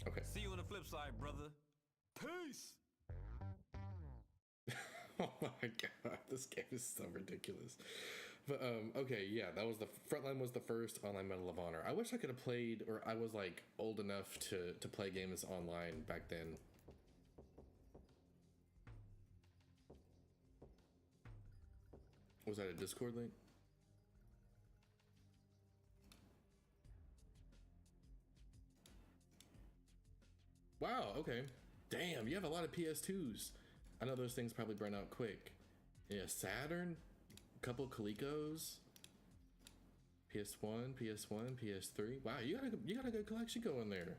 Speaker 1: Okay.
Speaker 12: See you on the flip side, brother. Peace!
Speaker 1: Oh my god, this game is so ridiculous. But okay, yeah, that was the Frontline was the first online Medal of Honor. I wish I could have played, or I was like old enough to play games online back then. Was that a Discord link? Wow, okay. Damn, you have a lot of PS2s. I know those things probably burn out quick. Yeah, Saturn, a couple Colecos, PS1, PS3. Wow, you got a good collection going there.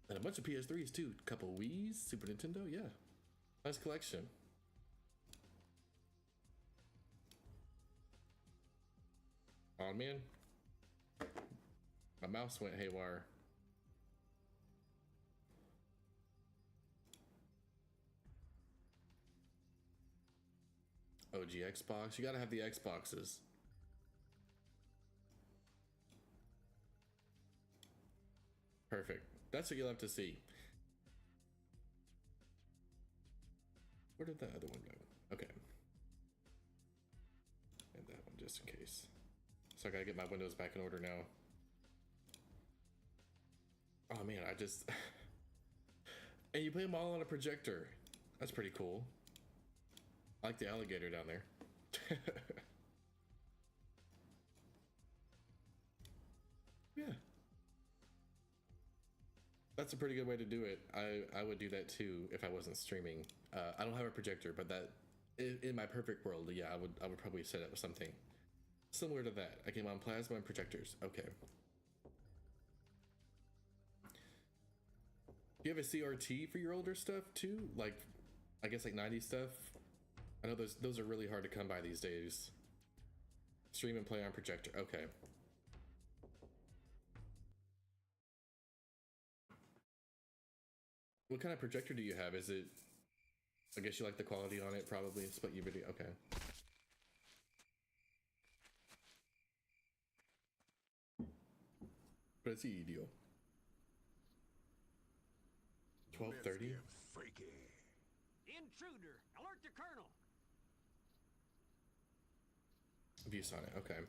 Speaker 1: And a bunch of PS3s too. A couple Wii's, Super Nintendo, yeah. Nice collection. Oh man, my mouse went haywire. OG Xbox, you gotta have the Xboxes. Perfect. That's what you'll have to see. Where did that other one go? Okay. And that one just in case. So I gotta get my windows back in order now. Oh man, I just... And you play them all on a projector. That's pretty cool. I like the alligator down there. Yeah. That's a pretty good way to do it. I would do that too if I wasn't streaming. I don't have a projector, but that in my perfect world, yeah, I would probably set up something similar to that. I came on plasma and projectors. Okay. Do you have a CRT for your older stuff too? Like, I guess like 90s stuff? I know those are really hard to come by these days. Stream and play on projector. Okay. What kind of projector do you have? Is it... I guess you like the quality on it, probably. Split your video. Okay. But it's EE deal. 12:30.
Speaker 2: Intruder! Alert the colonel!
Speaker 1: ViewSonic, okay.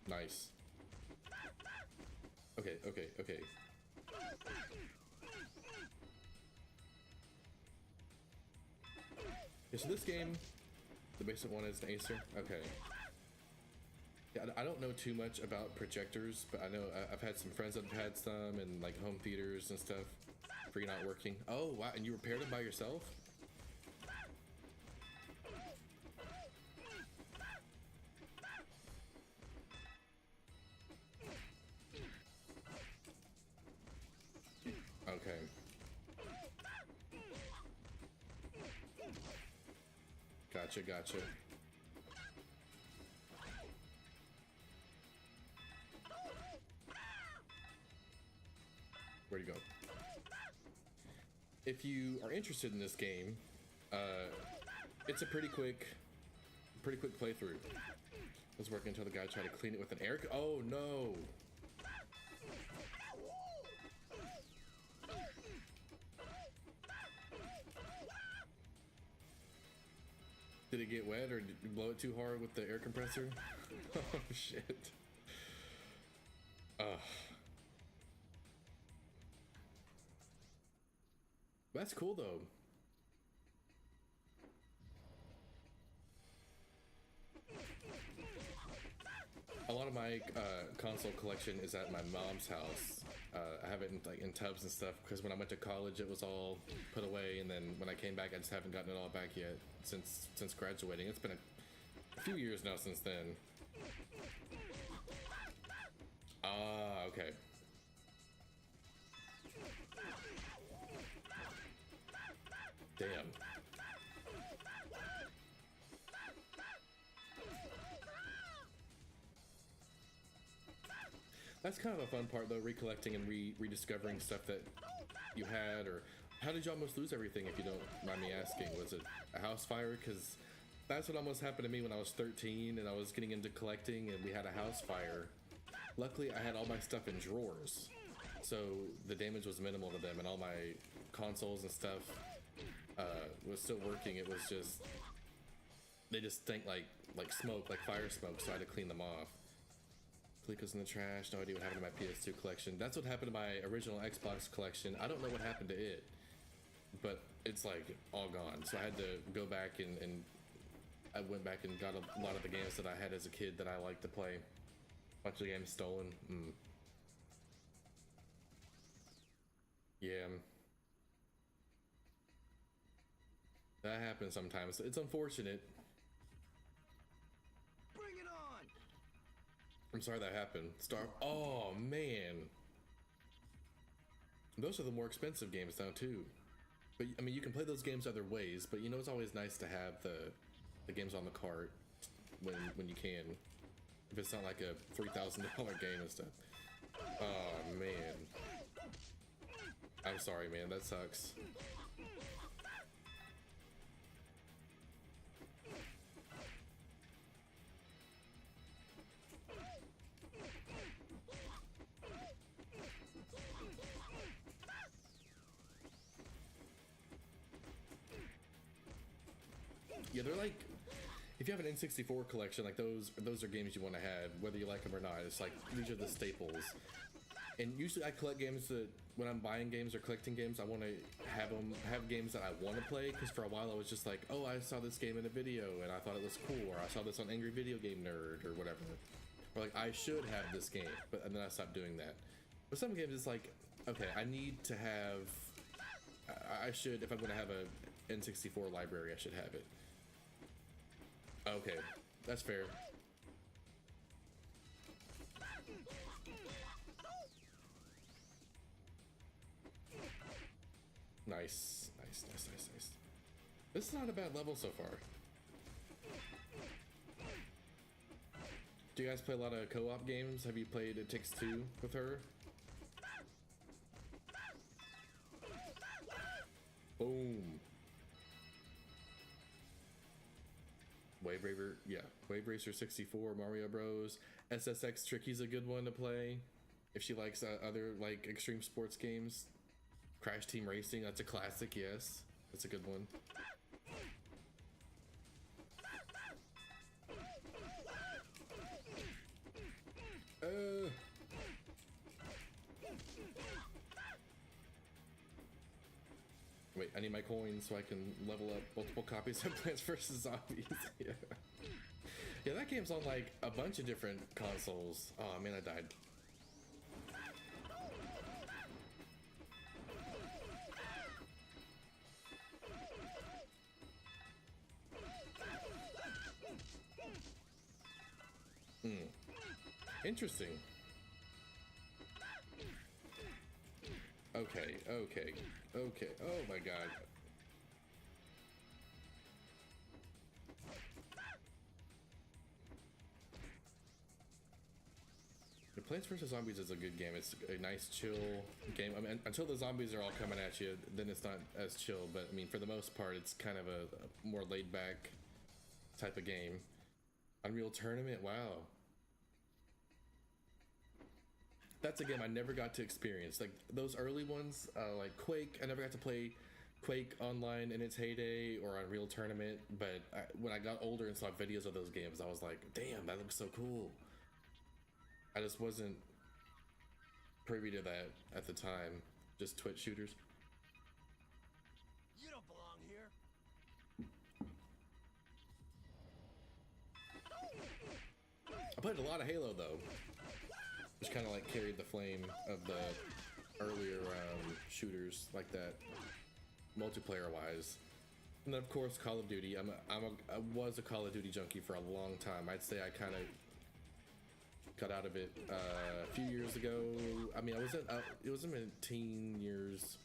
Speaker 1: Nice. Okay. Yeah, so this game, the basic one is an Acer. Okay. Yeah, I don't know too much about projectors, but I know I've had some friends that have had some and like home theaters and stuff. Free not working. Oh wow, and you repaired it by yourself? Okay. Gotcha. Where'd he go? If you are interested in this game, it's a pretty quick playthrough. I was working until the guy tried to clean it with an air. Oh no! Did it get wet or did you blow it too hard with the air compressor? Oh shit. That's cool though. A lot of my console collection is at my mom's house. I have it in tubs and stuff because when I went to college it was all put away, and then when I came back I just haven't gotten it all back yet since graduating. It's been a few years now since then. Ah, okay. Damn. That's kind of a fun part though, recollecting and rediscovering stuff that you had. Or how did you almost lose everything, if you don't mind me asking? Was it a house fire? Because that's what almost happened to me when I was 13 and I was getting into collecting and we had a house fire. Luckily I had all my stuff in drawers, so the damage was minimal to them, and all my consoles and stuff was still working. It was just, they just stink like smoke, like fire smoke, so I had to clean them off. Palico's in the trash. No idea what happened to my PS2 collection. That's what happened to my original Xbox collection. I don't know what happened to it, but it's like all gone. So I had to go back and I went back and got a lot of the games that I had as a kid that I liked to play. Bunch of games stolen. Yeah. That happens sometimes. It's unfortunate.
Speaker 17: Bring it on!
Speaker 1: I'm sorry that happened. Oh man. Those are the more expensive games now too. But I mean, you can play those games other ways, but you know, it's always nice to have the games on the cart when you can. If it's not like a $3,000 game and stuff. Oh man. I'm sorry, man. That sucks. Yeah, they're like, if you have an N64 collection, like those are games you want to have, whether you like them or not. It's like, these are the staples. And usually I collect games that, when I'm buying games or collecting games, I want to have games that I want to play, because for a while I was just like, oh, I saw this game in a video and I thought it was cool, or I saw this on Angry Video Game Nerd or whatever. Or like, I should have this game, and then I stopped doing that. But some games it's like, okay, I need to have, I should, if I'm going to have a N64 library, I should have it. Okay, that's fair. Nice. This is not a bad level so far. Do you guys play a lot of co-op games? Have you played It Takes Two with her? Boom. Wave Racer 64, Mario Bros. SSX Tricky's a good one to play if she likes other like extreme sports games. Crash Team Racing, that's a classic, yes. That's a good one. Wait, I need my coins so I can level up multiple copies of Plants vs. Zombies. Yeah. Yeah, that game's on like a bunch of different consoles. Oh man, I died. Interesting. Okay. Oh my god. The Plants vs. Zombies is a good game. It's a nice, chill game. I mean, until the zombies are all coming at you, then it's not as chill. But I mean, for the most part, it's kind of a more laid-back type of game. Unreal Tournament, wow. That's a game I never got to experience. Like those early ones, like Quake, I never got to play Quake online in its heyday or Unreal Tournament. But when I got older and saw videos of those games, I was like, damn, that looks so cool. I just wasn't privy to that at the time. Just Twitch shooters.
Speaker 11: You don't belong here.
Speaker 1: I played a lot of Halo though, which kind of like carried the flame of the earlier shooters like that, multiplayer wise. And then of course Call of Duty. I was a Call of Duty junkie for a long time. I'd say I kind of got out of it a few years ago. I mean, it was in my teen years.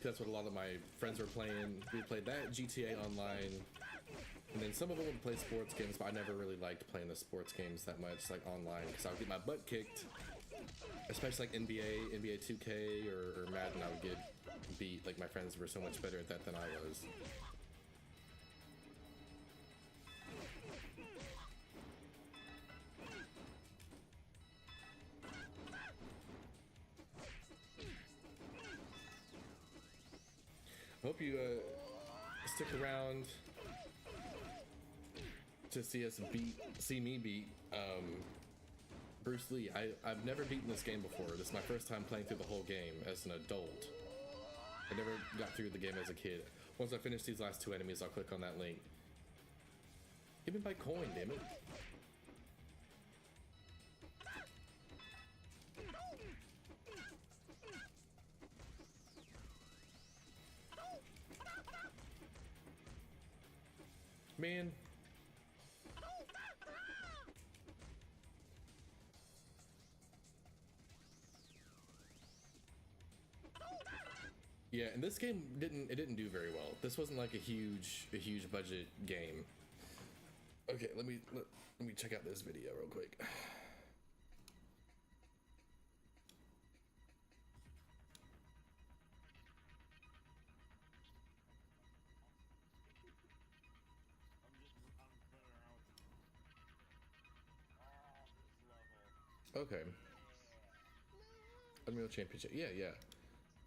Speaker 1: That's what a lot of my friends were playing. We played that, GTA Online, and then some of them would play sports games, but I never really liked playing the sports games that much, like online, because I would get my butt kicked, especially like NBA 2K or Madden. I would get beat. Like my friends were so much better at that than I was. Hope you stick around to see me beat Bruce Lee. I've never beaten this game before. This is my first time playing through the whole game as an adult. I never got through the game as a kid. Once I finish these last two enemies, I'll click on that link. Even by coin, damn it. Man. Yeah, and this game didn't do very well. This wasn't like a huge budget game. Okay, let me check out this video real quick. Okay. Unreal Championship. Yeah.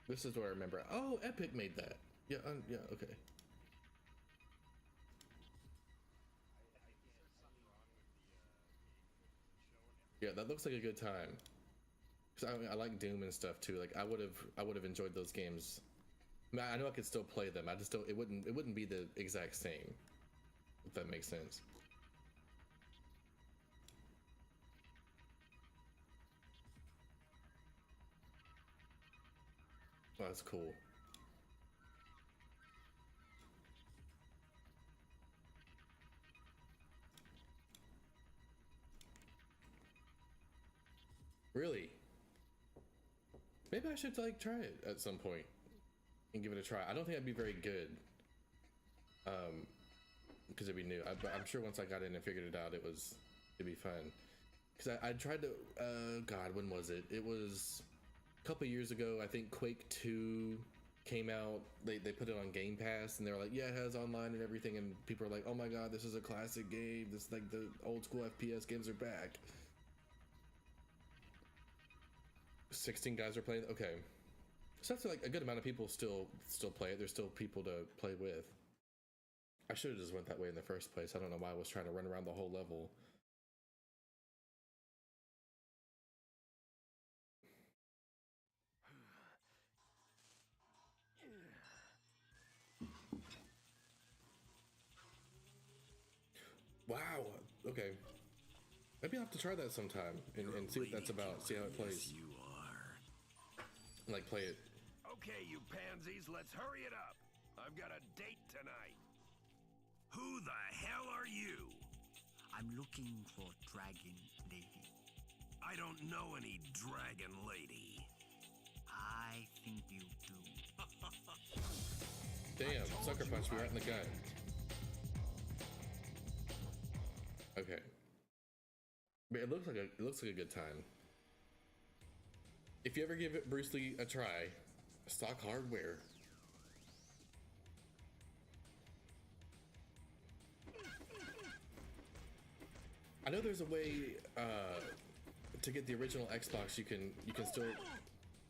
Speaker 1: This is what I remember. Oh, Epic made that. Yeah, yeah, okay. Yeah, that looks like a good time. Cause I like Doom and stuff too. Like I would have enjoyed those games. I mean, I know I could still play them. I just don't. It wouldn't be the exact same. If that makes sense. Oh, that's cool. Really? Maybe I should like try it at some point and give it a try. I don't think I'd be very good, because it'd be new. But I'm sure once I got in and figured it out, it'd be fun. Because I tried to. God, when was it? It was a couple years ago. I think Quake 2 came out. They put it on Game Pass, and they were like, yeah, it has online and everything. And people are like, oh my god, this is a classic game. This like the old school FPS games are back. 16 guys are playing. Okay, so that's like a good amount of people still play it. There's still people to play with. I should have just went that way in the first place. I don't know why I was trying to run around the whole level. Wow. Okay. Maybe I'll have to try that sometime and see what that's about. See how it plays.
Speaker 18: You are.
Speaker 1: Like play it.
Speaker 18: Okay, you pansies, let's hurry it up. I've got a date tonight. Who the hell are you?
Speaker 13: I'm looking for Dragon Lady.
Speaker 18: I don't know any Dragon Lady.
Speaker 13: I think you do.
Speaker 1: Damn, sucker punch me right in the gut. Okay. But it looks like a good time. If you ever give it Bruce Lee a try, stock hardware. I know there's a way to get the original Xbox. You can still,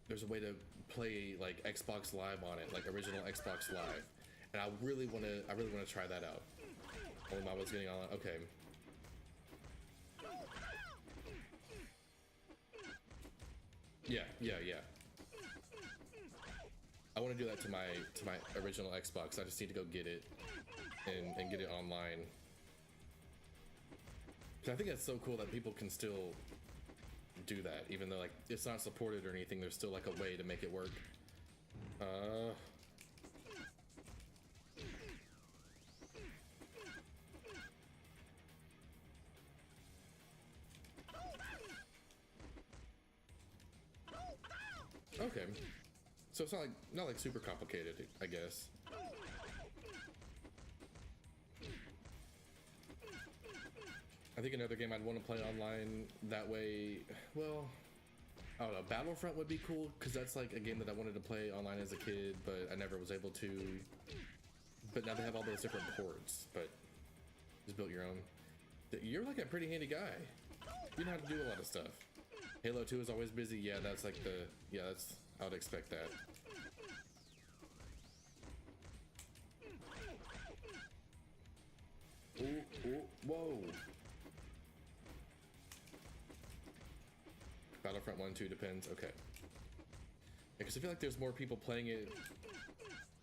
Speaker 1: there's a way to play like Xbox Live on it, like original Xbox Live, and I really want to try that out. While I was getting on, okay. Yeah. I want to do that to my original Xbox. I just need to go get it and get it online. I think that's so cool that people can still do that, even though like it's not supported or anything. There's still like a way to make it work. Okay, so it's not like super complicated, I guess. I think another game I'd want to play online that way, well, I don't know, Battlefront would be cool, because that's like a game that I wanted to play online as a kid, but I never was able to. But now they have all those different ports, but just built your own. You're like a pretty handy guy. You know how to do a lot of stuff. Halo 2 is always busy. Yeah, that's like that's, I would expect that. Ooh, whoa. Battlefront 1, 2 depends. Okay. Because I feel like there's more people playing it.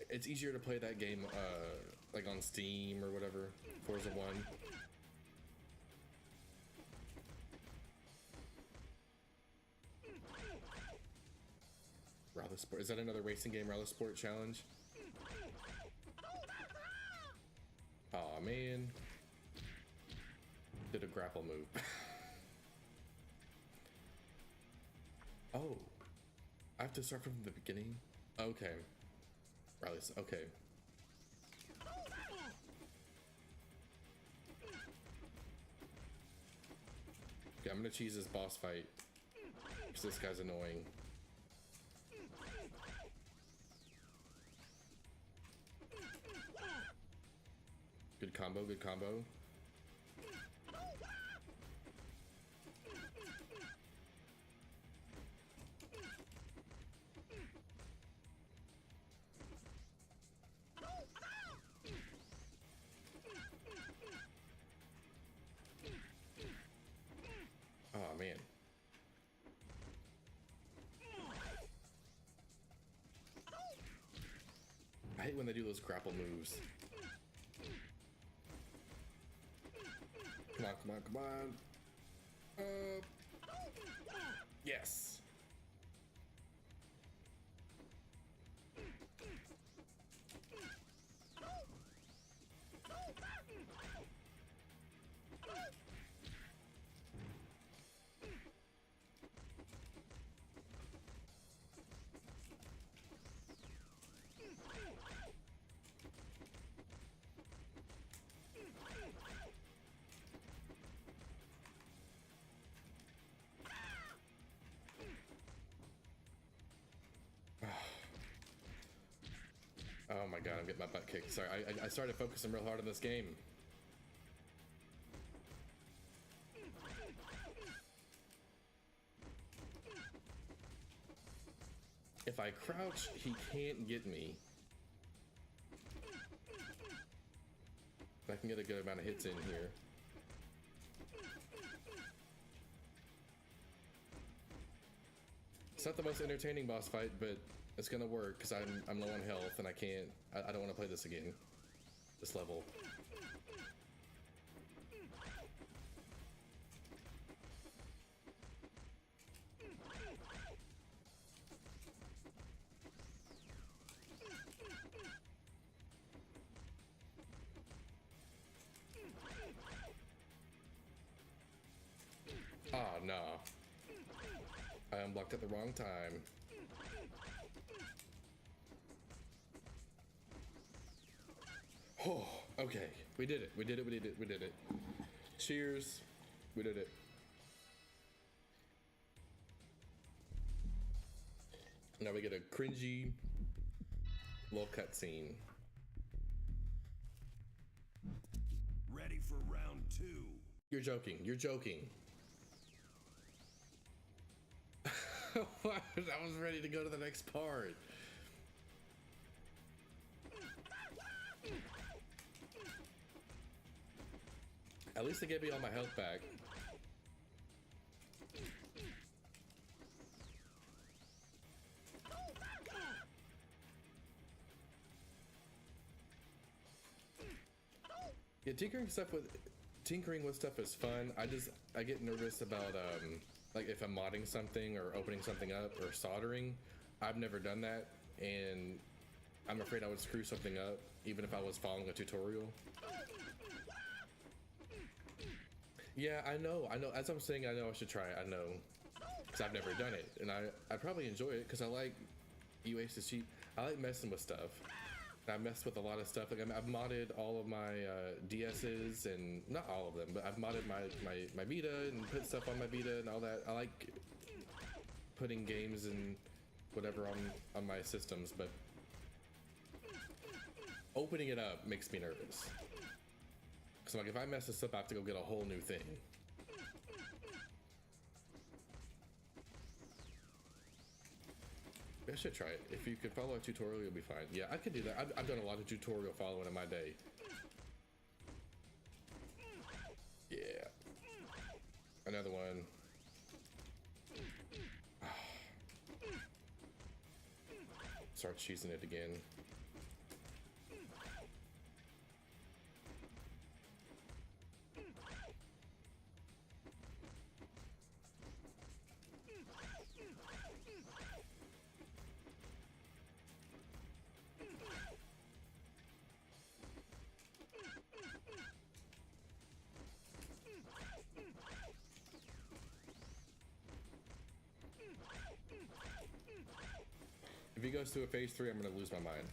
Speaker 1: It's easier to play that game like on Steam or whatever. Forza 1. Rally Sport. Is that another racing game, Rally Sport Challenge? Aw, man. Did a grapple move. Oh, I have to start from the beginning? Okay. Rally, okay. Okay, I'm gonna cheese this boss fight, because this guy's annoying. Good combo, good combo. Oh man. I hate when they do those grapple moves. Come on, come on, come on. Yes. Oh my god, I'm getting my butt kicked. Sorry, I started focusing real hard on this game. If I crouch, he can't get me. I can get a good amount of hits in here. It's not the most entertaining boss fight, but it's gonna work because I'm low on health and I can't. I don't want to play this again. This level. time, blocked at the wrong time. Oh, okay. We did it. We did it. We did it. We did it. Cheers. We did it. Now we get a cringy little cutscene.
Speaker 18: Ready for round 2.
Speaker 1: You're joking. You're joking. I was ready to go to the next part. At least they gave me all my health back. Yeah, tinkering with stuff is fun. I get nervous about like if I'm modding something or opening something up or soldering. I've never done that, and I'm afraid I would screw something up even if I was following a tutorial. Yeah, I know. As I'm saying, I know I should try it. I know, because I've never done it, and I probably enjoy it because I like UA's is cheap. I like messing with stuff. I messed with a lot of stuff. Like I've modded all of my DS's, and not all of them, but I've modded my Vita and put stuff on my Vita and all that. I like putting games and whatever on my systems, but opening it up makes me nervous. So like if I mess this up, I have to go get a whole new thing. I should try it. If you could follow a tutorial, you'll be fine. Yeah, I could do that. I've done a lot of tutorial following in my day. Yeah. Another one. Start cheesing it again. If he goes to a phase 3, I'm gonna lose my mind.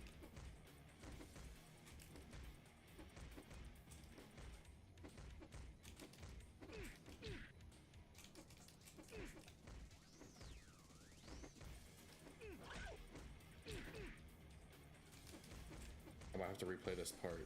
Speaker 1: I might have to replay this part.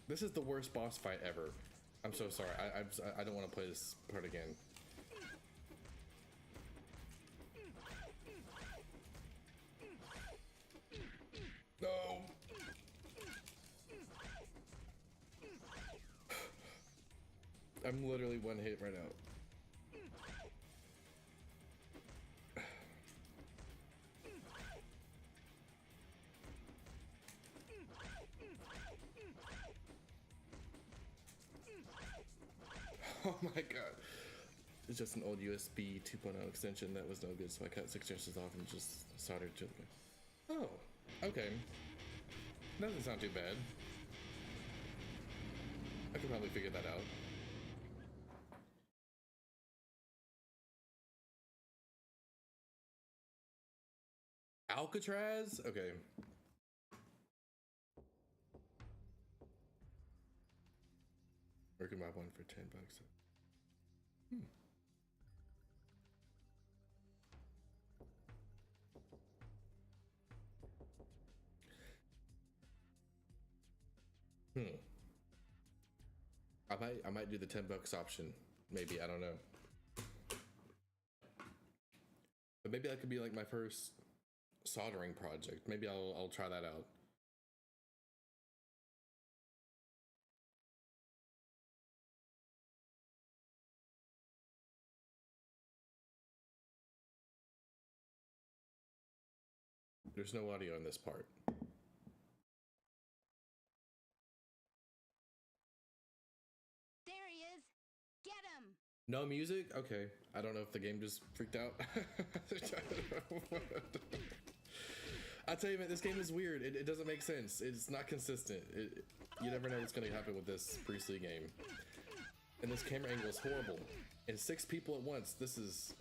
Speaker 1: This is the worst boss fight ever. I'm so sorry. I don't want to play this part again. No. I'm literally one hit right now. Oh my god. It's just an old USB 2.0 extension that was no good, so I cut 6 inches off and just soldered to the... Oh, okay. Doesn't sound too bad. I could probably figure that out. Alcatraz? Okay. Working my one for $10. I might do the $10 option. Maybe, I don't know. But maybe that could be like my first soldering project. Maybe I'll try that out. There's no audio in this part.
Speaker 6: There he is! Get him!
Speaker 1: No music? Okay. I don't know if the game just freaked out. I tell you, man, this game is weird. It doesn't make sense. It's not consistent. You never know what's going to happen with this Priestley game. And this camera angle is horrible. And 6 people at once. This is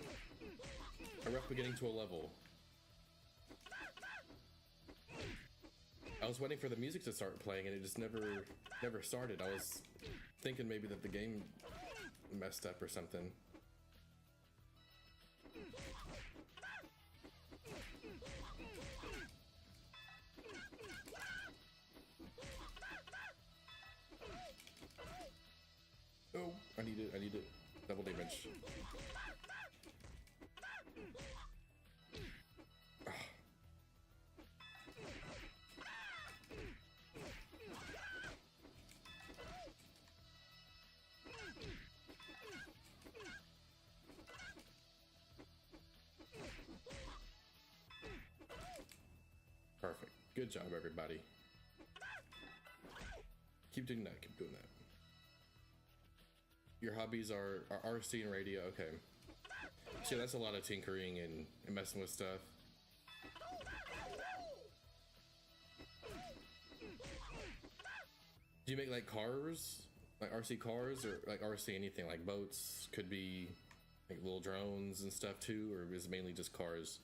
Speaker 1: a rough beginning to a level. I was waiting for the music to start playing and it just never started. I was thinking maybe that the game messed up or something. Oh, I need it. Double damage. Perfect. Good job, everybody. Keep doing that. Keep doing that. Your hobbies are RC and radio. Okay. So that's a lot of tinkering and messing with stuff. Do you make like cars? Like RC cars or like RC anything? Like boats? Could be like little drones and stuff too? Or is it mainly just cars?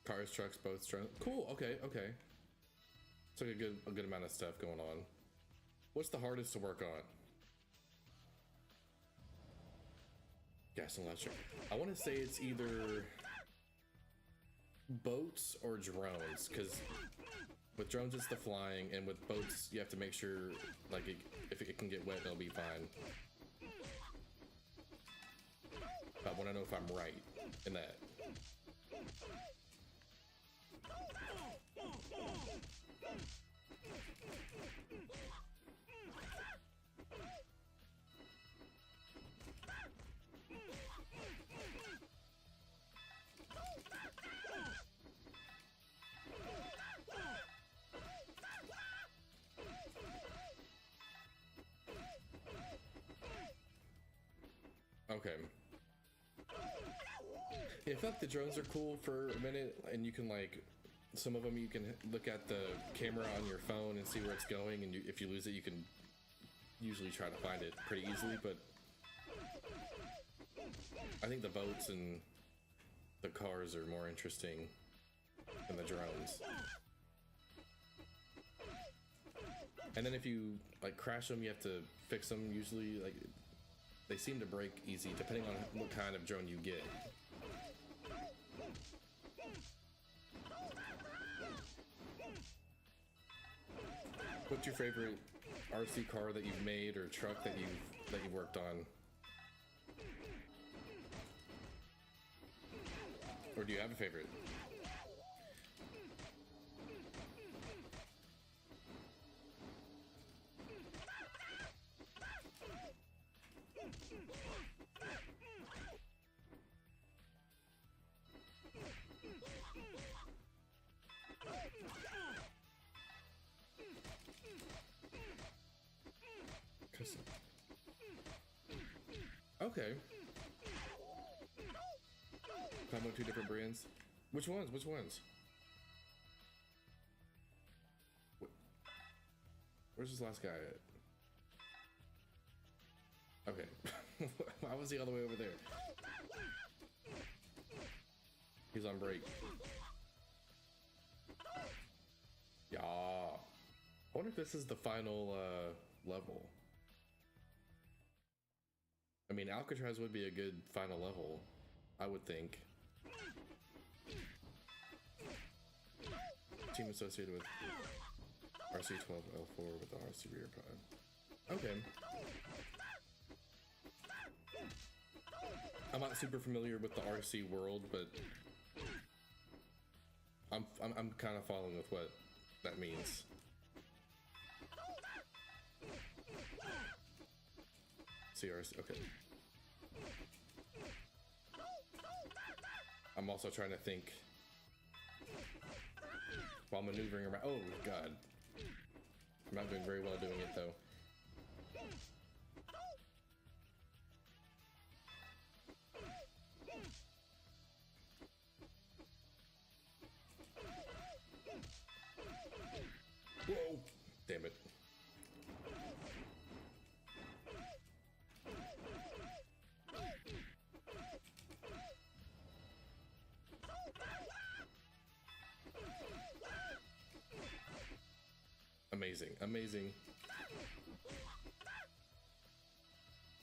Speaker 1: Cars, trucks, boats, drones. Cool. Okay. It's like a good amount of stuff going on. What's the hardest to work on? Gas and electric. I want to say it's either boats or drones, because with drones it's the flying, and with boats you have to make sure like if it can get wet, it'll be fine. But I want to know if I'm right in that. Okay. Yeah, I feel like the drones are cool for a minute, and you can like, some of them you can look at the camera on your phone and see where it's going, and if you lose it, you can usually try to find it pretty easily, but I think the boats and the cars are more interesting than the drones. And then if you like crash them, you have to fix them usually. Like, they seem to break easy depending on what kind of drone you get. What's your favorite RC car that you've made or truck that you've worked on? Or do you have a favorite? Okay. Talking about 2 different brands. Which ones? Where's this last guy at? Okay. Why was he all the way over there? He's on break. Yeah. I wonder if this is the final level. I mean, Alcatraz would be a good final level, I would think. Team associated with RC-12L4 with the RC rear pod. Okay. I'm not super familiar with the RC world, but I'm kind of following with what that means. CRC, okay. I'm also trying to think while maneuvering around. Oh god. I'm not doing very well doing it though. Whoa! Damn it. Amazing, amazing.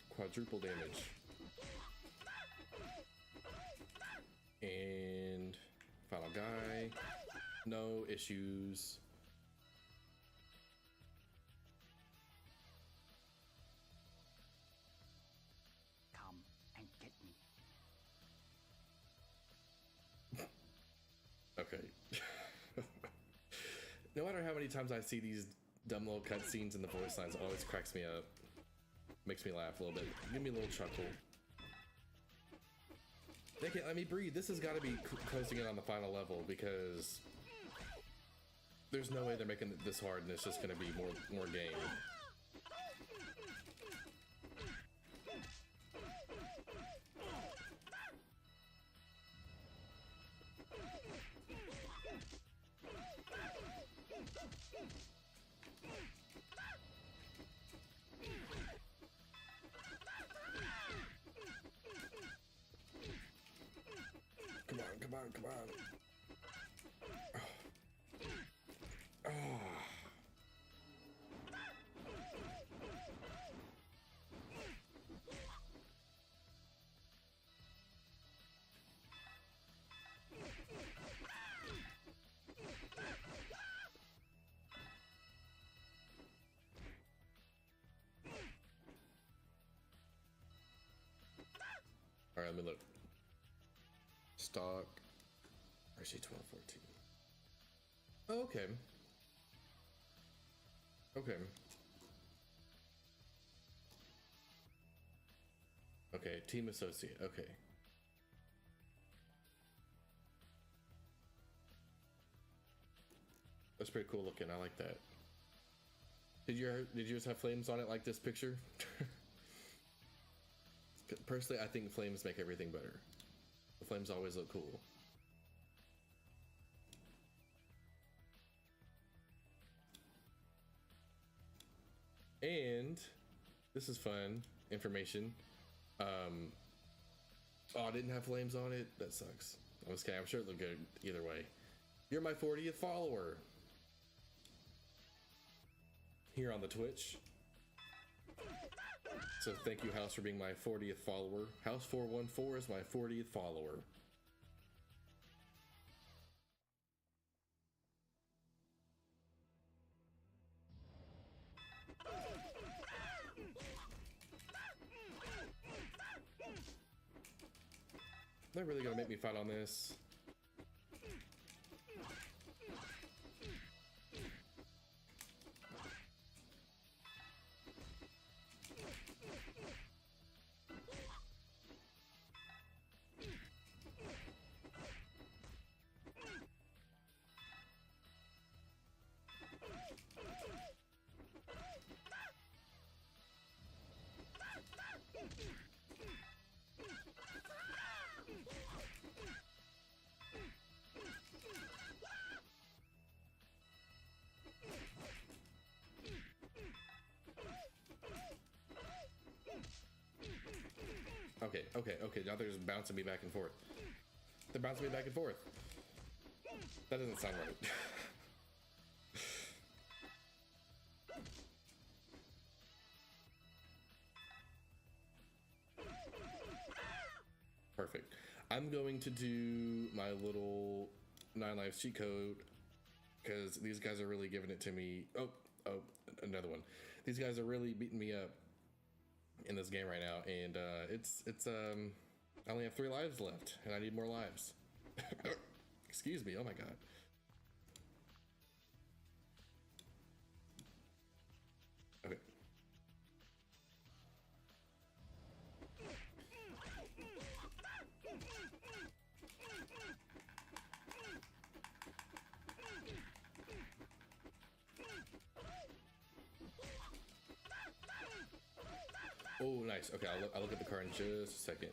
Speaker 1: Quadruple damage. And final guy. No issues.
Speaker 16: Come and get me.
Speaker 1: Okay. No matter how many times I see these dumb little cutscenes in the voice lines, it always cracks me up. Makes me laugh a little bit. Give me a little chuckle. They can't let me breathe. This has got to be closing in on the final level because there's no way they're making it this hard and it's just going to be more game. Come on, come on. Oh. All right, let me look. Stock. RC 1214. Oh, okay. Okay. Okay, team associate. Okay. That's pretty cool looking. I like that. Did yours have flames on it like this picture? Personally, I think flames make everything better. The flames always look cool. And this is fun information. Oh, I didn't have flames on it. That sucks. I was kidding. I'm sure it looked good either way. You're my 40th follower here on the Twitch. So thank you, House, for being my 40th follower. House 414 is my 40th follower. They're really gonna make me fight on this. Okay, now they're just bouncing me back and forth. They're bouncing me back and forth. That doesn't sound right. Perfect. I'm going to do my little 9 lives cheat code because these guys are really giving it to me. Oh, another one. These guys are really beating me up in this game right now, and I only have 3 lives left, and I need more lives. Excuse me. Oh my god. Okay. Oh, nice. Okay, I'll look at the car in just a second.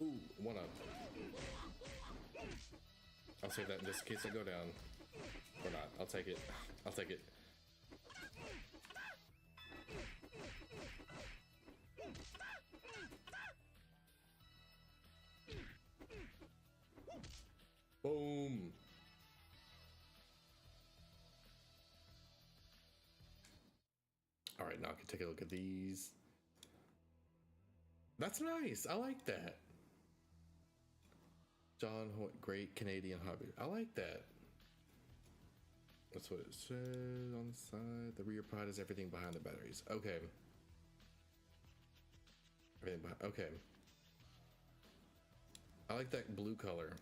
Speaker 1: Ooh, one up. I'll save that just in case I go down. Or not. I'll take it. I'll take it. Boom. All right, now I can take a look at these. That's nice. I like that. John Hoyt, great Canadian hobby. I like that. That's what it says on the side. The rear pod is everything behind the batteries. Okay. Everything behind. Okay. I like that blue color.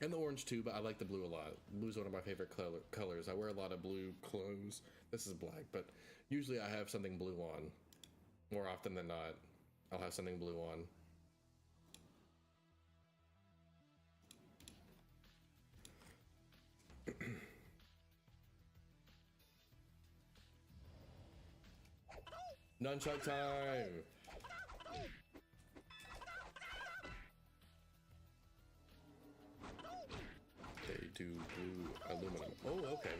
Speaker 1: And the orange too, but I like the blue a lot. Blue's one of my favorite colors. I wear a lot of blue clothes. This is black, but usually I have something blue on. More often than not, I'll have something blue on. Nunchuck time! They do blue aluminum. Oh, okay.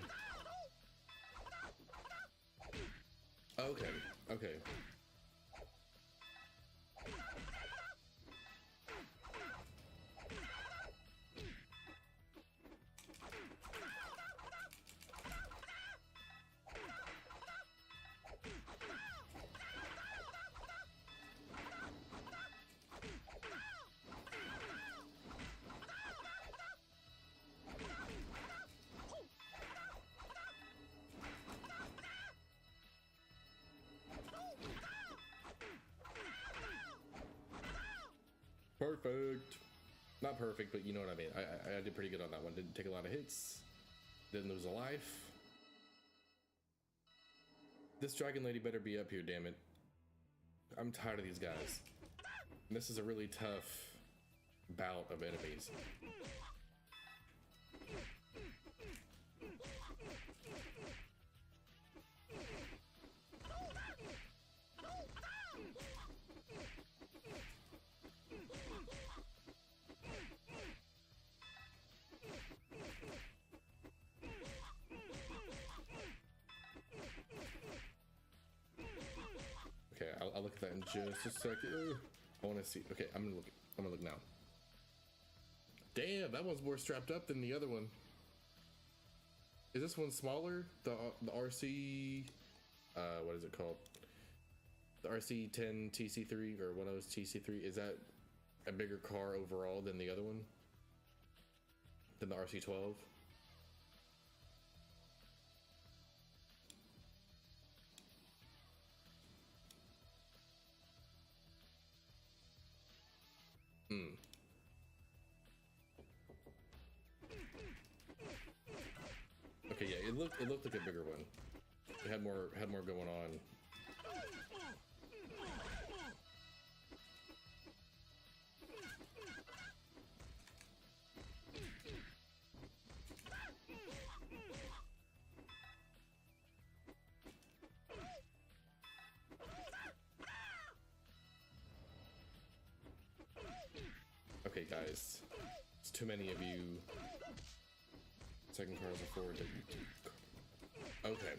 Speaker 1: Okay, okay. Perfect. Not perfect, but you know what I mean. I did pretty good on that one. Didn't take a lot of hits. Didn't lose a life. This dragon lady better be up here, damn it. I'm tired of these guys. And this is a really tough bout of enemies. Okay, I'll look at that in just a second. I want to see. Okay, I'm gonna look now. Damn, that one's more strapped up than the other one. Is this one smaller? The RC, what is it called? The RC10 TC3 or one of those TC3. Is that a bigger car overall than the other one? Than the RC12? Okay, yeah, it looked like a bigger one. It had more going on. Okay, guys, it's too many of you. Second car is a forward WD. Okay.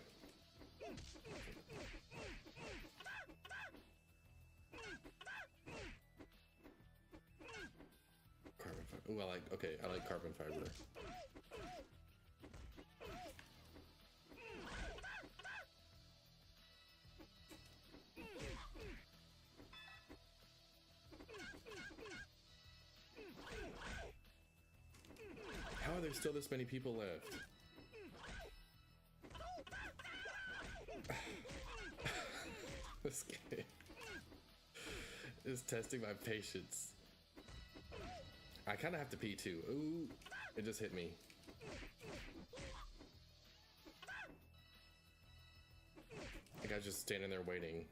Speaker 1: Carbon fiber. Oh, I like carbon fiber. How are there's still this many people left. This game is testing my patience. I kind of have to pee too. Ooh, it just hit me. The guy's just standing there waiting.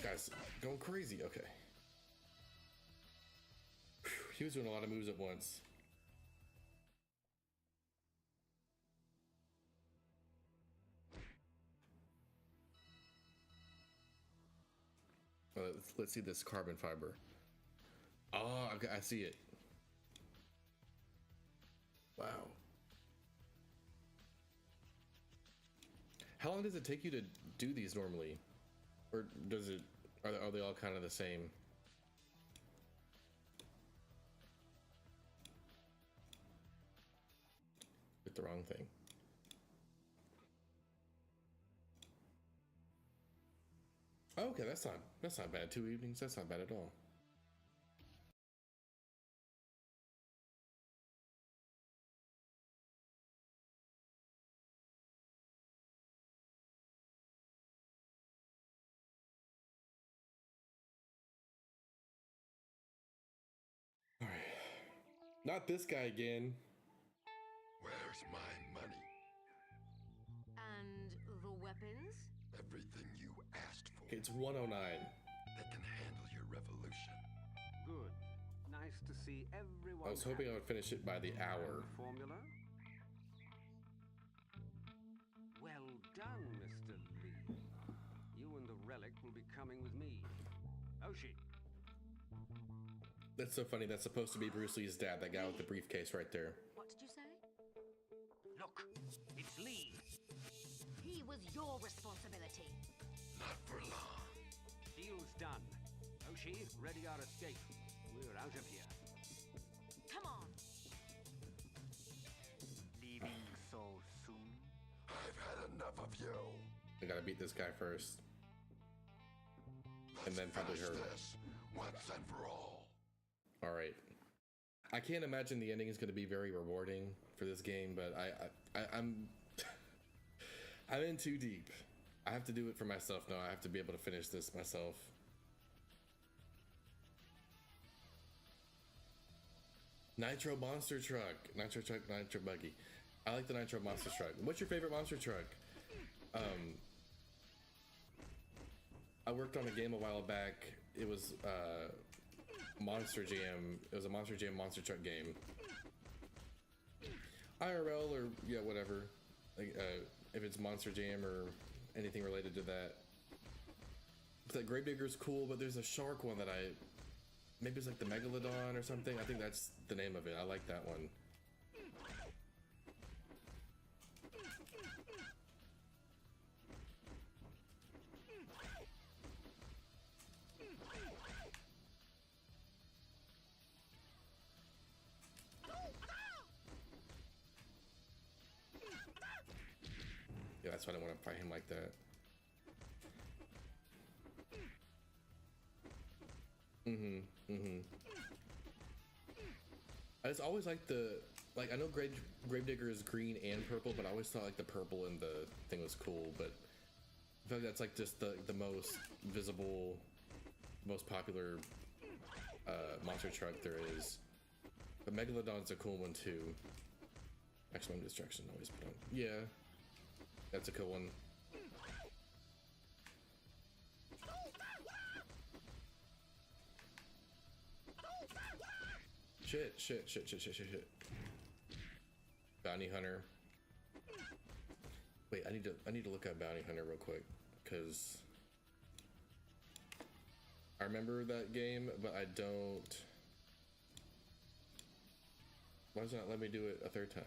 Speaker 1: Guy's going crazy. Okay. Whew, he was doing a lot of moves at once. Let's see this carbon fiber. Oh, okay, I see it. Wow. How long does it take you to do these normally? Or does it, are they all kind of the same? Hit the wrong thing. Oh, okay, that's not bad. 2 evenings, that's not bad at all. Not this guy again.
Speaker 18: Where's my money?
Speaker 6: And the weapons?
Speaker 18: Everything you asked for.
Speaker 1: It's 109.
Speaker 18: They can handle your revolution.
Speaker 19: Good. Nice to see everyone.
Speaker 1: I was hoping I would finish it by the hour.
Speaker 19: Formula? Well done, Mr. Lee. You and the relic will be coming with me. Oshi.
Speaker 1: That's so funny. That's supposed to be Bruce Lee's dad, that guy with the briefcase right there.
Speaker 6: What did you say?
Speaker 17: Look, it's Lee.
Speaker 6: He was your responsibility.
Speaker 18: Not for long.
Speaker 19: Deal's done. Oshi, ready our escape. We're out of here.
Speaker 6: Come on.
Speaker 16: Leaving so soon?
Speaker 18: I've had enough of you.
Speaker 1: I gotta beat this guy first. And then probably her.
Speaker 18: This once and for all.
Speaker 1: All right. I can't imagine the ending is going to be very rewarding for this game, but I'm I'm in too deep. I have to do it for myself now. I have to be able to finish this myself. Nitro Monster Truck. Nitro Truck, Nitro Buggy. I like the Nitro Monster Truck. What's your favorite monster truck? I worked on a game a while back. It was Monster Jam. It was a Monster Jam monster truck game. IRL or yeah, whatever. Like if it's Monster Jam or anything related to that. That Gravedigger's cool, but there's a shark one that maybe it's like the Megalodon or something. I think that's the name of it. I like that one. Yeah, that's why I don't want to fight him like that. I just always like I know Gravedigger is green and purple, but I always thought like the purple in the thing was cool, but I feel like that's like just the most visible, most popular monster truck there is. But Megalodon's a cool one too. Maximum Destruction always put on. Yeah. That's a cool one. Shit. Bounty Hunter. Wait, I need to look at Bounty Hunter real quick, because I remember that game, but I don't. Why does it not let me do it a third time?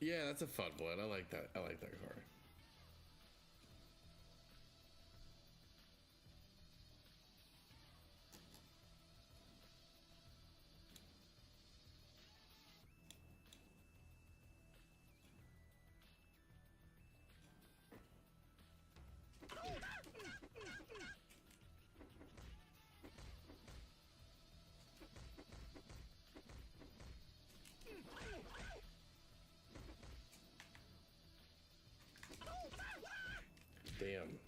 Speaker 1: Yeah, that's a fun one. I like that. I like that card. Damn.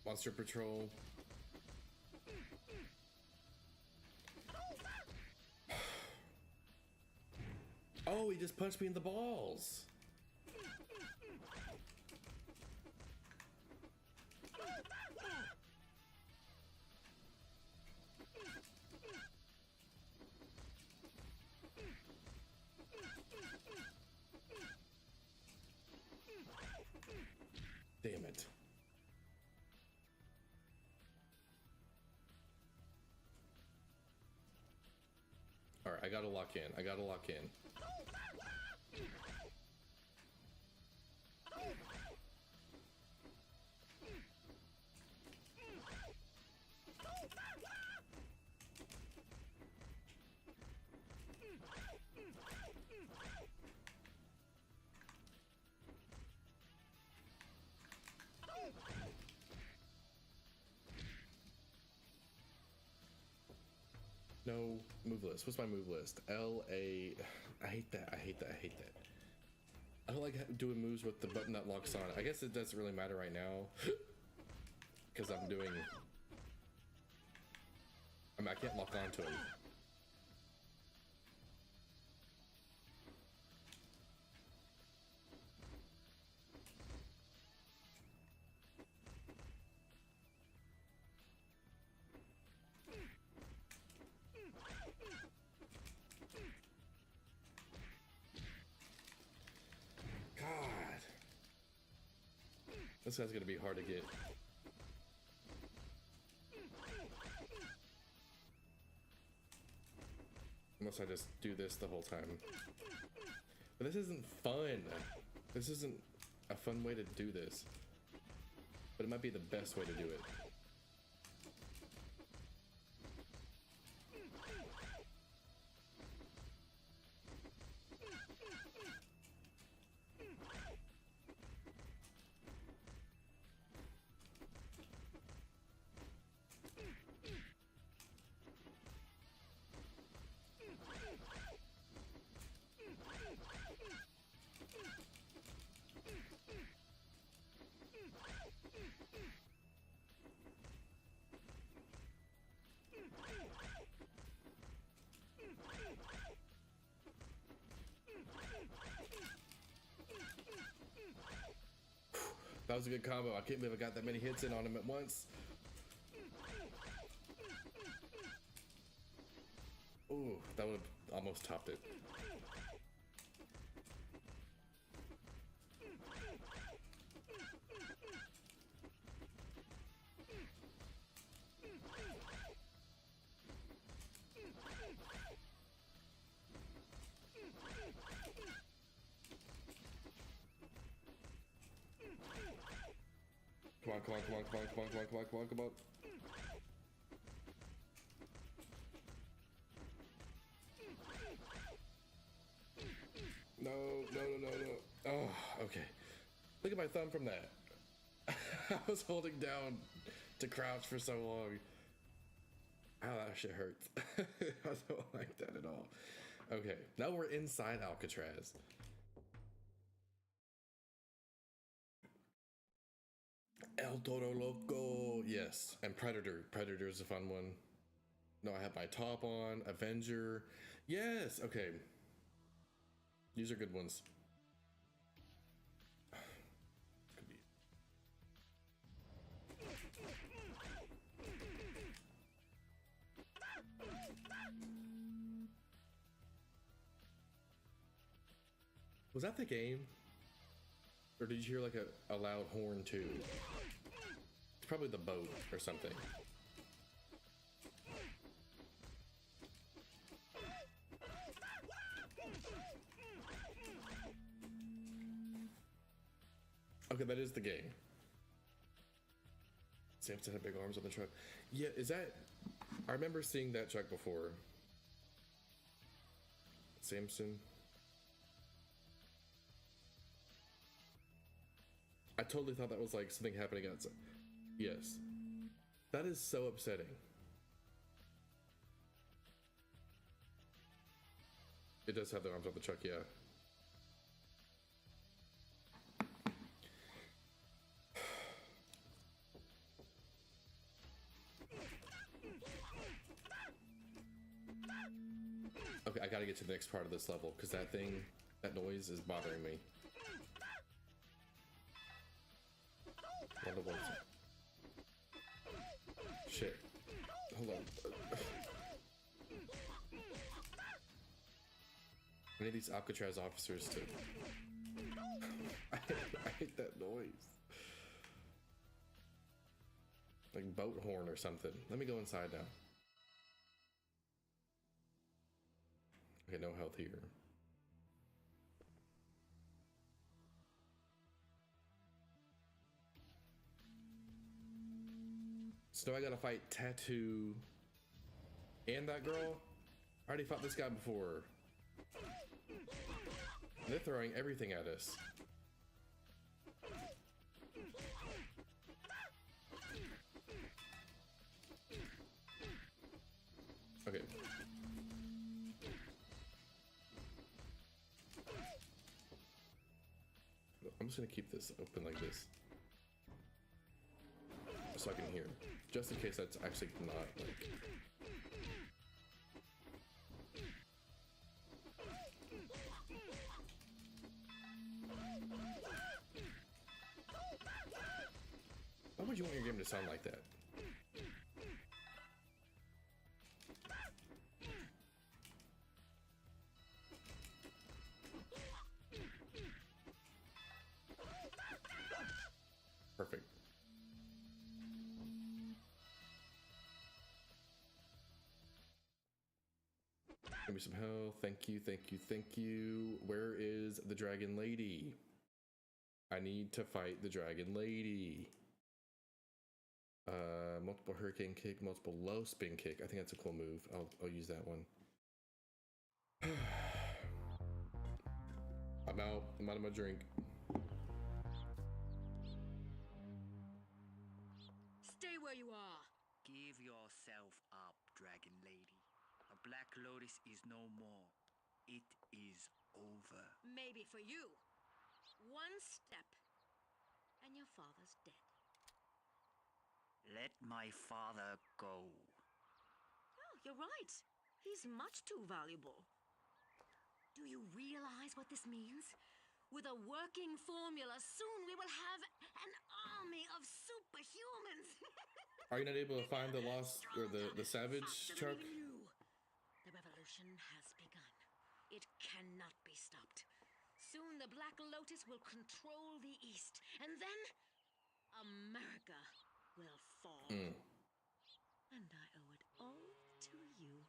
Speaker 1: Monster Patrol. Oh, he just punched me in the balls. Damn it. All right, I gotta lock in. I gotta lock in. No move list. What's my move list? L-A. I hate that. I hate that. I hate that. I don't like doing moves with the button that locks on. I guess it doesn't really matter right now. Because I'm doing... I mean, I can't lock on to him. This guy's gonna be hard to get. Unless I just do this the whole time. But this isn't fun. This isn't a fun way to do this. But it might be the best way to do it. That was a good combo. I can't believe I got that many hits in on him at once. Ooh, that would have almost topped it. Come on, come on, come on, come on, come on, come on, come on, come on, come on. No, no, no, no, no. Oh, okay. Look at my thumb from that. I was holding down to crouch for so long. Ow, that shit hurts. I don't like that at all. Okay, now we're inside Alcatraz. El Toro Loco, yes. And Predator. Predator is a fun one. No, I have my top on. Avenger. Yes, okay. These are good ones. Could be. Was that the game? Or did you hear like a loud horn too? It's probably the boat or something. Okay, that is the game. Samson had big arms on the truck. Yeah, is that... I remember seeing that truck before. Samson. I totally thought that was like something happening outside. Yes. That is so upsetting. It does have the arms on the truck, yeah. Okay, I gotta get to the next part of this level because that thing, that noise is bothering me. Shit. Hold on. I need these Alcatraz officers to... I hate that noise. Like boat horn or something. Let me go inside now. Okay, no health here. So now I gotta fight Tattoo and that girl? I already fought this guy before. They're throwing everything at us. Okay. I'm just gonna keep this open like this. So I can hear. Just in case that's actually not like... Why would you want your game to sound like that? Perfect. Give me some health. Thank you, thank you, thank you. Where is the Dragon Lady? I need to fight the Dragon Lady. Multiple hurricane kick, multiple low spin kick. I think that's a cool move. I'll use that one. I'm out of my drink.
Speaker 14: Stay where you are.
Speaker 13: Give yourself up, Dragon Lady. The Black Lotus is no more. It is over.
Speaker 6: Maybe for you. One step, and your father's dead.
Speaker 13: Let my father go.
Speaker 6: Oh, you're right. He's much too valuable. Do you realize what this means? With a working formula, soon we will have an army of superhumans.
Speaker 1: Are you not able to find the lost or the savage truck?
Speaker 6: The revolution has begun. It cannot be stopped. Soon the Black Lotus will control the East, and then America will fall. And I owe it all to you.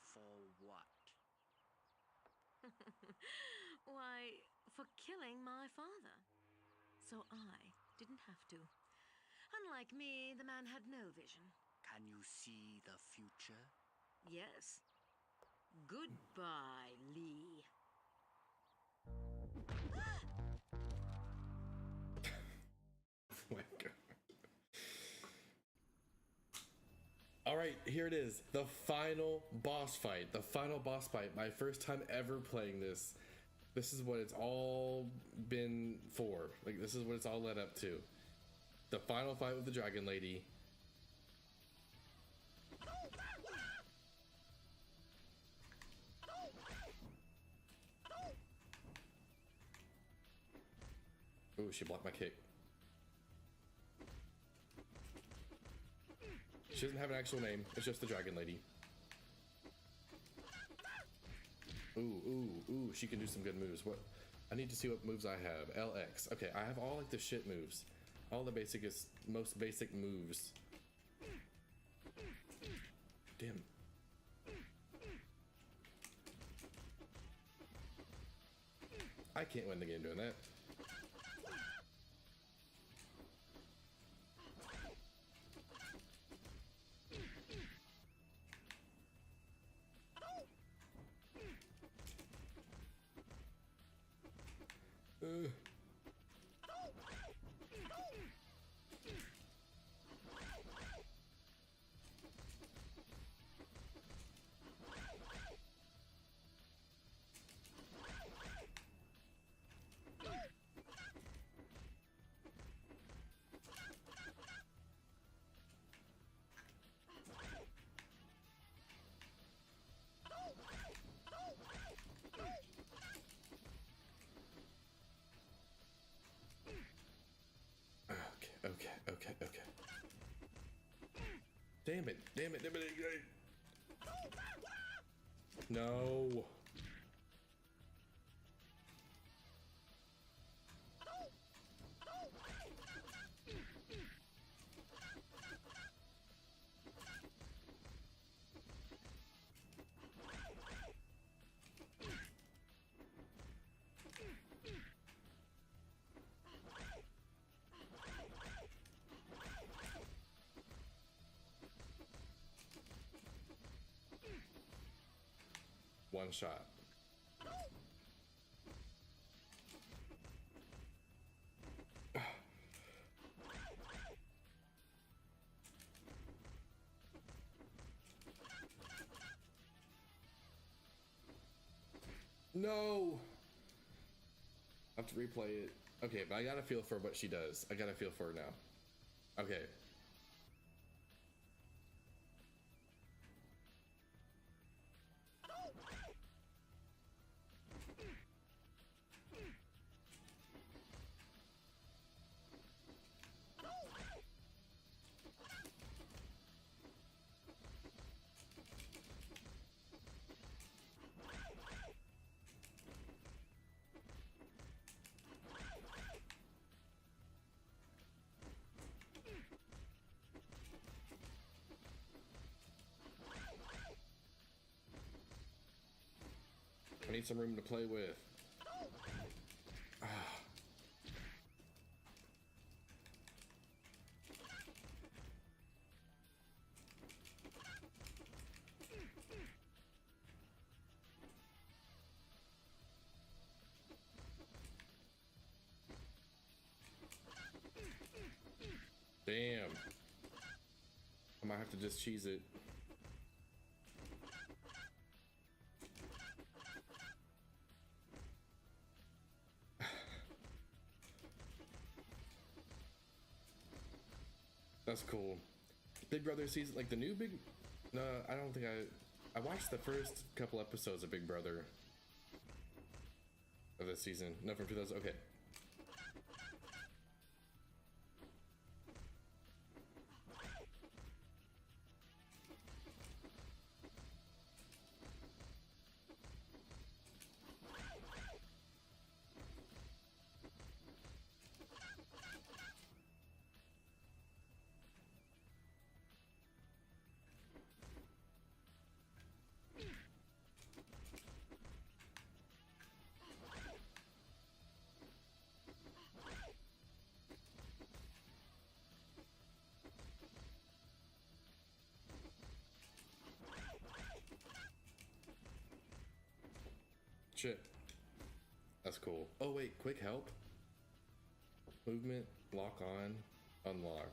Speaker 13: For what?
Speaker 6: Why, for killing my father. So I didn't have to. Unlike me, the man had no vision.
Speaker 13: Can you see the future?
Speaker 6: Yes. Goodbye, Lee.
Speaker 1: Oh my god. All right, here it is. The final boss fight. The final boss fight. My first time ever playing this. This is what it's all been for. Like, this is what it's all led up to. The final fight with the Dragon Lady. Ooh, she blocked my kick. She doesn't have an actual name. It's just the Dragon Lady. Ooh, she can do some good moves. What? I need to see what moves I have. LX. Okay, I have all like the shit moves. All the most basic moves. Damn. I can't win the game doing that. Okay. Damn it. No. One shot. No! I have to replay it. Okay, but I gotta feel for what she does. I gotta feel for her now. Okay. I need some room to play with. Damn. I might have to just cheese it. That's cool. Big Brother season, like the new Big... No, I don't think I watched the first couple episodes of Big Brother of this season. No, from 2000. Okay. Shit. That's cool. Oh wait, quick help. Movement, lock on, unlock.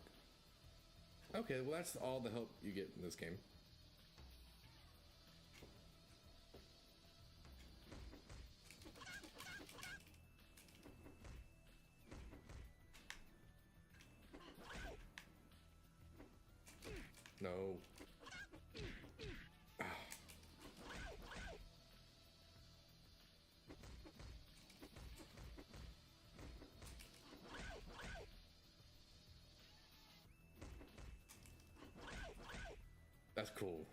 Speaker 1: Okay, well that's all the help you get in this game. no. That's cool.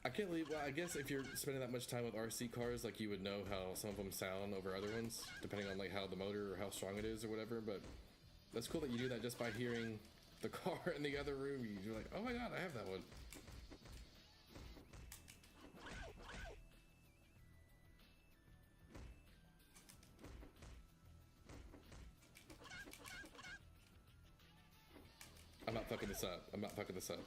Speaker 1: I can't believe, well, I guess if you're spending that much time with RC cars, like you would know how some of them sound over other ones, depending on like how the motor or how strong it is or whatever, but that's cool that you do that just by hearing the car in the other room. You're like, oh my god, I have that one. I'm not fucking this up. I'm not fucking this up.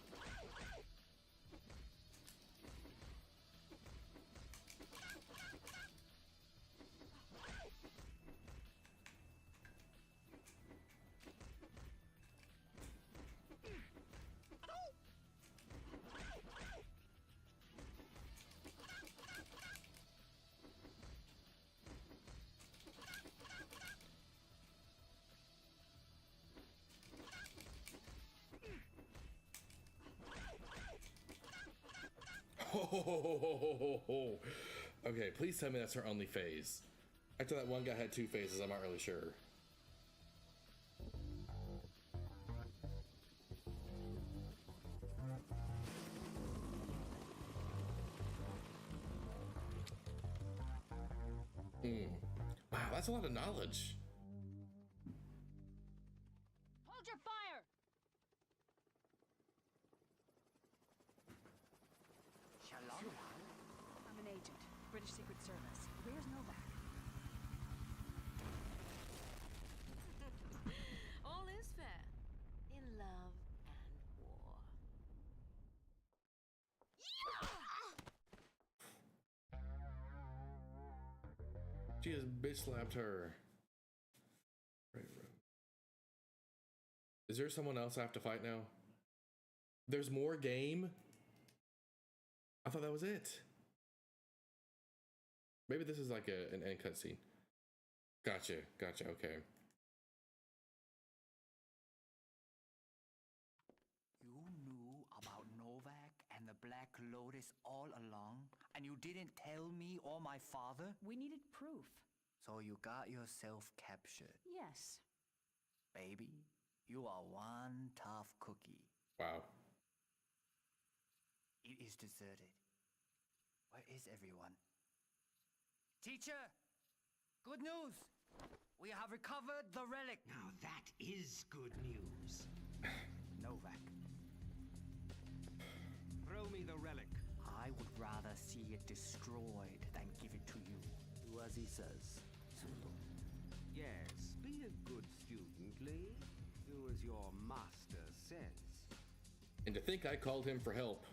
Speaker 1: Okay, please tell me that's her only phase. After that one guy had 2 phases, I'm not really sure. Wow, that's a lot of knowledge.
Speaker 6: Hold your fire!
Speaker 17: Shalom.
Speaker 14: I'm an agent. British Secret Service. Where's Novak?
Speaker 6: All is fair in love and war.
Speaker 1: She just bitch slapped her. Is there someone else I have to fight now? There's more game? I thought that was it. Maybe this is like an end cutscene. Gotcha, gotcha, okay.
Speaker 17: You knew about Novak and the Black Lotus all along, and you didn't tell me or my father?
Speaker 14: We needed proof.
Speaker 17: So you got yourself captured.
Speaker 14: Yes.
Speaker 17: Baby, you are one tough cookie.
Speaker 1: Wow.
Speaker 17: It is deserted. Where is everyone? Teacher! Good news! We have recovered the relic!
Speaker 19: Now that is good news.
Speaker 17: Novak.
Speaker 19: Throw me the relic.
Speaker 17: I would rather see it destroyed than give it to you. Do as he says, Zulu.
Speaker 19: Yes, be a good student, Lee. Do as your master says.
Speaker 1: And to think I called him for help.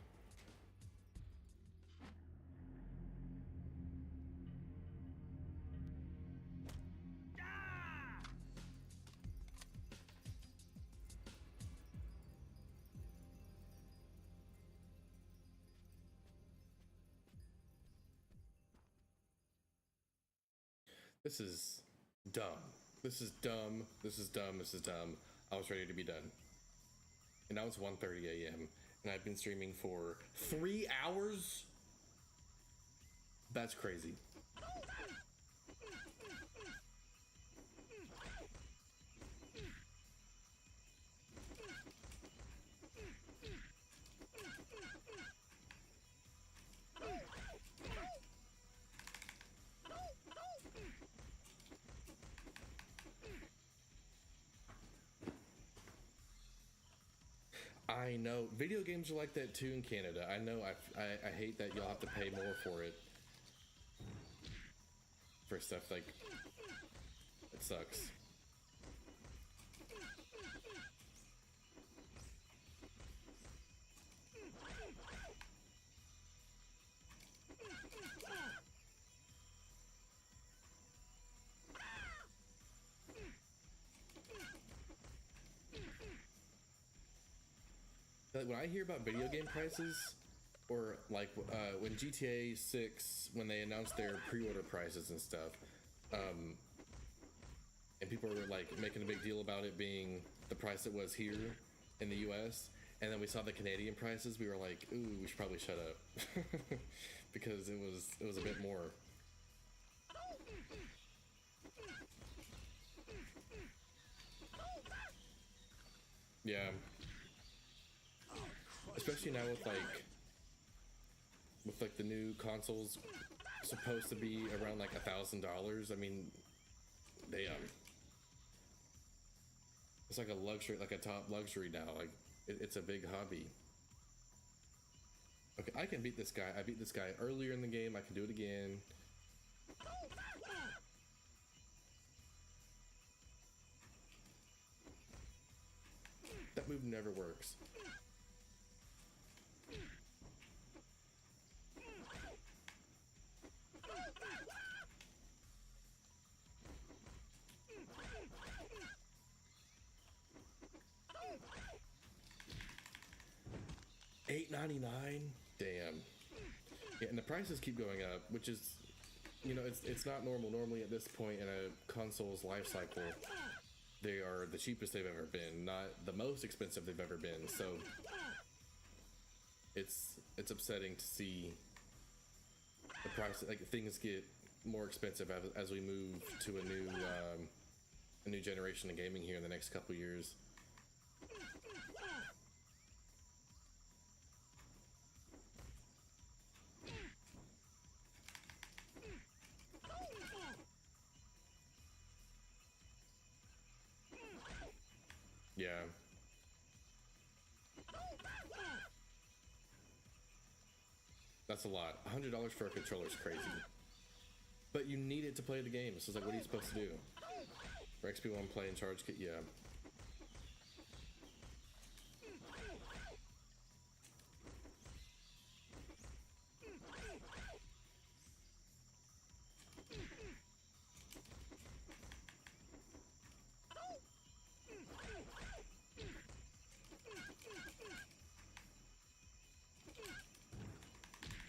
Speaker 1: This is dumb. This is dumb. This is dumb. This is dumb. I was ready to be done. And now it's 1:30 a.m. and I've been streaming for 3 hours? That's crazy. I know. Video games are like that too in Canada. I know. I hate that y'all have to pay more for it. For stuff like... It sucks. When I hear about video game prices, or like when GTA 6, when they announced their pre-order prices and stuff, and people were like making a big deal about it being the price it was here in the US, And then we saw the Canadian prices. We were like, ooh, we should probably shut up. Because it was a bit more. Yeah. Especially now with like the new consoles supposed to be around like $1,000. I mean, they it's like a luxury, like a top luxury now. Like it's a big hobby. Okay, I can beat this guy. I beat this guy earlier in the game. I can do it again. That move never works. $8.99? Damn. Yeah, and the prices keep going up, which is, you know, it's not normal. Normally at this point in a console's life cycle, they are the cheapest they've ever been, not the most expensive they've ever been. So it's upsetting to see the price, like things get more expensive as we move to a new generation of gaming here in the next couple years. Yeah. That's a lot. $100 for a controller is crazy. But you need it to play the game. So it's like, what are you supposed to do? For XP1 play and charge kit? Yeah.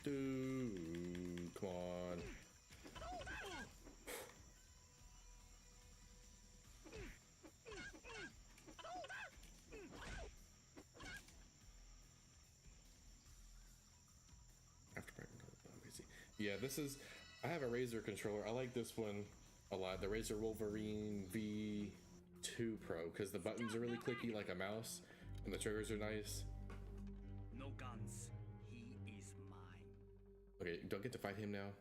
Speaker 1: Dude, come on. Yeah, this is, I have a Razer controller. I like this one a lot. The Razer Wolverine V2 Pro, because the buttons are really clicky like a mouse, and the triggers are nice.
Speaker 13: No guns. He is mine.
Speaker 1: Okay, don't get to fight him now.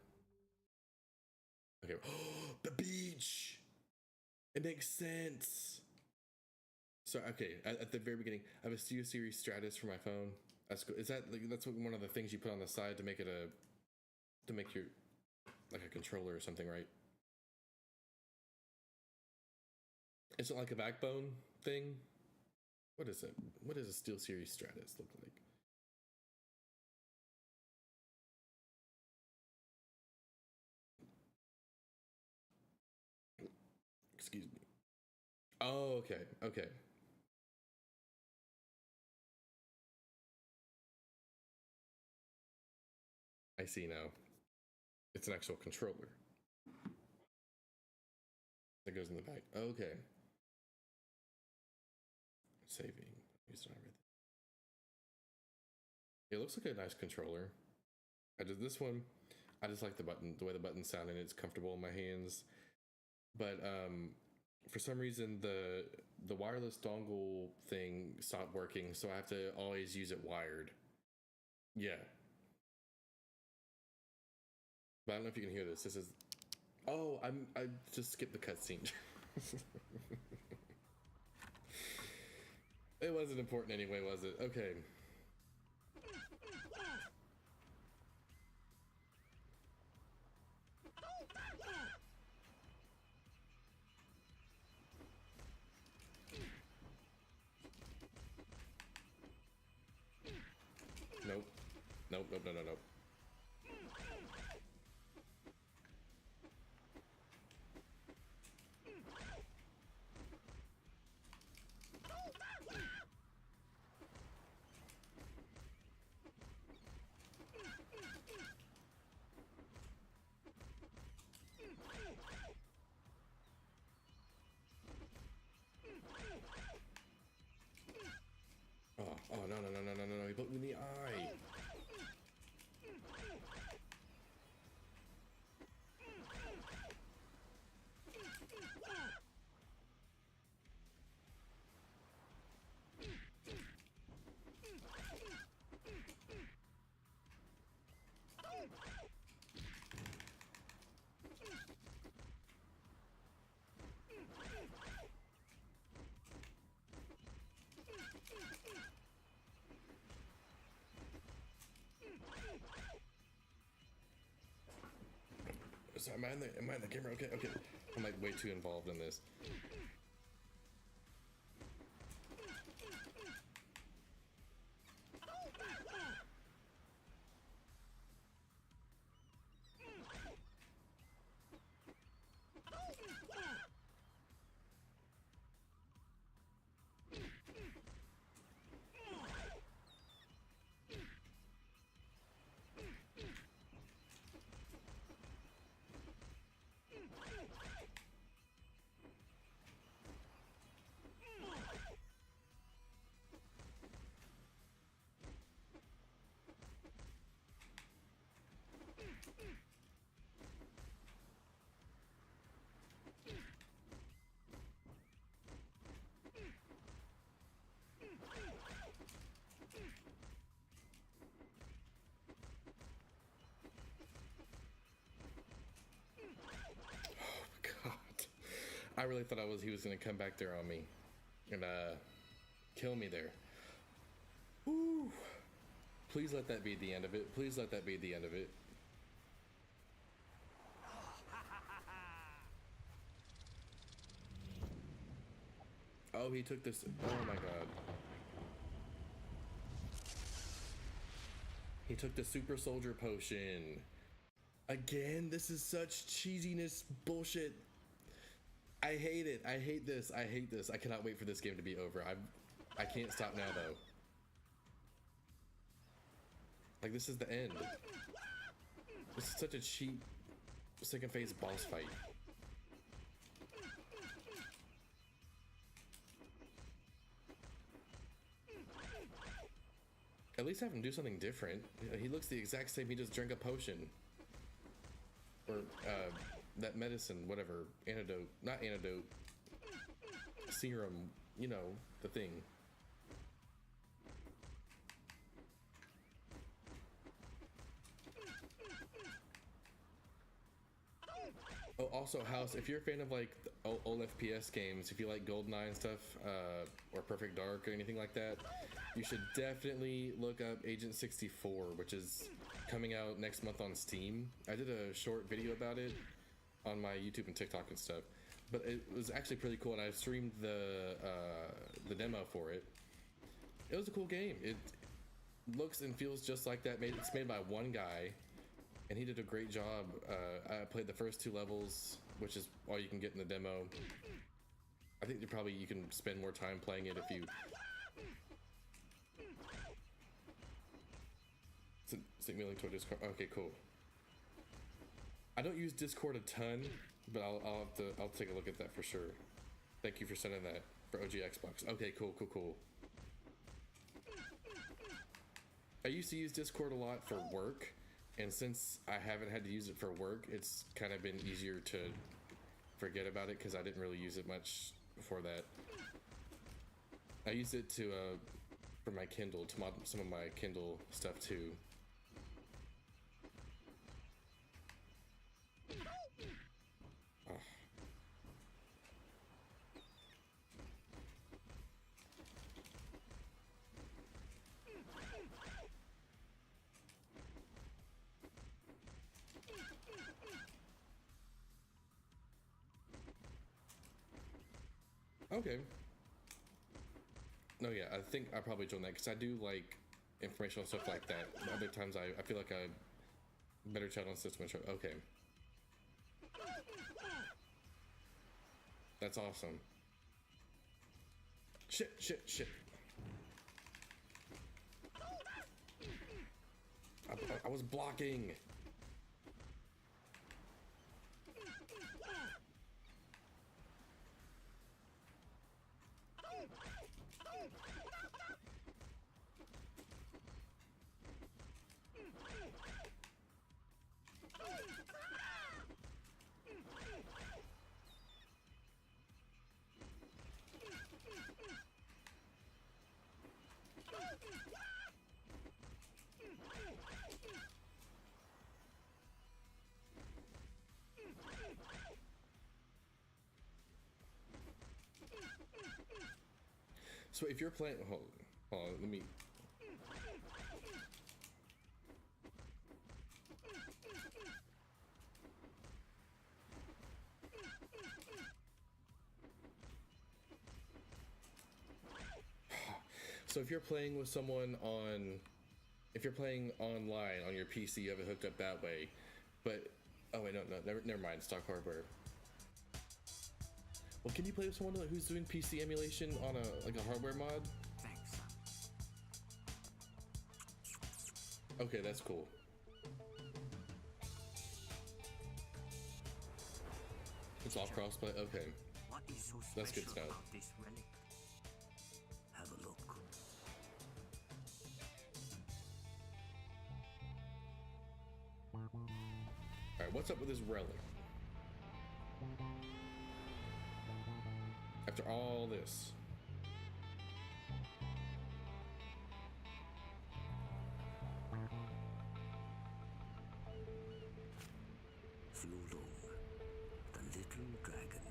Speaker 1: Okay. The beach! It makes sense. So, okay, at the very beginning, I have a SteelSeries Stratus for my phone. That's cool. Is that, like, that's one of the things you put on the side to make it to make your, like a controller or something, right? Is it like a backbone thing? What is it? What does a SteelSeries Stratus look like? Excuse me. Oh, okay, okay. I see now. It's an actual controller that goes in the back. Okay. Saving. Use everything. It looks like a nice controller. I did this one. I just like the button, the way the buttons sound, and it's comfortable in my hands. But for some reason, the wireless dongle thing stopped working, so I have to always use it wired. Yeah. But I don't know if you can hear this. This is, oh, I just skipped the cutscene. It wasn't important anyway, was it? Okay. Nope. Nope, nope, no, no, no. Oh, no, no, So am I in the camera? Okay, okay. I'm like way too involved in this. I really thought he was gonna come back there on me and kill me there. Woo. Please let that be the end of it. Please let that be the end of it. Oh, he took this. Oh my god. He took the super soldier potion. Again, this is such cheesiness bullshit. I hate it. I hate this. I hate this. I cannot wait for this game to be over. I can't stop now though. Like, this is the end. This is such a cheap second phase boss fight. At least have him do something different. He looks the exact same. He just drank a potion. Or that medicine, whatever, antidote, not antidote, serum, you know, the thing. Oh, also, House, if you're a fan of like old FPS games, if you like GoldenEye and stuff, or Perfect Dark or anything like that, you should definitely look up Agent 64, which is coming out next month on Steam. I did a short video about it on my YouTube and TikTok and stuff, but it was actually pretty cool, and I streamed the demo for it. It was a cool game. It looks and feels just like that. It's made by one guy, and he did a great job. I played the first 2 levels, which is all you can get in the demo. I think you can spend more time playing it if you. Signaling to a Discord. Okay, cool. I don't use Discord a ton, but I'll take a look at that for sure. Thank you for sending that for OG Xbox. Okay, cool. I used to use Discord a lot for work, and since I haven't had to use it for work, it's kind of been easier to forget about it because I didn't really use it much before that. I used it to for my Kindle, to mod some of my Kindle stuff too. Okay. No, yeah, I think I probably joined that because I do like informational stuff like that. Other times I feel like a better chat on system. Okay. That's awesome. Shit. I was blocking. So if you're playing, hold on, let me. So if you're playing with someone if you're playing online on your PC, you have it hooked up that way. But oh wait, no, never mind. Stock hardware. Well, can you play with someone who's doing PC emulation on a hardware mod?
Speaker 2: Thanks.
Speaker 1: Okay, that's cool. It's all crossplay. Okay,
Speaker 2: What is so
Speaker 1: that's good
Speaker 2: special
Speaker 1: stuff.
Speaker 2: about this relic? Have a look.
Speaker 1: All right, what's up with this relic? After all this.
Speaker 2: Flulong, the little dragon.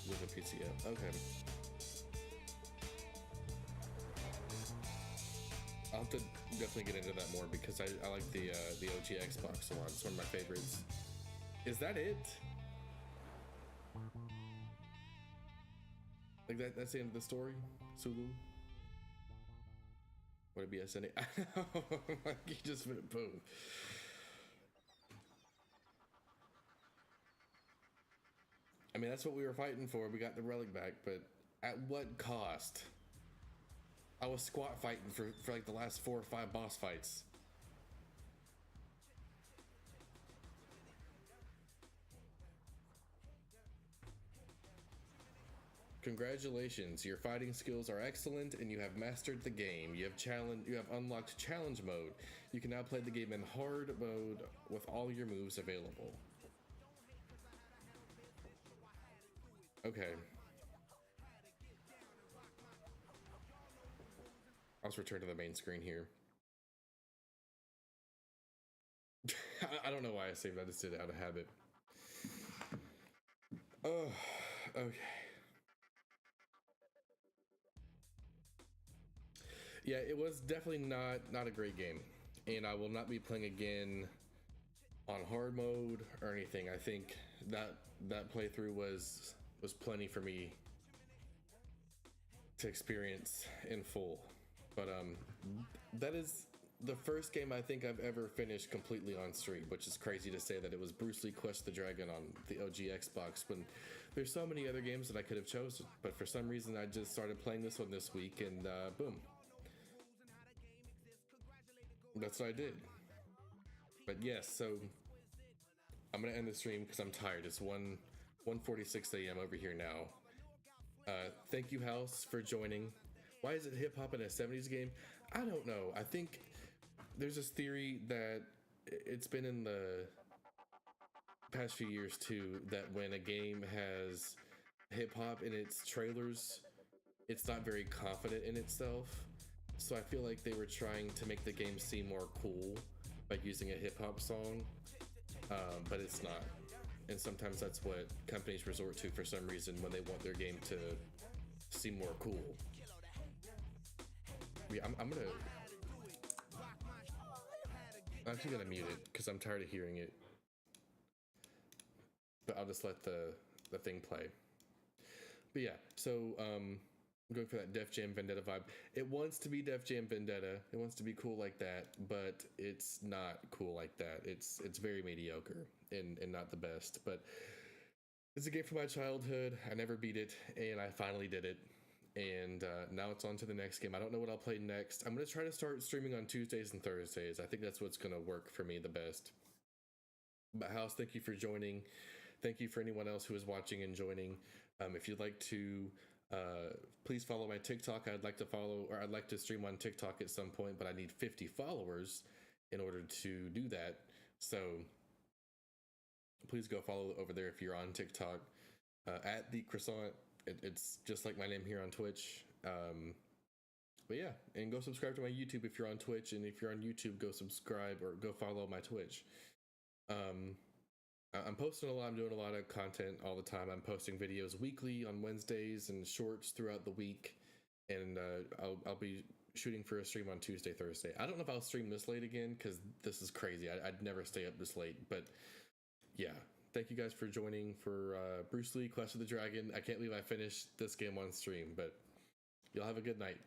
Speaker 1: With a PCM. Okay. I'll have to definitely get into that more because I like the OG Xbox a lot. It's one of my favorites. Is that it? Like that's the end of the story? Sulu? Would it be SNA? You just went boom. I mean, that's what we were fighting for. We got the relic back, but at what cost? I was squat fighting for like the last 4 or 5 boss fights. Congratulations, your fighting skills are excellent and you have mastered the game. You have unlocked challenge mode. You can now play the game in hard mode with all your moves available. Okay. Let's return to the main screen here. I don't know why I saved that. I just did it out of habit. Oh, okay. Yeah, it was definitely not a great game, and I will not be playing again on hard mode or anything. I think that playthrough was plenty for me to experience in full. But that is the first game I think I've ever finished completely on stream, which is crazy to say that it was Bruce Lee Quest the Dragon on the OG Xbox when there's so many other games that I could have chosen. But for some reason I just started playing this one this week and boom. That's what I did. But yes, so I'm gonna end the stream because I'm tired. It's 1:46 a.m. over here now. Thank you, House, for joining. Why is it hip-hop in a 70s game? I don't know. I think there's this theory that it's been in the past few years too, that when a game has hip-hop in its trailers, it's not very confident in itself. So I feel like they were trying to make the game seem more cool by using a hip-hop song, but it's not. And sometimes that's what companies resort to for some reason when they want their game to seem more cool. Yeah, I'm actually gonna mute it because I'm tired of hearing it. But I'll just let the thing play. But yeah, so I'm going for that Def Jam Vendetta vibe. It wants to be Def Jam Vendetta. It wants to be cool like that, but it's not cool like that. It's very mediocre and not the best. But it's a game from my childhood. I never beat it, and I finally did it. And now it's on to the next game. I don't know what I'll play next. I'm going to try to start streaming on Tuesdays and Thursdays. I think that's what's going to work for me the best. But House, thank you for joining. Thank you for anyone else who is watching and joining. If you'd like to, please follow my TikTok. I'd like to stream on TikTok at some point, but I need 50 followers in order to do that. So please go follow over there if you're on TikTok, at The Croissant. It's just like my name here on Twitch. But yeah, and go subscribe to my YouTube if you're on Twitch, and if you're on YouTube, go subscribe or go follow my Twitch. I'm posting a lot. I'm doing a lot of content all the time. I'm posting videos weekly on Wednesdays and shorts throughout the week, and I'll be shooting for a stream on Tuesday, Thursday. I don't know if I'll stream this late again because this is crazy. I'd never stay up this late, but yeah, Thank you guys for joining for Bruce Lee Clash of the Dragon. I can't believe I finished this game on stream, but y'all have a good night.